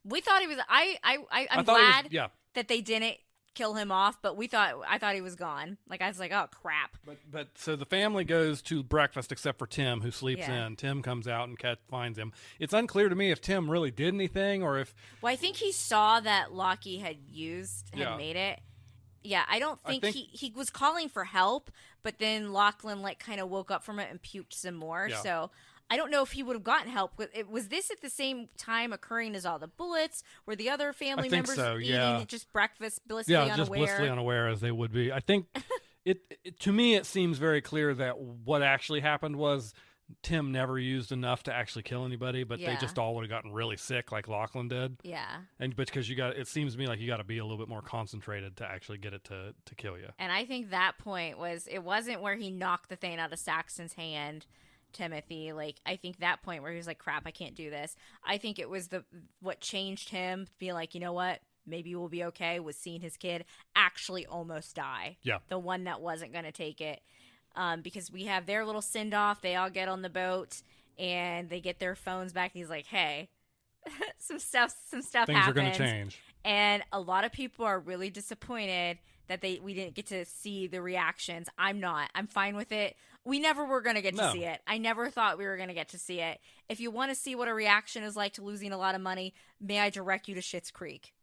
We thought he was. I'm glad that they didn't kill him off, but I thought he was gone. Like, I was like, oh crap.
But so the family goes to breakfast except for Tim, who sleeps in. Tim comes out and finds him. It's unclear to me if Tim really did anything or if.
Well, I think he saw that Lockie had made it. Yeah, I don't think he was calling for help, but then Lachlan like kind of woke up from it and puked some more. Yeah. So I don't know if he would have gotten help. Was this at the same time occurring as all the bullets? Were the other family members eating just breakfast blissfully unaware? Yeah, just
blissfully unaware as they would be. I think to me it seems very clear that what actually happened was Tim never used enough to actually kill anybody, but they just all would have gotten really sick like Lachlan did.
Yeah.
And because it seems to me like you got to be a little bit more concentrated to actually get it to kill you.
And I think that point it wasn't where he knocked the thing out of Saxon's hand, Timothy. Like, I think that point where he was like, crap, I can't do this. I think it was what changed him to be like, you know what? Maybe we'll be okay, was seeing his kid actually almost die. Yeah. The one that wasn't going to take it. Because we have their little send-off. They all get on the boat, and they get their phones back. And he's like, hey, some stuff
Things
happens.
Are going to change.
And a lot of people are really disappointed that we didn't get to see the reactions. I'm not. I'm fine with it. We never were going to get to see it. I never thought we were going to get to see it. If you want to see what a reaction is like to losing a lot of money, may I direct you to Schitt's Creek.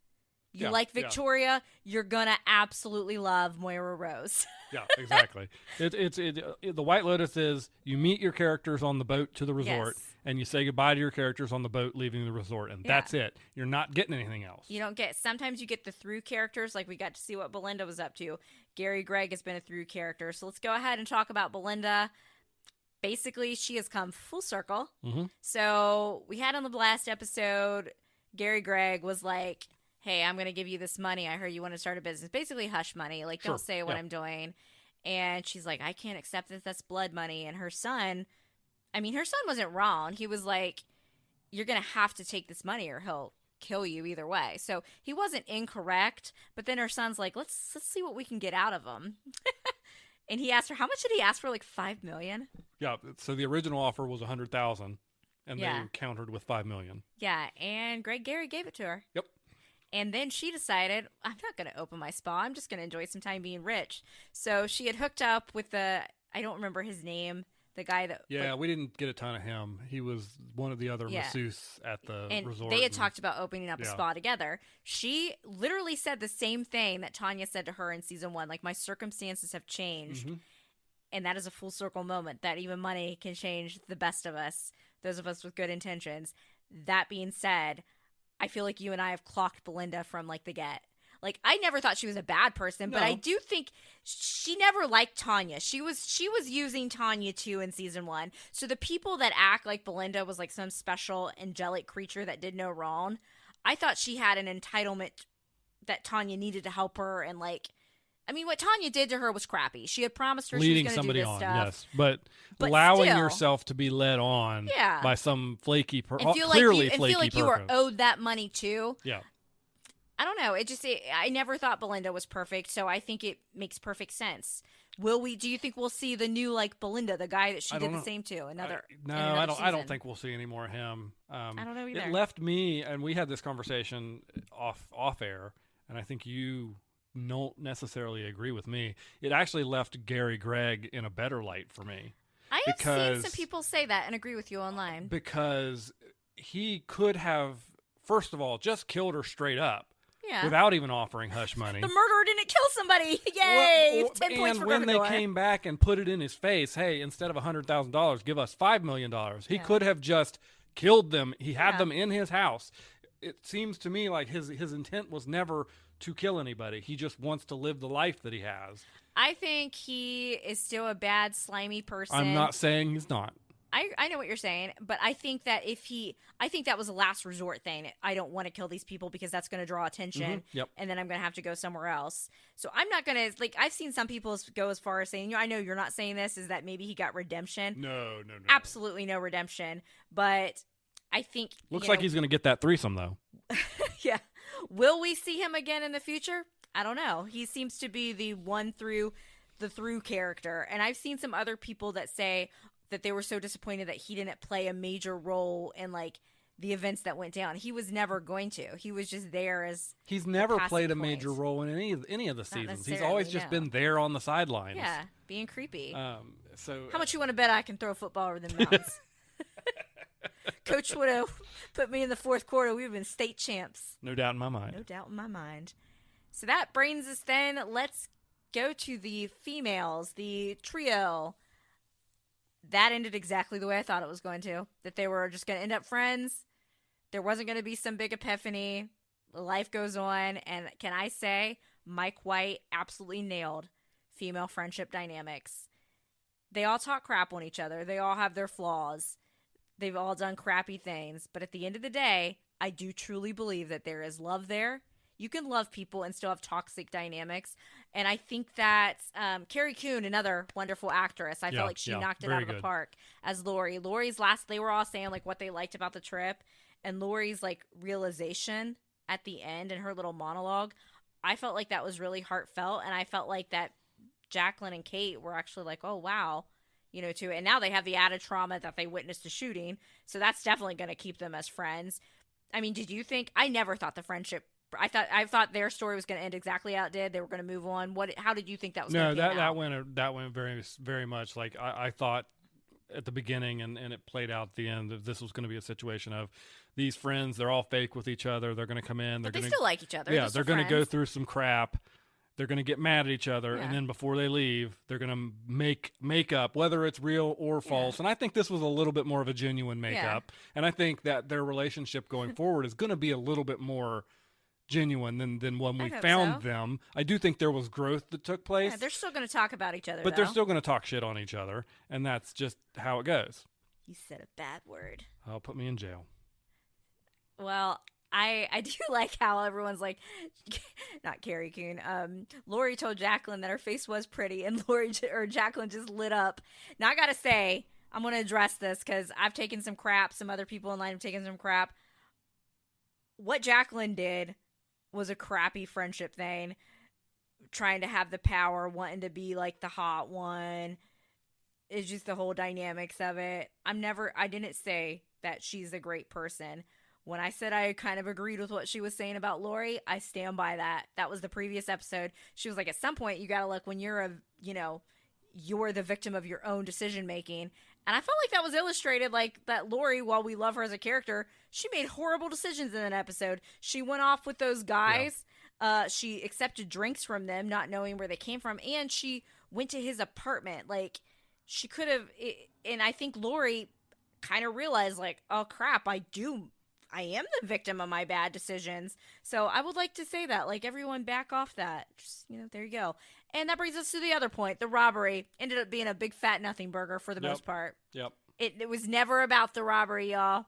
You like Victoria, you're going to absolutely love Moira Rose.
Yeah, exactly. The White Lotus is you meet your characters on the boat to the resort, and you say goodbye to your characters on the boat leaving the resort, and that's it. You're not getting anything else.
You don't get, sometimes you get the through characters, like we got to see what Belinda was up to. Gary Gregg has been a through character, so let's go ahead and talk about Belinda. Basically, she has come full circle. Mm-hmm. So we had on the last episode, Gary Gregg was like, hey, I'm going to give you this money. I heard you want to start a business. Basically, hush money. Like, don't say what I'm doing. And she's like, I can't accept that. That's blood money. And her son wasn't wrong. He was like, you're going to have to take this money or he'll kill you either way. So he wasn't incorrect. But then her son's like, let's see what we can get out of him. And he asked her, how much did he ask for? Like $5 million? Yeah.
So the original offer was $100,000. And they countered with $5 million.
Yeah. And Gary gave it to her.
Yep.
And then she decided, I'm not going to open my spa. I'm just going to enjoy some time being rich. So she had hooked up with I don't remember his name, the guy that...
Yeah, we didn't get a ton of him. He was one of the other masseuse at the resort.
They had talked about opening up a spa together. She literally said the same thing that Tanya said to her in season 1. Like, my circumstances have changed. Mm-hmm. And that is a full circle moment that even money can change the best of us, those of us with good intentions. That being said... I feel like you and I have clocked Belinda from like the get. Like, I never thought she was a bad person, but I do think she never liked Tanya. She was using Tanya too in season 1. So the people that act like Belinda was like some special angelic creature that did no wrong, I thought she had an entitlement that Tanya needed to help her and like. I mean, what Tanya did to her was crappy. She had promised her
leading
she was going to do this
on,
stuff.
Yes, but allowing yourself to be led on by some flaky person. Clearly flaky person.
Feel like you were owed that money too.
Yeah.
I don't know. I never thought Belinda was perfect, so I think it makes perfect sense. Do you think we'll see the new like Belinda, the guy that she did the same to?
I don't think we'll see any more of him.
I don't know either.
It left me, and we had this conversation off air, and I think you don't necessarily agree with me. It actually left Gary Gregg in a better light for me.
I have seen some people say that and agree with you online.
Because he could have, first of all, just killed her straight up. Yeah. Without even offering hush money.
The murderer didn't kill somebody. Yay! 10 points for Gryffindor.
And when they came back and put it in his face, hey, instead of $100,000, give us $5 million. He could have just killed them. He had them in his house. It seems to me like his intent was never to kill anybody. He just wants to live the life that he has.
I think he is still a bad, slimy person.
I'm not saying he's not.
I know what you're saying, but I think that I think that was a last resort thing. I don't want to kill these people because that's going to draw attention, and then I'm going to have to go somewhere else. So I'm not going to, like, I've seen some people go as far as saying, I know you're not saying this, is that maybe he got redemption.
No.
Absolutely no redemption, but I think...
Looks like he's going to get that threesome, though.
Yeah. Will we see him again in the future? I don't know. He seems to be the one through character. And I've seen some other people that say that they were so disappointed that he didn't play a major role in like the events that went down. He was never going to. He was just there as
he's never played a
point.
major role in any of the seasons. He's
necessarily,
always just been there on the sidelines.
Yeah, being creepy.
So
how much you want to bet I can throw a football over the mountains? Coach would have put me in the fourth quarter. We would have been state champs.
No doubt in my mind.
No doubt in my mind. So that brings us then. Let's go to the females, the trio. That ended exactly the way I thought it was going to. That they were just going to end up friends. There wasn't going to be some big epiphany. Life goes on. And can I say, Mike White absolutely nailed female friendship dynamics. They all talk crap on each other. They all have their flaws. They've all done crappy things. But at the end of the day, I do truly believe that there is love there. You can love people and still have toxic dynamics. And I think that Carrie Coon, another wonderful actress, I felt like she knocked it out of the park as Lori. Lori's they were all saying like what they liked about the trip. And Lori's like realization at the end and her little monologue, I felt like that was really heartfelt. And I felt like that Jacqueline and Kate were actually like, oh, wow, too. And now they have the added trauma that they witnessed a shooting. So that's definitely going to keep them as friends. I mean, did you think, I never thought the friendship, I thought their story was going to end exactly how it did. They were going to move on. How did you think that was going to pan out?
that went very, very much like I thought at the beginning, and it played out at the end that this was going to be a situation of these friends, they're all fake with each other. They're going to come in.
But they still like each other.
Yeah, they're going to go through some crap. They're going to get mad at each other, and then before they leave, they're going to make up, whether it's real or false. And I think this was a little bit more of a genuine makeup. And I think that their relationship going forward is going to be a little bit more genuine than when we found them. I do think there was growth that took place.
Yeah, they're still going to talk about each other,
but they're still going to talk shit on each other, and that's just how it goes.
You said a bad word.
I'll put me in jail.
Well, I do like how everyone's like, not Carrie Coon. Lori told Jacqueline that her face was pretty, and Jacqueline just lit up. Now I gotta say, I'm gonna address this because I've taken some crap. Some other people in line have taken some crap. What Jacqueline did was a crappy friendship thing, trying to have the power, wanting to be like the hot one. It's just the whole dynamics of it. I didn't say that she's a great person. When I said I kind of agreed with what she was saying about Lori, I stand by that. That was the previous episode. She was like, at some point, you gotta look when you're you're the victim of your own decision making. And I felt like that was illustrated, like that Lori, while we love her as a character, she made horrible decisions in that episode. She went off with those guys. Yeah. She accepted drinks from them, not knowing where they came from. And she went to his apartment. Like, she could have, and I think Lori kind of realized, like, oh crap, I am the victim of my bad decisions. So I would like to say that, like, everyone back off that. Just, there you go. And that brings us to the other point. The robbery ended up being a big fat nothing burger for the most part.
Yep.
It was never about the robbery, y'all.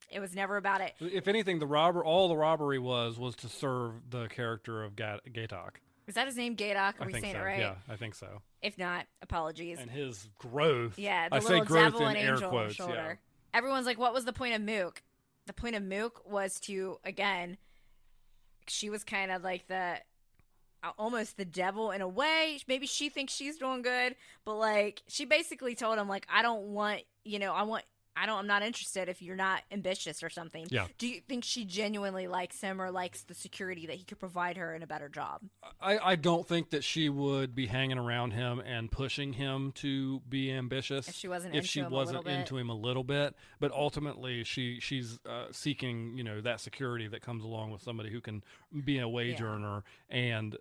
It was never about it.
If anything, all the robbery was to serve the character of Gatok.
Is that his name, Gatok? Are we saying it right?
Yeah, I think so.
If not, apologies.
And his growth.
Yeah, the
I
little
say growth
devil
in
and
air
angel
quotes,
on the shoulder. Yeah. Everyone's like, what was the point of Mook? The point of Mook was to, again, she was kind of like almost the devil in a way. Maybe she thinks she's doing good, but like she basically told him like, I'm not interested if you're not ambitious or something.
Yeah.
Do you think she genuinely likes him or likes the security that he could provide her in a better job?
I don't think that she would be hanging around him and pushing him to be ambitious
if she wasn't
into him a little bit. But ultimately, she's seeking that security that comes along with somebody who can be a wage earner, and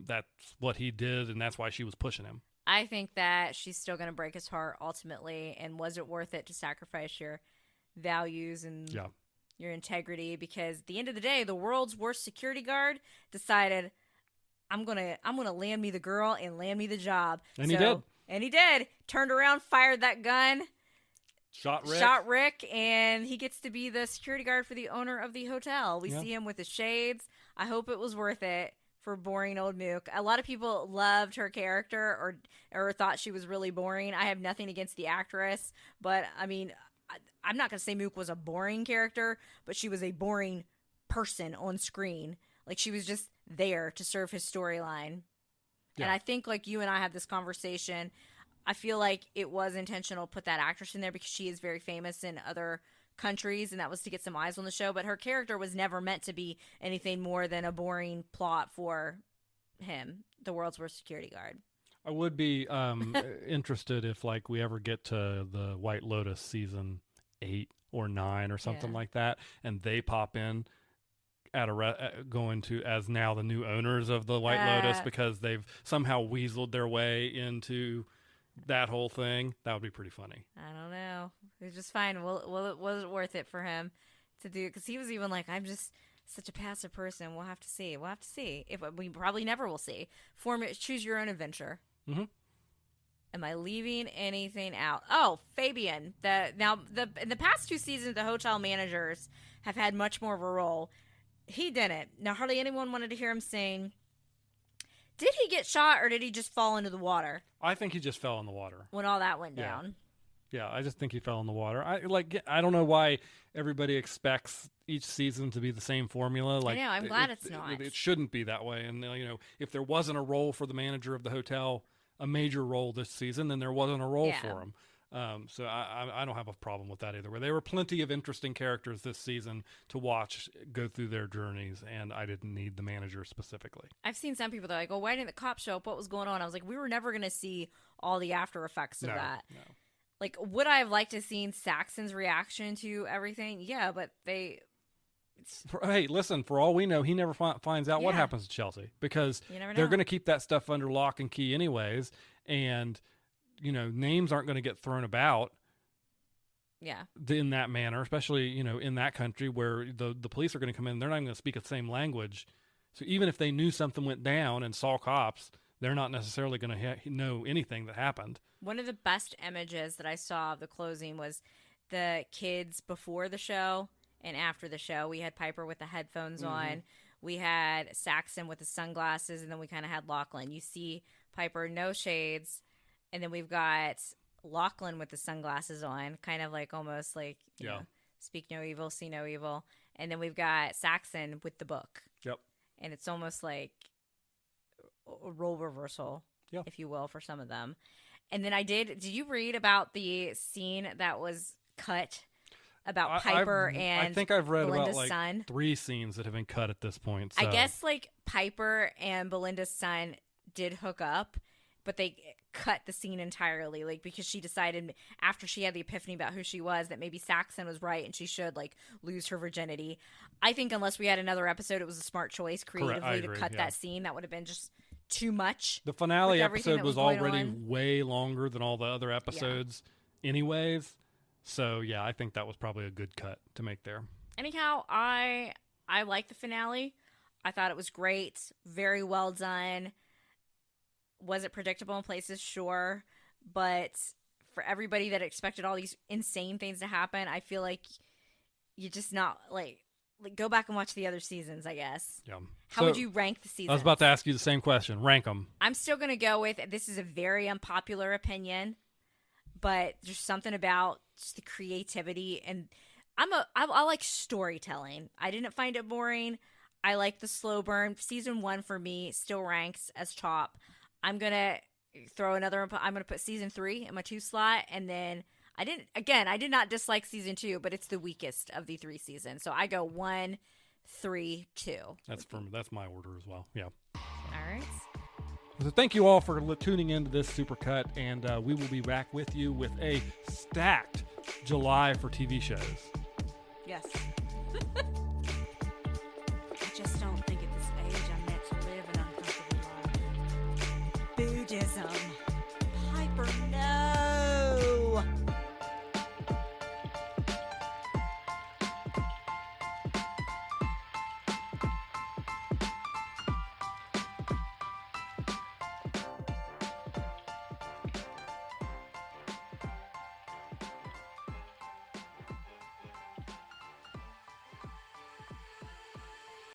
that's what he did, and that's why she was pushing him.
I think that she's still going to break his heart ultimately. And was it worth it to sacrifice your values and your integrity? Because at the end of the day, the world's worst security guard decided, I'm gonna land me the girl and land me the job.
And he did.
And he did. Turned around, fired that gun. Shot Rick, and he gets to be the security guard for the owner of the hotel. We see him with his shades. I hope it was worth it for boring old Mook. A lot of people loved her character or thought she was really boring. I have nothing against the actress, but I mean, I'm not going to say Mook was a boring character, but she was a boring person on screen. Like, she was just there to serve his storyline.
Yeah.
And I think, like, you and I had this conversation. I feel like it was intentional to put that actress in there because she is very famous in other countries, and that was to get some eyes on the show. But her character was never meant to be anything more than a boring plot for him, the world's worst security guard.
I would be interested if, like, we ever get to the White Lotus season 8 or 9 or something like that, and they pop in at going to as now the new owners of the White Lotus because they've somehow weaseled their way into that whole thing. That would be pretty funny.
I don't know. It's just fine. Was it worth it for him to do? Because he was even like, I'm just such a passive person. We'll have to see. We'll have to see. If we probably never will see. Choose your own adventure.
Mm-hmm.
Am I leaving anything out? Oh, Fabian. In the past 2 seasons, the hotel managers have had much more of a role. He didn't. Now, hardly anyone wanted to hear him saying, did he get shot or did he just fall into the water?
I think he just fell in the water.
When all that went down.
Yeah, I just think he fell in the water. I don't know why everybody expects each season to be the same formula. Like,
I know, I'm glad it's not.
It shouldn't be that way. And, if there wasn't a role for the manager of the hotel, a major role this season, then there wasn't a role for him. So I don't have a problem with that either way. There were plenty of interesting characters this season to watch go through their journeys, and I didn't need the manager specifically.
I've seen some people that are like, oh, why didn't the cops show up? What was going on? I was like, we were never going to see all the after effects of that.
No.
Like, would I have liked to have seen Saxon's reaction to everything? Yeah, but
hey, listen, for all we know, he never finds out what happens to Chelsea because they're going to keep that stuff under lock and key anyways, and names aren't going to get thrown about in that manner, especially, in that country where the police are going to come in. They're not going to speak the same language. So even if they knew something went down and saw cops, they're not necessarily going to know anything that happened.
One of the best images that I saw of the closing was the kids before the show and after the show. We had Piper with the headphones on. We had Saxon with the sunglasses, and then we kind of had Lachlan. You see Piper, no shades. And then we've got Lachlan with the sunglasses on, kind of like almost like, you know, speak no evil, see no evil. And then we've got Saxon with the book.
Yep.
And it's almost like a role reversal, if you will, for some of them. And then did you read about the scene that was cut about Piper and
I think I've read
Belinda's
about
son?
3 scenes that have been cut at this point. So.
I guess like Piper and Belinda's son did hook up, but they cut the scene entirely, like, because she decided after she had the epiphany about who she was that maybe Saxon was right and she should like lose her virginity. I think unless we had another episode, it was a smart choice creatively to cut that scene. That would have been just too much.
The finale episode was already way longer than all the other episodes anyways. So yeah, I think that was probably a good cut to make there. Anyhow,
I liked the finale. I thought it was great. Very well done. Was it predictable in places? Sure. But for everybody that expected all these insane things to happen, I feel like you just not like go back and watch the other seasons, I guess.
Yeah.
How would you rank the seasons?
I was about to ask you the same question. Rank them.
I'm still going to go with, this is a very unpopular opinion, but there's something about just the creativity, and I like storytelling. I didn't find it boring. I like the slow burn. Season 1 for me still ranks as top. I'm going to throw I'm going to put season 3 in my 2 slot, and then I did not dislike season 2, but it's the weakest of the 3 seasons. So I go 1, 3, 2.
That's my order as well. Yeah.
All right.
So thank you all for tuning into this Supercut, and we will be back with you with a stacked July for TV shows.
Yes.